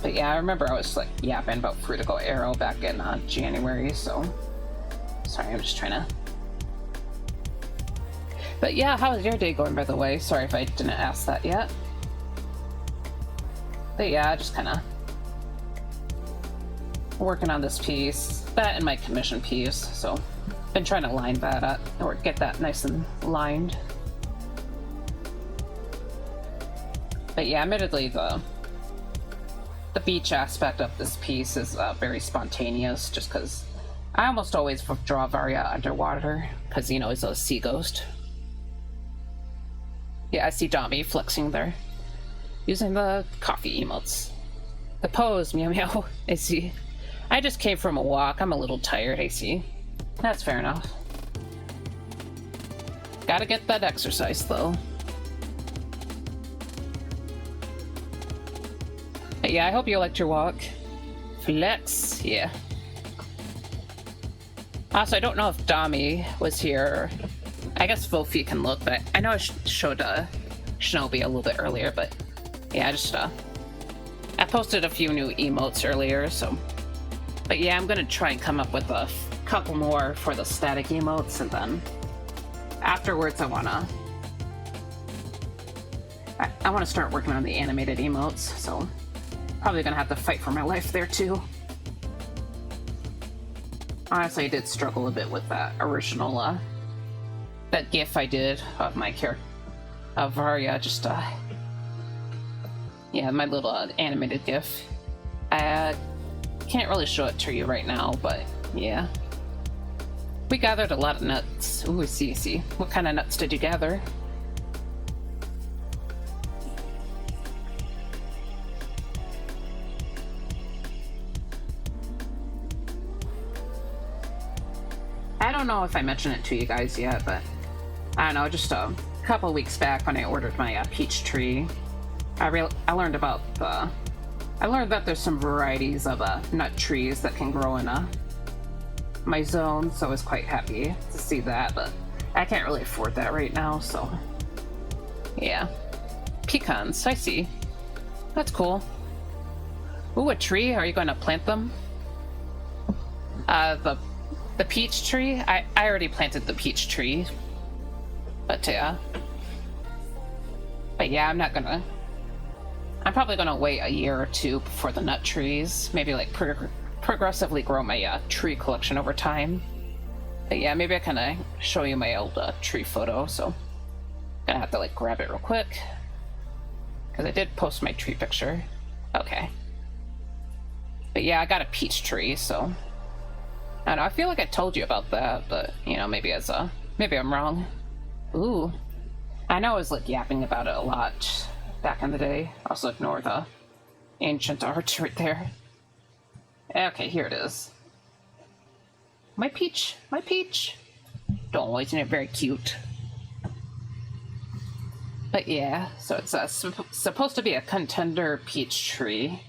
But yeah, I remember I was like yapping about Critical Arrow back in January, so sorry, I'm just trying to. But yeah, how is your day going, by the way? Sorry if I didn't ask that yet. But yeah, just kind of working on this piece. That and my commission piece, so been trying to line that up, or get that nice and lined. But yeah, admittedly, the beach aspect of this piece is very spontaneous, just because I almost always draw Varia underwater, because, he's a sea ghost. Yeah, I see Dami flexing there, using the coffee emotes. The pose, meow meow. I see. I just came from a walk. I'm a little tired, I see. That's fair enough. Gotta get that exercise, though. But yeah, I hope you liked your walk. Flex, yeah. Also, I don't know if Dami was here. I guess Wolfie can look, but I know I showed Shinobi a little bit earlier, but yeah, I posted a few new emotes earlier, so. But yeah, I'm gonna try and come up with a couple more for the static emotes, and then afterwards I I want to start working on the animated emotes, so probably gonna have to fight for my life there too. Honestly, I did struggle a bit with that original, that GIF I did of my character, of Varia, just, yeah, my little animated GIF. I can't really show it to you right now, but yeah. We gathered a lot of nuts. Ooh, I see. What kind of nuts did you gather? I don't know if I mentioned it to you guys yet, but I don't know, just a couple weeks back when I ordered my peach tree, I learned about I learned that there's some varieties of nut trees that can grow in my zone, so I was quite happy to see that, but I can't really afford that right now, so yeah. Pecans, I see. That's cool. Ooh, a tree? Are you going to plant them? The peach tree? I already planted the peach tree. But yeah. But yeah, I'm probably gonna wait a year or two before the nut trees. Maybe like progressively grow my tree collection over time. But yeah, maybe I can show you my old tree photo, so gonna have to like grab it real quick. Because I did post my tree picture. Okay. But yeah, I got a peach tree, so I don't know, I feel like I told you about that, but you know, maybe I'm wrong. Ooh. I know I was like yapping about it a lot back in the day. Also ignore the ancient art right there. Okay, here it is. My peach. Oh, isn't it very cute? But yeah, so it's supposed to be a contender peach tree.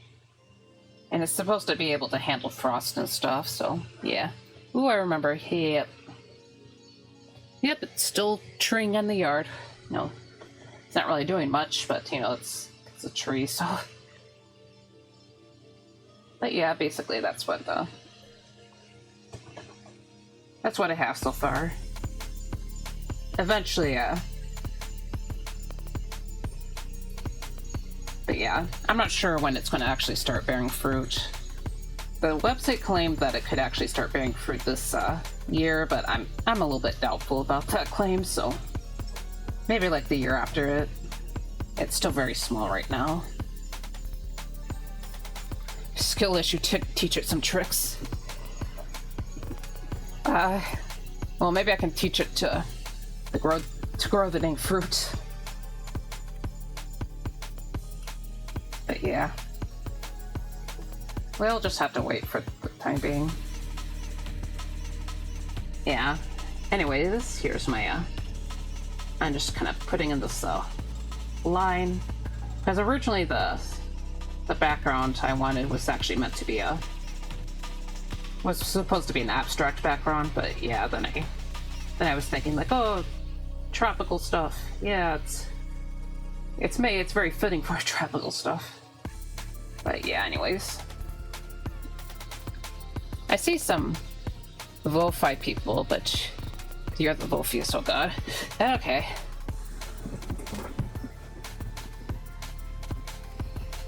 And it's supposed to be able to handle frost and stuff, so yeah. Ooh, I remember. Yep, it's still treeing in the yard. No, it's not really doing much, but you know, it's a tree, so. But yeah, basically that's what I have so far. Eventually, but yeah, I'm not sure when it's going to actually start bearing fruit. The website claimed that it could actually start bearing fruit this year, but I'm a little bit doubtful about that claim, so maybe like the year after it. It's still very small right now. Skill issue, teach it some tricks. Well, maybe I can teach it to grow the dang fruit. But yeah. We'll just have to wait for the time being. Yeah. Anyways, here's my, I'm just kind of putting in this, line. Because originally the background I wanted was actually meant to be was supposed to be an abstract background, but yeah, then I was thinking like, oh, tropical stuff. Yeah, it's very fitting for tropical stuff. But yeah, anyways. I see some Vo-Fi people, but you're the Vo-Fiest, oh god. Okay.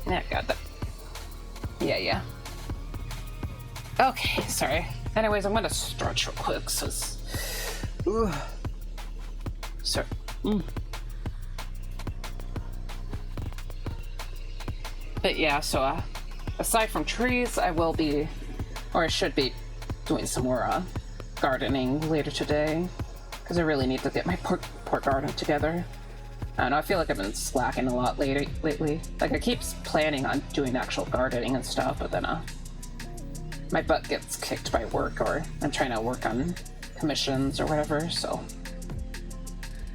Yeah, got that. Yeah. Okay, sorry. Anyways, I'm gonna stretch real quick, so sorry. But yeah, so aside from trees, I will be, or I should be, doing some more gardening later today, because I really need to get my pork garden together. I don't know, I feel like I've been slacking a lot lately. Like, I keep planning on doing actual gardening and stuff, but then my butt gets kicked by work, or I'm trying to work on commissions or whatever, so.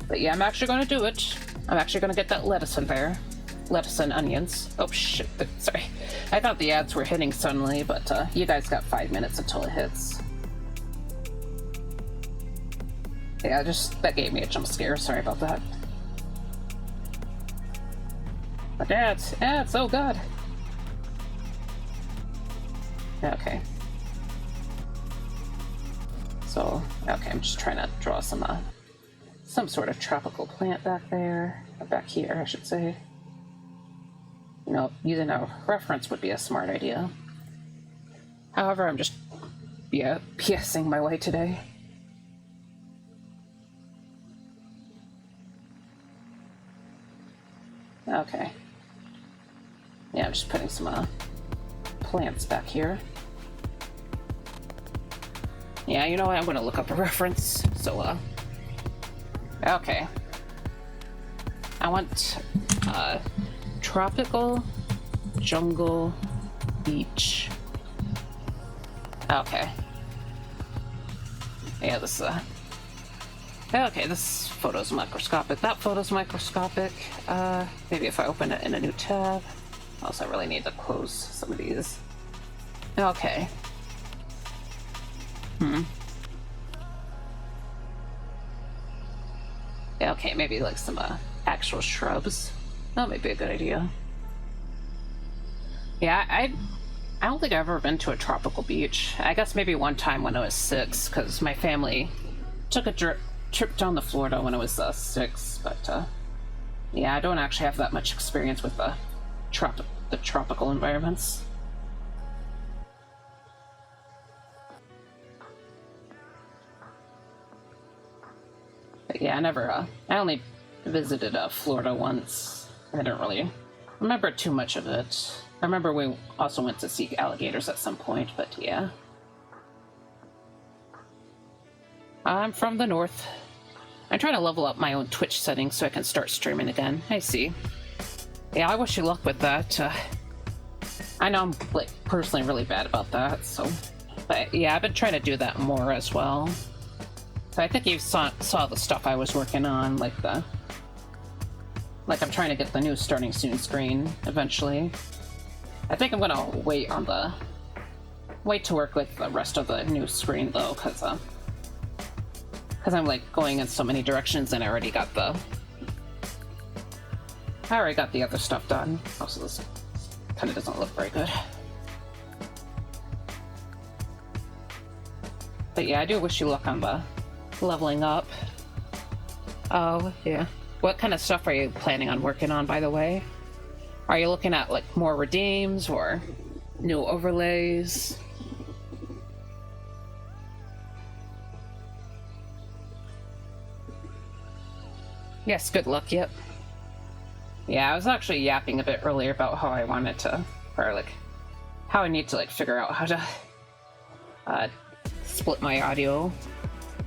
But yeah, I'm actually going to do it. I'm actually going to get that lettuce in there. Lettuce and onions. Oh shit, sorry. I thought the ads were hitting suddenly, but you guys got 5 minutes until it hits. Yeah, that gave me a jump scare, sorry about that. But ads, oh god. Okay. So, okay, I'm just trying to draw some sort of tropical plant back there. Back here, I should say. you know, using a reference would be a smart idea. However, I'm just, yeah, BSing my way today. Okay. Yeah, I'm just putting some plants back here. Yeah, you know what? I'm gonna look up a reference. So, okay. I want tropical jungle beach. Okay. Yeah, this okay, this photo's microscopic. That photo's microscopic. Maybe if I open it in a new tab. Also, I really need to close some of these. Okay. Yeah, okay, maybe like some actual shrubs. That might be a good idea. Yeah, I don't think I've ever been to a tropical beach. I guess maybe one time when I was 6, because my family took a trip down to Florida when I was 6, but yeah, I don't actually have that much experience with the tropical environments. But yeah, I only visited Florida once. I didn't really remember too much of it. I remember we also went to see alligators at some point, but yeah. I'm from the north. I'm trying to level up my own Twitch settings so I can start streaming again. I see. Yeah, I wish you luck with that. I know I'm, like, personally really bad about that, so... But yeah, I've been trying to do that more as well. So I think you saw the stuff I was working on, like I'm trying to get the new starting soon screen, eventually. I think I'm gonna wait to work with the rest of the new screen, though, because I'm, like, going in so many directions, and I already got the other stuff done. Also, this kind of doesn't look very good. But yeah, I do wish you luck on the leveling up. Oh, yeah. What kind of stuff are you planning on working on, by the way? Are you looking at, like, more redeems or new overlays? Yes, good luck, yep. Yeah, I was actually yapping a bit earlier about how I wanted to, or, like, how I need to, like, figure out how to split my audio.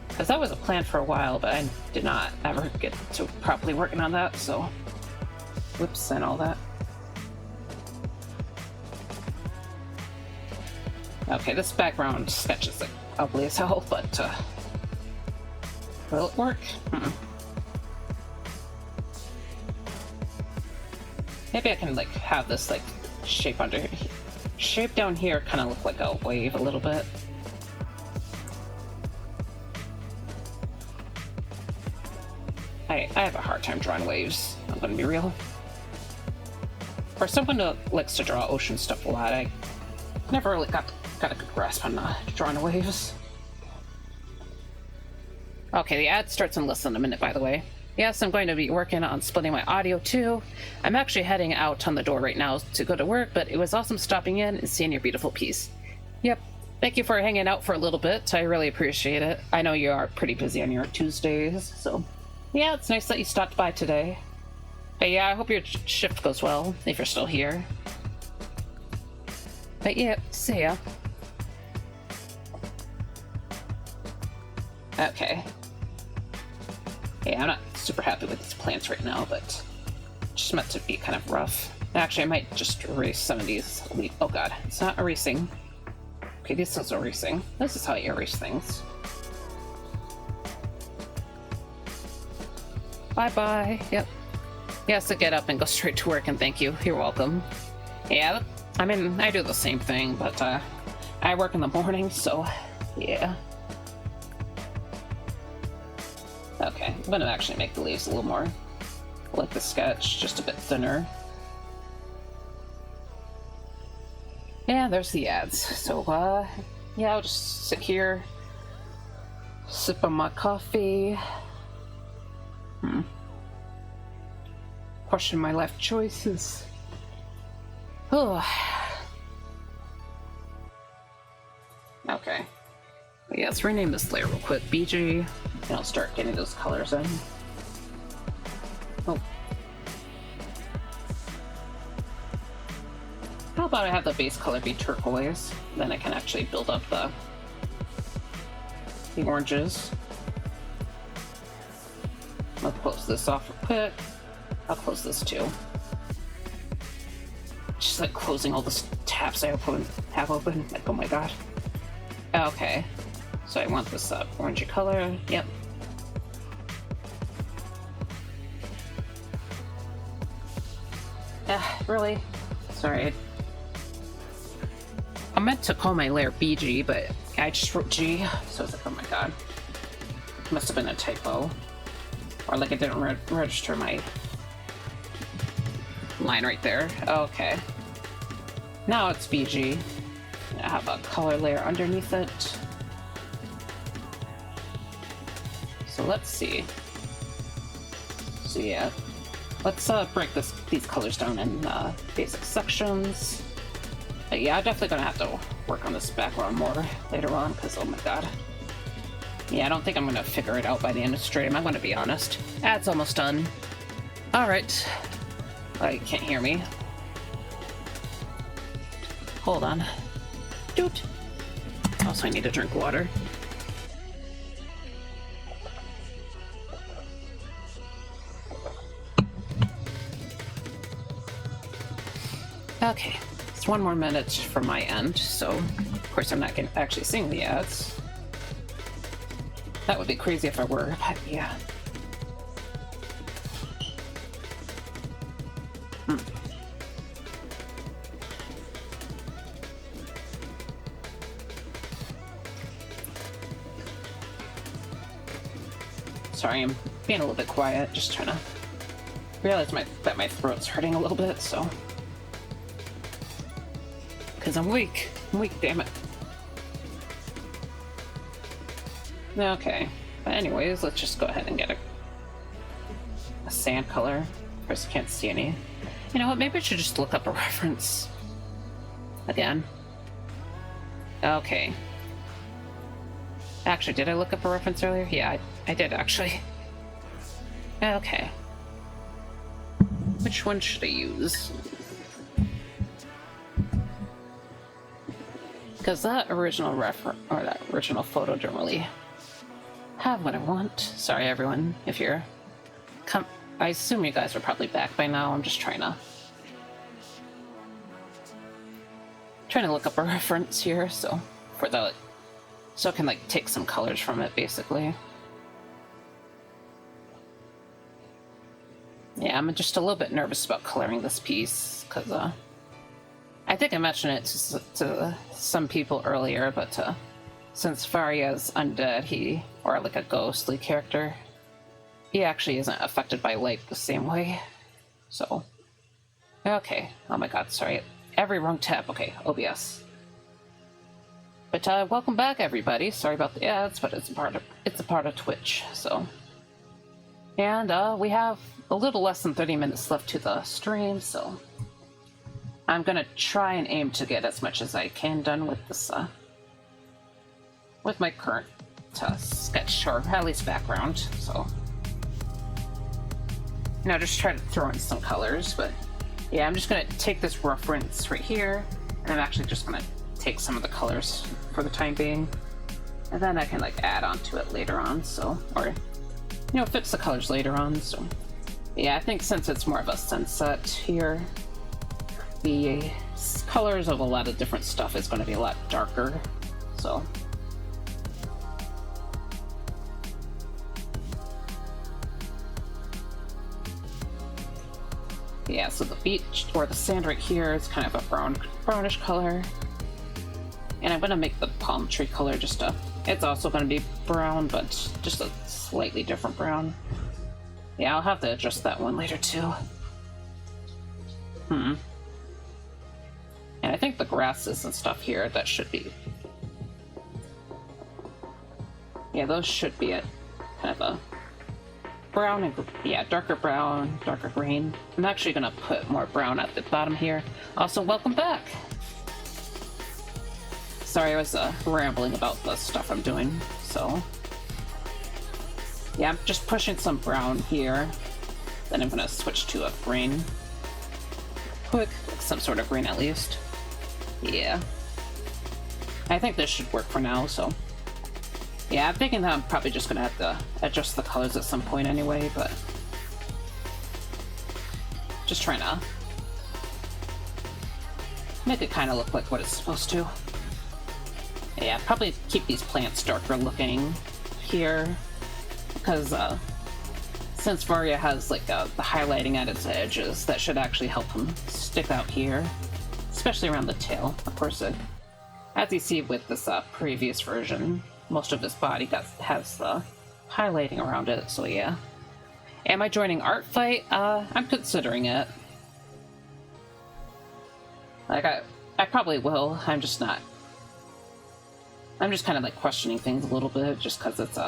Because that was a plan for a while, but I did not ever get to properly working on that, so... Whoops, and all that. Okay, this background sketch is, like, ugly as hell, but, will it work? Maybe I can, like, have this, like, shape down here kind of look like a wave a little bit. I have a hard time drawing waves, I'm gonna be real. For someone who likes to draw ocean stuff a lot, I never really got a good grasp on drawing waves. Okay, the ad starts in less than a minute, by the way. Yes, I'm going to be working on splitting my audio too. I'm actually heading out on the door right now to go to work, but it was awesome stopping in and seeing your beautiful piece. Yep, thank you for hanging out for a little bit. I really appreciate it. I know you are pretty busy on your Tuesdays, so yeah, it's nice that you stopped by today. But yeah, I hope your shift goes well, if you're still here. But yeah, see ya. Okay. Yeah, I'm not super happy with these plants right now, but just meant to be kind of rough. Actually, I might just erase some of these. Oh god, it's not erasing. Okay, this is erasing. This is how you erase things. Bye-bye. Yep. Yes, to get up and go straight to work, and thank you. You're welcome. Yeah, I mean, I do the same thing, but I work in the morning, so yeah. Okay, I'm gonna actually make the leaves a little more like the sketch, just a bit thinner. Yeah, there's the ads. So, yeah, I'll just sit here, sip on my coffee. Question my life choices. Oh. Okay. But yeah, let's rename this layer real quick. BG, and I'll start getting those colors in. Oh. How about I have the base color be turquoise? Then I can actually build up the oranges. I'll close this off real quick. I'll close this too. Just like closing all the tabs I have open. Like, oh my god. Okay. So I want this orangey color. Yep. Really? Sorry. I meant to call my layer BG, but I just wrote G, so it's like, oh my god. Must have been a typo. Or like it didn't register my line right there. Okay. Now it's BG. I have a color layer underneath it. So let's see. So yeah. Let's break these colors down in basic sections. But yeah, I'm definitely gonna have to work on this background more later on, because oh my god. Yeah, I don't think I'm gonna figure it out by the end of the stream, I'm gonna be honest. Ad's almost done. Alright. Oh, you can't hear me. Hold on. Doot. Also, I need to drink water. Okay. It's 1 more minute from my end, so of course I'm not actually seeing the ads. That would be crazy if I were, but yeah. Sorry, I'm being a little bit quiet, just trying to realize that my throat's hurting a little bit, so. Because I'm weak. I'm weak, damn it. Okay. But anyways, let's just go ahead and get a sand color. Of course, I can't see any. You know what? Maybe I should just look up a reference. Again. Okay. Actually, did I look up a reference earlier? Yeah, I did actually. Okay. Which one should I use? Because that original that original photo didn't really have what I want. Sorry, everyone, if you're I assume you guys are probably back by now. I'm just trying to look up a reference here, so I can like take some colors from it, basically. Yeah, I'm just a little bit nervous about coloring this piece because I think I mentioned it to some people earlier, but since Varia's undead, or like a ghostly character, he actually isn't affected by light the same way. So, okay. Oh my god, sorry. Every wrong tab. Okay, OBS. But welcome back, everybody. Sorry about the ads, but it's a part of Twitch. So, and we have a little less than 30 minutes left to the stream, so I'm gonna try and aim to get as much as I can done with this, with my current sketch, or at least background, so. You know, just try to throw in some colors, but yeah, I'm just gonna take this reference right here, and I'm actually just gonna take some of the colors for the time being, and then I can like add on to it later on, so, or, you know, fix the colors later on, so. Yeah, I think since it's more of a sunset here, the colors of a lot of different stuff is going to be a lot darker, so. Yeah, so the beach, or the sand right here, is kind of a brownish color. And I'm going to make the palm tree color it's also going to be brown, but just a slightly different brown. Yeah, I'll have to adjust that one later too. And I think the grasses and stuff here, that should be... Yeah, those should be at kind of a brown and yeah, darker brown, darker green. I'm actually gonna put more brown at the bottom here. Also, welcome back. Sorry, I was rambling about the stuff I'm doing. So yeah, I'm just pushing some brown here. Then I'm gonna switch to a green. Quick, some sort of green at least. Yeah. I think this should work for now, so. Yeah, I'm thinking that I'm probably just gonna have to adjust the colors at some point anyway, but. Just trying to make it kind of look like what it's supposed to. Yeah, probably keep these plants darker looking here, because since Varia has like the highlighting at its edges, that should actually help him stick out here, especially around the tail. Of course, as you see with this previous version, most of his body has the highlighting around it, so yeah. Am I joining Art Fight? I'm considering it. Like, I probably will. I'm just kind of like questioning things a little bit, just because it's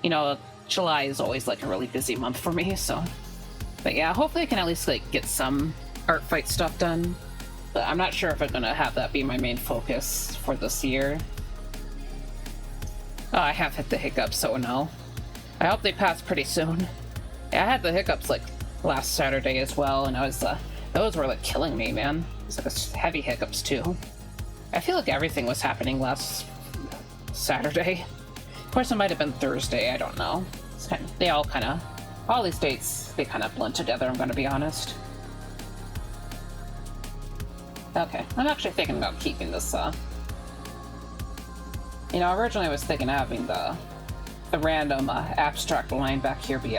you know, July is always like a really busy month for me, so. But yeah, hopefully I can at least like get some Art Fight stuff done. But I'm not sure if I'm gonna have that be my main focus for this year. Oh, I have hit the hiccups, so no. I hope they pass pretty soon. Yeah, I had the hiccups like last Saturday as well, and I was those were like killing me, man. It was like heavy hiccups too. I feel like everything was happening last Saturday. Of course, it might have been Thursday, I don't know. They all these dates, they kind of blend together, I'm gonna be honest. Okay, I'm actually thinking about keeping this, you know, originally I was thinking of having the random abstract line back here be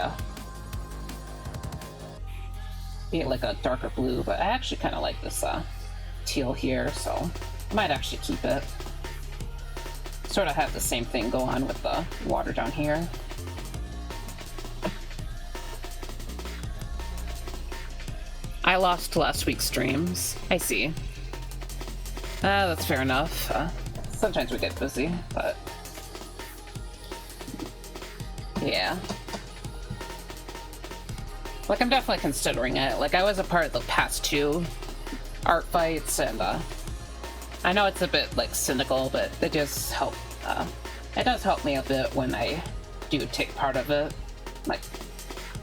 like a darker blue, but I actually kind of like this teal here, so I might actually keep it. Sort of have the same thing go on with the water down here. I lost last week's streams. I see. That's fair enough. Sometimes we get busy, but yeah. Like, I'm definitely considering it. Like, I was a part of the past 2 art fights, and I know it's a bit like cynical, but it does help. It does help me a bit when I do take part of it. Like,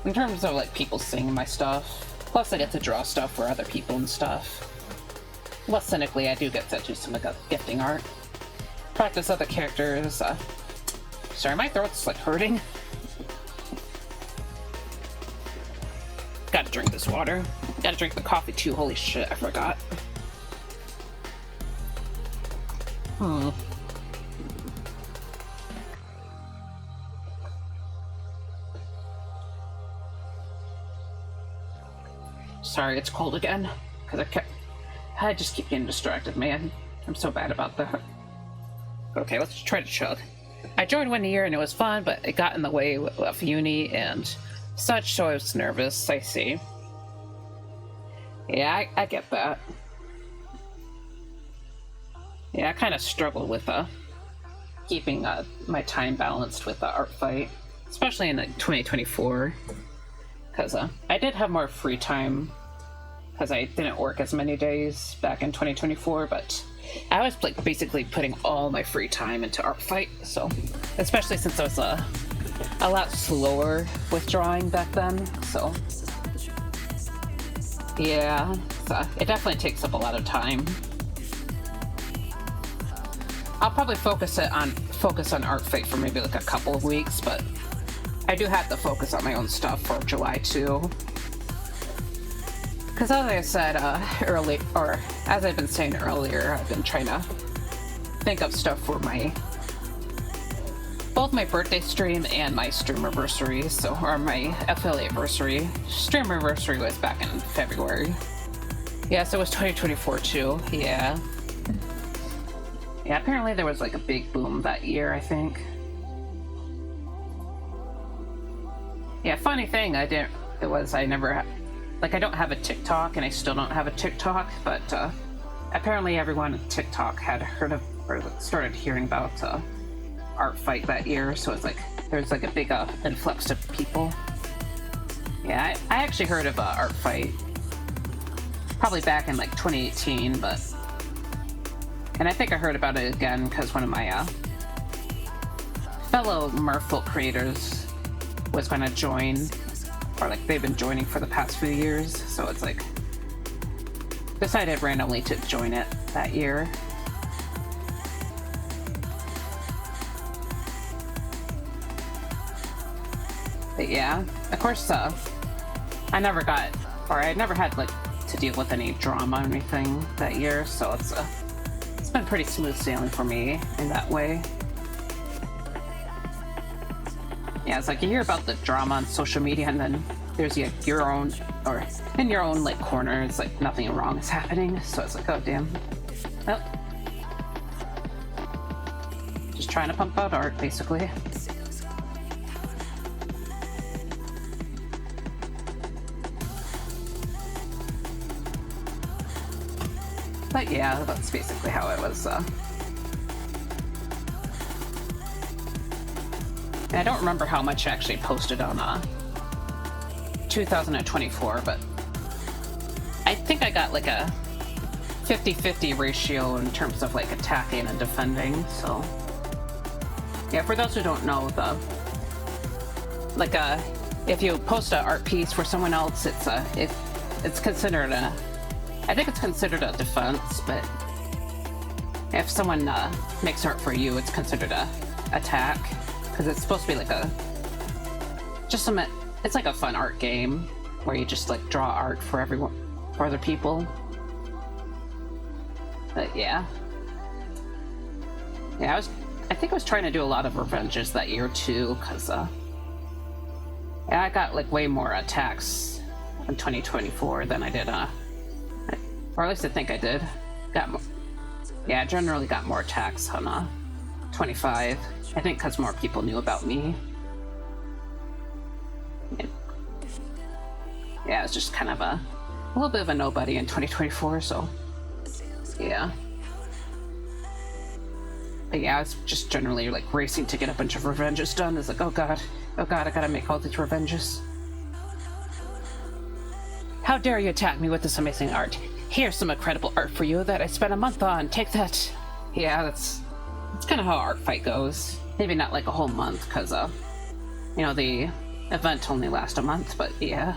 in terms of like people seeing my stuff. Plus, I get to draw stuff for other people and stuff. Less cynically, I do get to do some like gifting art. Practice other characters. Sorry, my throat's like hurting. Gotta drink this water. Gotta drink the coffee too. Holy shit, I forgot. Sorry, it's cold again. Because I just keep getting distracted, man. I'm so bad about that. Okay, let's try to chug. I joined 1 year and it was fun, but it got in the way of uni and such, so I was nervous. I see. Yeah, I get that. Yeah, I kind of struggled with keeping my time balanced with the art fight, especially in 2024, because I did have more free time because I didn't work as many days back in 2024, but I was like basically putting all my free time into art fight. So, especially since I was a lot slower with drawing back then, so yeah, so it definitely takes up a lot of time. I'll probably focus on art fight for maybe like a couple of weeks, but I do have to focus on my own stuff for July too. Because as I said as I've been saying earlier, I've been trying to think of stuff for both my birthday stream and my streamiversary, or my affiliate-versary. Streamiversary was back in February. Yeah, so it was 2024 too, yeah. Yeah, apparently there was like a big boom that year, I think. Yeah, funny thing, I don't have a TikTok, and I still don't have a TikTok, but apparently everyone on TikTok had heard of, or started hearing about art fight that year, so it's like there's like a big influx of people. Yeah, I actually heard of Art Fight probably back in like 2018, and I think I heard about it again because one of my fellow Merfolk creators was going to join, or like they've been joining for the past few years, so it's like decided randomly to join it that year. But yeah, of course, I never had like to deal with any drama or anything that year, so it's been pretty smooth sailing for me in that way. Yeah, it's like you hear about the drama on social media, and then there's your own, or in your own like corner, it's like nothing wrong is happening, so it's like, oh damn. Well, just trying to pump out art, basically. But yeah, that's basically how it was. And I don't remember how much I actually posted on 2024, but I think I got like a 50-50 ratio in terms of like attacking and defending. So yeah, for those who don't know, if you post an art piece for someone else, it's considered I think it's considered a defense, but if someone makes art for you, it's considered a attack, because it's supposed to be like it's like a fun art game where you just like draw art for other people. But yeah, I think I was trying to do a lot of revenges that year too, because I got like way more attacks in 2024 than I did or at least I think I did. I generally got more attacks on 25. I think because more people knew about me. Yeah, it was just kind of a little bit of a nobody in 2024, so yeah. But yeah, I was just generally like racing to get a bunch of revenges done. It's like, oh god, I gotta make all these revenges. How dare you attack me with this amazing art? Here's some incredible art for you that I spent a month on. Take that. Yeah, that's kind of how Art Fight goes. Maybe not like a whole month, because the event only lasts a month, but yeah.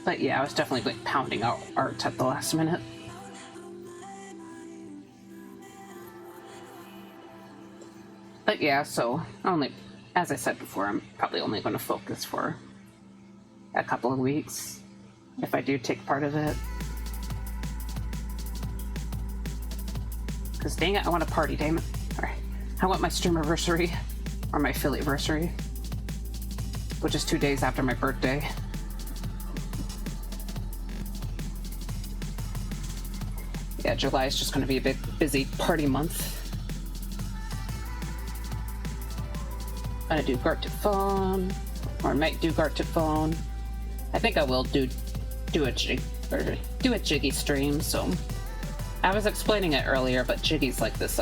But yeah, I was definitely like pounding out art at the last minute. But yeah, so as I said before, I'm probably only going to focus for a couple of weeks if I do take part of it. Because dang it, I want a party, damn it. Alright, I want my streamiversary, or my affiliateversary, which is 2 days after my birthday. Yeah, July is just going to be a bit busy party month. I'm gonna do Gartic Phone, or I might do Gartic Phone. I think I will do a Jiggy stream. So I was explaining it earlier, but Jiggy's like this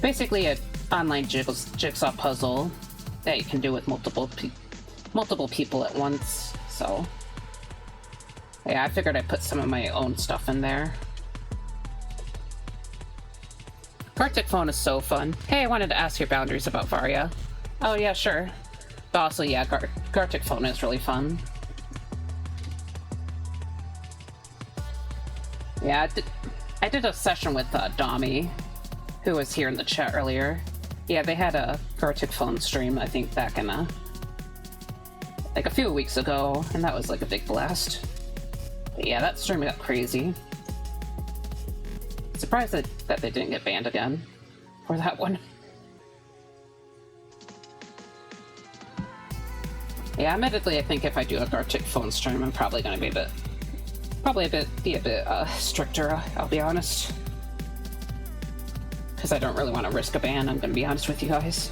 basically an online jigsaw puzzle that you can do with multiple people at once. So yeah, I figured I'd put some of my own stuff in there. Gartic Phone is so fun. Hey, I wanted to ask your boundaries about Varia. Oh yeah, sure. But also, yeah, Gartic Phone is really fun. Yeah, I did a session with Dami, who was here in the chat earlier. Yeah, they had a Gartic Phone stream, I think, back in like a few weeks ago, and that was like a big blast. But yeah, that stream got crazy. Surprised that they didn't get banned again for that one. Yeah, admittedly, I think if I do a Gartic Phone stream, I'm probably going to be a bit stricter, I'll be honest. Because I don't really want to risk a ban, I'm going to be honest with you guys.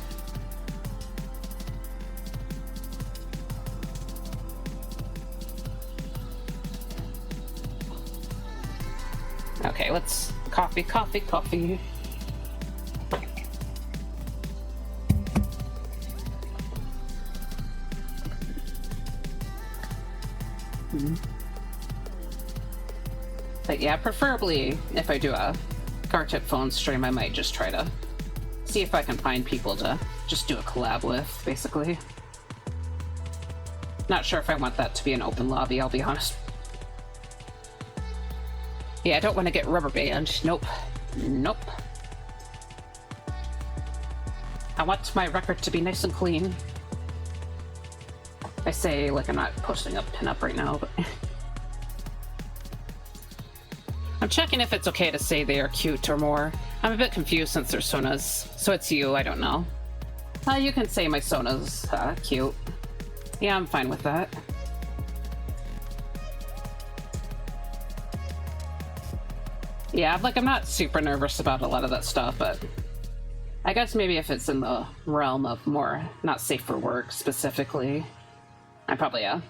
Okay, let's coffee. But yeah, preferably if I do a Gartip phone stream, I might just try to see if I can find people to just do a collab with, basically. Not sure if I want that to be an open lobby, I'll be honest. Yeah, I don't want to get rubber banned. Nope. I want my record to be nice and clean. I say like I'm not posting a pinup right now, but... I'm checking if it's okay to say they are cute or more. I'm a bit confused since they're Sona's. So it's you, I don't know. You can say my Sona's cute. Yeah, I'm fine with that. Yeah, like I'm not super nervous about a lot of that stuff, but I guess maybe if it's in the realm of more not safe for work specifically, I probably, I'm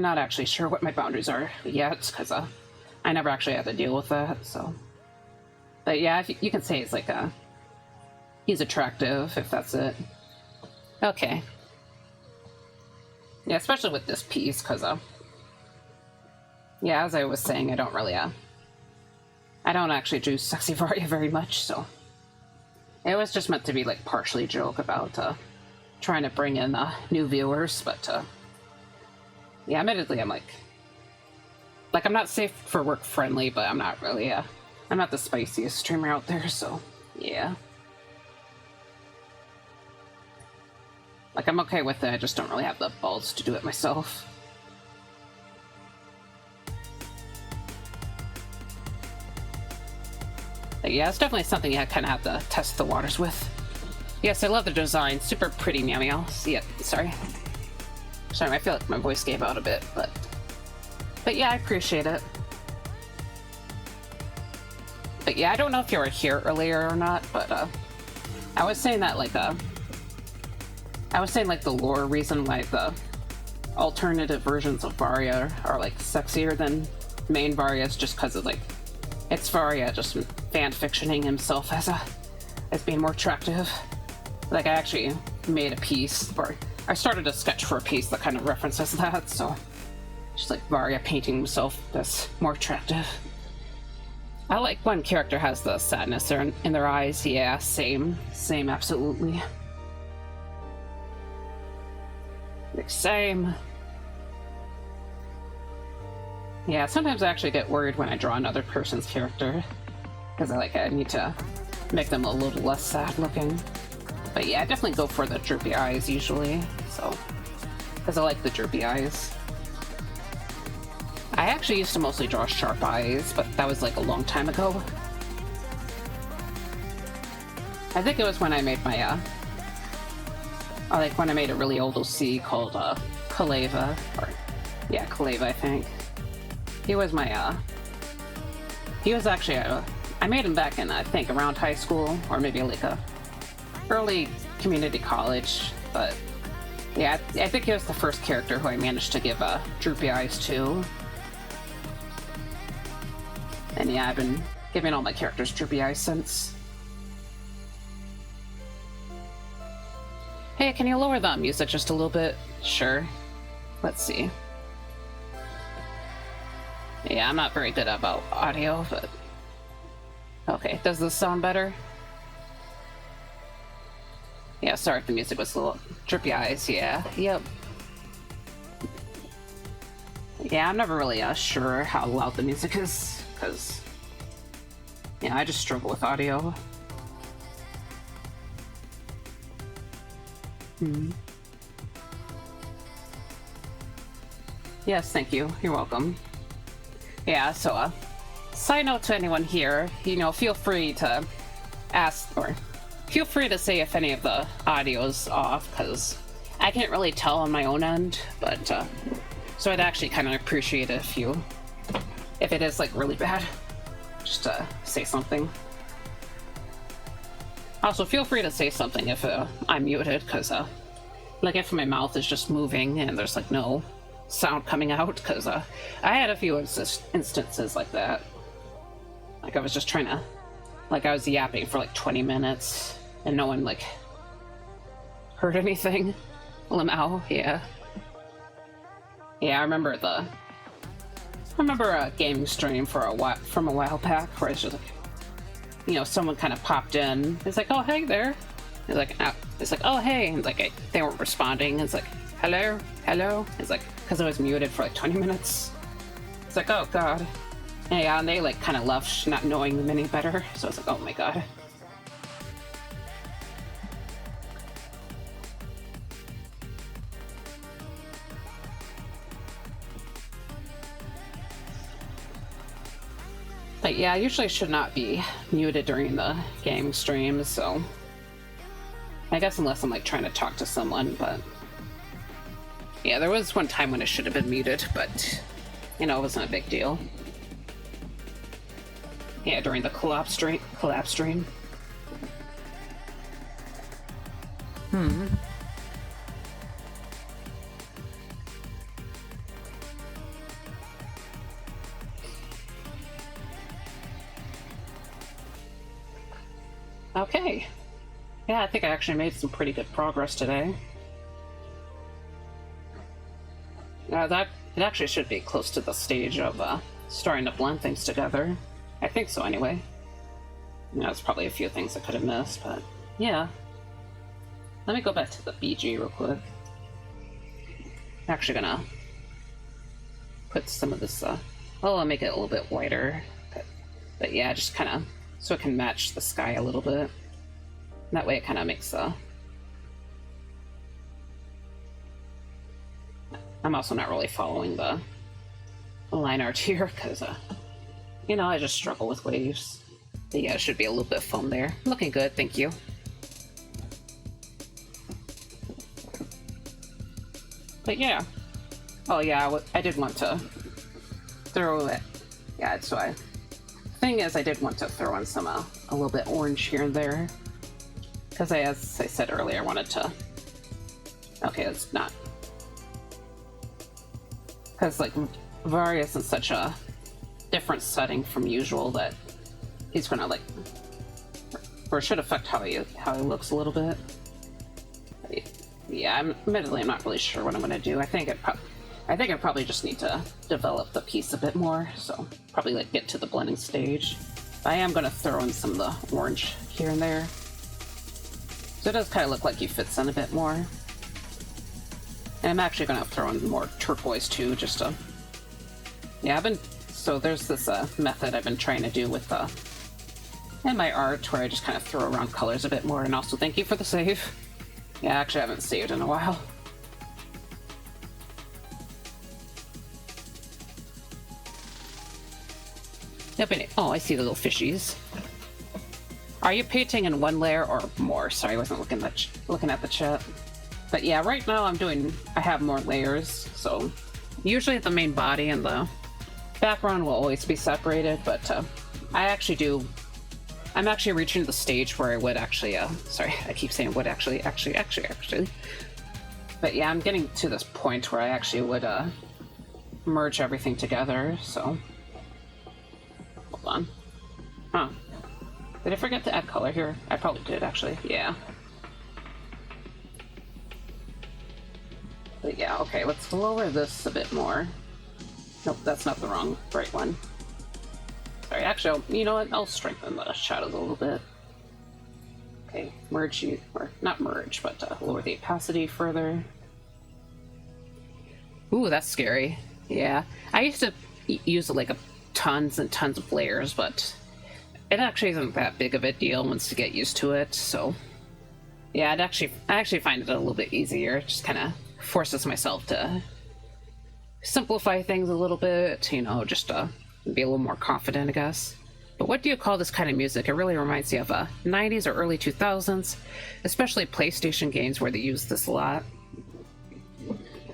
not actually sure what my boundaries are yet, because I never actually had to deal with that, so. But yeah, if you can say it's like he's attractive, if that's it. Okay. Yeah, especially with this piece, because, yeah, as I was saying, I don't really, I don't actually do sexy Varia very much, so. It was just meant to be, like, partially a joke about, trying to bring in, new viewers, but, yeah, admittedly, I'm, like, I'm not safe for work friendly, but I'm not really, I'm not the spiciest streamer out there, so, yeah. Like, I'm okay with it, I just don't really have the balls to do it myself. But yeah, it's definitely something I kind of have to test the waters with. Yes, I love the design. Super pretty, meow meow. Yeah, sorry. Sorry, I feel like my voice gave out a bit, but yeah, I appreciate it. But yeah, I don't know if you were here earlier or not, but I was saying that like the lore reason why the alternative versions of Varia are like sexier than main Varia is just because of like it's Varia just fan fictioning himself as being more attractive. Like I actually made a piece, or I started a sketch for a piece that kind of references that, so just like Varia painting himself as more attractive. I like when character has the sadness in their eyes. Yeah, same, absolutely. Like, same. Yeah, sometimes I actually get worried when I draw another person's character, because I need to make them a little less sad looking. But yeah, I definitely go for the droopy eyes usually, so, because I like the droopy eyes. I actually used to mostly draw sharp eyes, but that was like a long time ago. I think it was when I made my, when I made a really old OC called, Kaleva, or, yeah, Kaleva, I think. He was my, he was actually, I made him back in, I think, around high school, or maybe like a early community college, but yeah, I think he was the first character who I managed to give, droopy eyes to. And yeah, I've been giving all my characters droopy eyes since. Hey, can you lower the music just a little bit? Sure. Let's see. Yeah, I'm not very good about audio, but... Okay, does this sound better? Yeah, sorry if the music was a little drippy eyes, yeah. Yep. Yeah, I'm never really sure how loud the music is, because... Yeah, I just struggle with audio. Yes, thank you. You're welcome. Yeah, so, side note to anyone here, you know, feel free to ask, or feel free to say if any of the audio's off, because I can't really tell on my own end, but, so I'd actually kind of appreciate it if it is, like, really bad, just to say something. Also, feel free to say something if I'm muted, because, like, if my mouth is just moving and there's, like, no sound coming out, because I had a few instances like that. Like I was just trying to, like I was yapping for like 20 minutes and no one like heard anything. Lamau, yeah. Yeah, I remember a gaming stream from a while back where it's just like, you know, someone kind of popped in. It's like, oh, hey there. It's like, oh, hey. And like, they weren't responding. It's like, hello, hello. It's like, because I was muted for like 20 minutes. It's like, oh, God. And yeah, and they like kind of left not knowing them any better. So I was like, oh my God. But yeah, I usually should not be muted during the game streams, so I guess unless I'm like trying to talk to someone, but yeah, there was one time when it should have been muted, but you know, it wasn't a big deal. Yeah, during the collab stream. Okay. Yeah, I think I actually made some pretty good progress today. That it actually should be close to the stage of starting to blend things together. I think so, anyway. You know, there's probably a few things I could have missed, but yeah. Let me go back to the BG real quick. I'm actually gonna put some of this. Well, I'll make it a little bit whiter, but yeah, just kind of so it can match the sky a little bit. That way, it kind of makes I'm also not really following the line art here because, you know, I just struggle with waves. But yeah, it should be a little bit of foam there. Looking good, thank you. But yeah. Oh yeah, I did want to throw it. Yeah, so thing is, I did want to throw in some, a little bit orange here and there. Because as I said earlier, I wanted to... Okay, it's not... Because, like, Varia's in such a different setting from usual that he's gonna, like... Or it should affect how he looks a little bit. Yeah, admittedly, I'm not really sure what I'm gonna do. I think I probably just need to develop the piece a bit more, so probably, like, get to the blending stage. I am gonna throw in some of the orange here and there. So it does kind of look like he fits in a bit more. And I'm actually going to throw in more turquoise too, just to... Yeah, so there's this method I've been trying to do with in my art, where I just kind of throw around colors a bit more, and also thank you for the save. Yeah, actually I haven't saved in a while. Yep, oh, I see the little fishies. Are you painting in one layer or more? Sorry, I wasn't looking at the chat. But yeah, right now I have more layers, so usually the main body and the background will always be separated, but I'm actually reaching the stage where I would actually, sorry, I keep saying would actually. But yeah, I'm getting to this point where I actually would merge everything together, so. Hold on. Huh. Did I forget to add color here? I probably did, actually. Yeah. But yeah, okay, let's lower this a bit more. Nope, that's not the right one. Sorry, actually, you know what? I'll strengthen the shadows a little bit. Okay, merge you, or not merge, but lower the opacity further. Ooh, that's scary. Yeah, I used to use like tons and tons of layers, but it actually isn't that big of a deal once you get used to it, so yeah, I actually find it a little bit easier. It just kind of forces myself to simplify things a little bit, you know, just to be a little more confident, I guess. But what do you call this kind of music? It really reminds me of 90s or early 2000s, especially PlayStation games where they use this a lot.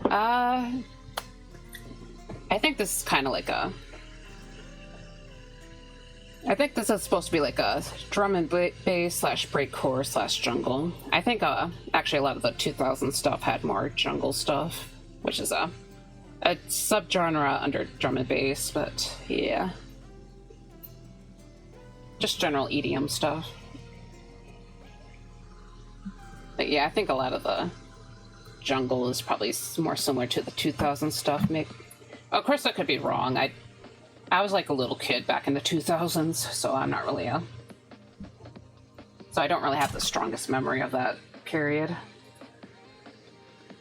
I think this is kind of like I think this is supposed to be like a drum and bass slash breakcore slash jungle. I think actually a lot of the 2000 stuff had more jungle stuff, which is a subgenre under drum and bass, but yeah. just general EDM stuff. But yeah, I think a lot of the jungle is probably more similar to the 2000s stuff. Maybe. Of course, I could be wrong. I was like a little kid back in the 2000s, so I'm not really so I don't really have the strongest memory of that period.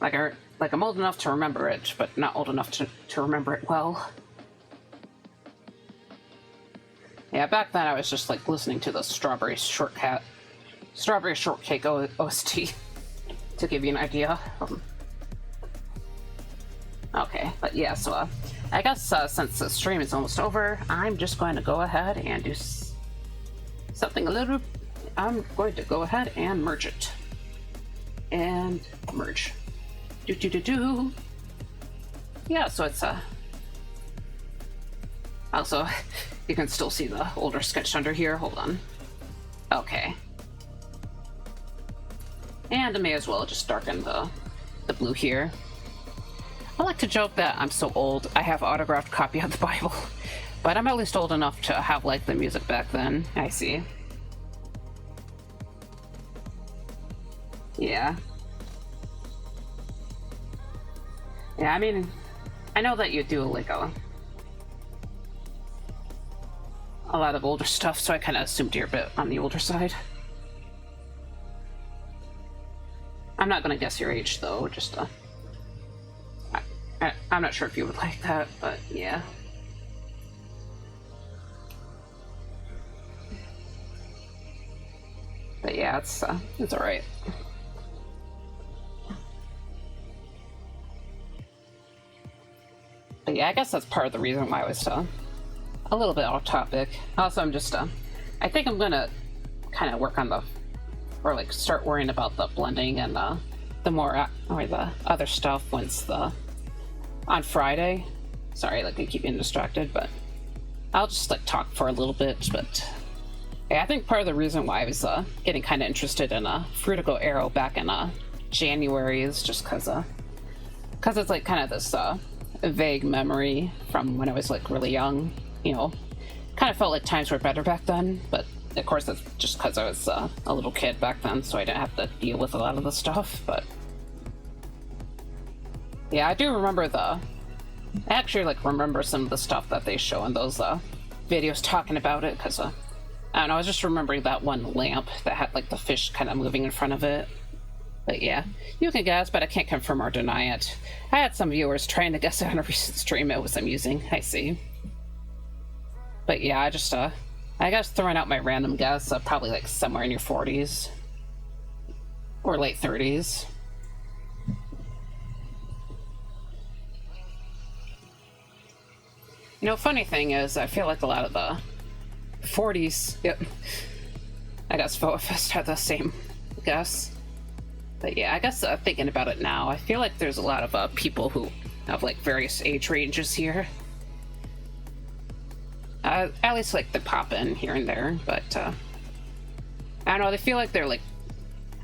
Like I'm old enough to remember it, but not old enough to remember it well. Yeah, back then I was just like listening to the Strawberry Shortcake OST to give you an idea. Okay, but yeah, so I guess since the stream is almost over, I'm just going to go ahead and do something a little. I'm going to go ahead and merge it. And merge. Yeah, so it's also, you can still see the older sketch under here. Hold on. Okay. And I may as well just darken the blue here. I like to joke that I'm so old, I have autographed copy of the Bible. But I'm at least old enough to have liked the music back then. I see. Yeah. Yeah, I mean, I know that you do like a lot of older stuff, so I kind of assumed you're a bit on the older side. I'm not gonna guess your age though, just I'm not sure if you would like that, but yeah. But yeah, it's alright. But yeah, I guess that's part of the reason why I was a little bit off topic. Also, I'm just I think I'm gonna kind of work on or like start worrying about the blending and the more or the other stuff once on Friday. Sorry, like I keep getting distracted, but I'll just like talk for a little bit. But yeah, I think part of the reason why I was getting kind of interested in Fruitigo Arrow back in January is just because it's like kind of this vague memory from when I was like really young. You know, kind of felt like times were better back then, but of course that's just because I was a little kid back then, so I didn't have to deal with a lot of the stuff. But yeah, I do remember I actually like remember some of the stuff that they show in those videos talking about it, because I don't know, I was just remembering that one lamp that had like the fish kind of moving in front of it. But yeah, you can guess, but I can't confirm or deny it. I had some viewers trying to guess it on a recent stream. It was amusing, I see. But yeah, I guess throwing out my random guess, probably like somewhere in your 40s or late 30s. You know, funny thing is, I feel like a lot of the 40s, yep, I guess Fest had the same guess. But yeah, I guess thinking about it now, I feel like there's a lot of people who have like various age ranges here. At least like they pop in here and there, but I don't know, they feel like they're like,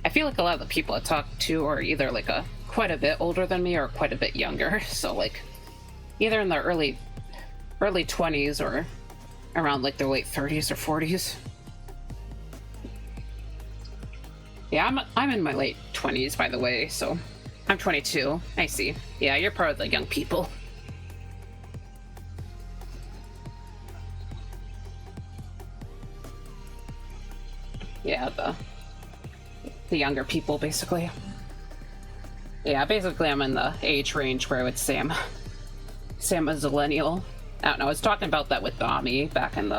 I feel like a lot of the people I talk to are either like quite a bit older than me or quite a bit younger. So like either in their early 20s or around like their late 30s or 40s. Yeah, I'm in my late 20s, by the way, so I'm 22. I see. Yeah, you're part of the young people. Yeah, the younger people, basically. Yeah, basically I'm in the age range where I would say I'm a zillennial. I don't know, I was talking about that with Dami back in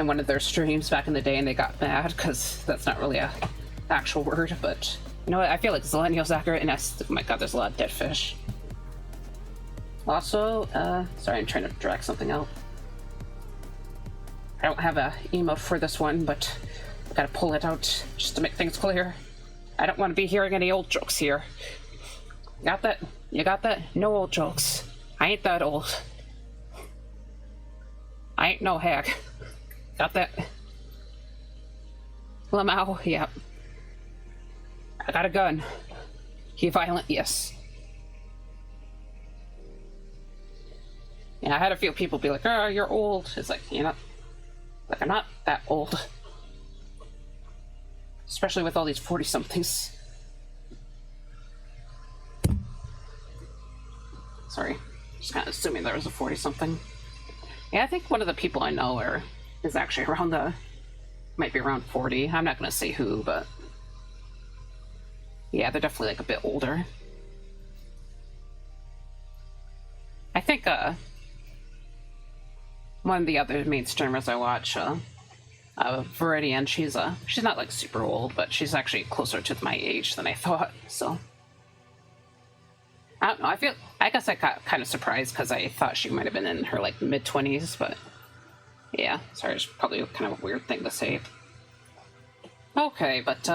one of their streams back in the day, and they got mad because that's not really a actual word, but you know what, I feel like zillennial's accurate, and oh my god, there's a lot of dead fish. Also, sorry, I'm trying to drag something out. I don't have a emote for this one, but I've gotta pull it out just to make things clear. I don't want to be hearing any old jokes here. Got that? You got that? No old jokes. I ain't that old. I ain't no hag. Got that? Lamau, yep. I got a gun. He violent, yes. Yeah, I had a few people be like, oh, you're old. It's like, you know, Like, I'm not that old. Especially with all these 40-somethings. Sorry. Just kind of assuming there was a 40-something. Yeah, I think one of the people I know is actually around might be around 40. I'm not going to say who, but... yeah, they're definitely, like, a bit older. I think, one of the other main streamers I watch, Viridian, she's not, like, super old, but she's actually closer to my age than I thought, so... I don't know, I guess I got kind of surprised because I thought she might have been in her, like, mid-20s, but... yeah, sorry, it's probably kind of a weird thing to say. Okay, but,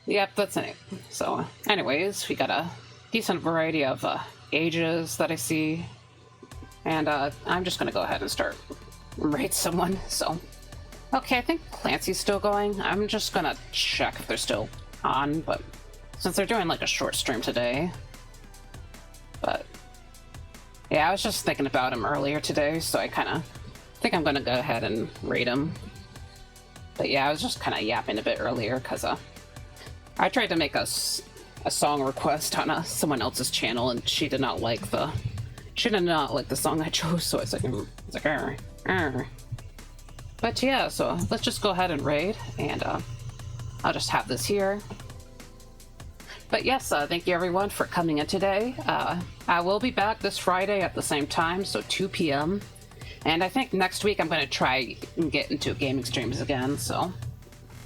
yep, that's it. So, anyways, we got a decent variety of, ages that I see. And, I'm just gonna go ahead and start raid someone, so... okay, I think Clancy's still going. I'm just gonna check if they're still on, but... since they're doing, like, a short stream today... but... yeah, I was just thinking about him earlier today, so I kinda think I'm gonna go ahead and raid him. But yeah, I was just kinda yapping a bit earlier, because, I tried to make a song request on someone else's channel, and she did not like the song I chose, so it's like, arr, arr. But yeah, so let's just go ahead and raid, and I'll just have this here. But yes, thank you everyone for coming in today. I will be back this Friday at the same time, so 2 p.m. And I think next week I'm going to try and get into gaming streams again, so,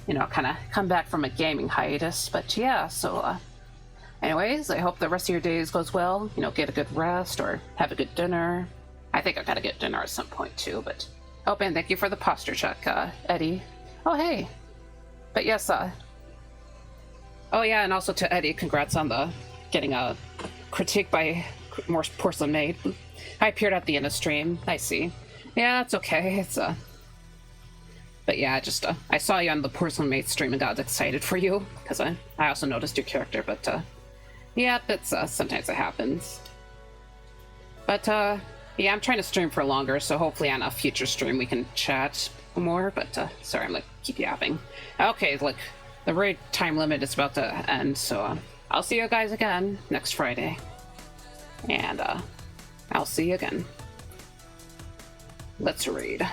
you know, kind of come back from a gaming hiatus. But yeah, so anyways, I hope the rest of your days goes well. You know, get a good rest or have a good dinner. I think I gotta get dinner at some point too, but... oh, and thank you for the posture check, Eddie. Oh, hey. But yes, oh yeah, and also to Eddie, congrats on getting a critique by more Porcelain Maid. I appeared at the end of stream. I see. Yeah, that's okay. It's but yeah, I saw you on the Porcelain Maid stream and got excited for you because I also noticed your character. But yeah, it's sometimes it happens. But yeah, I'm trying to stream for longer, so hopefully on a future stream we can chat more. But sorry, I'm like keep yapping. Okay, look. The raid time limit is about to end, so I'll see you guys again next Friday. And I'll see you again. Let's raid.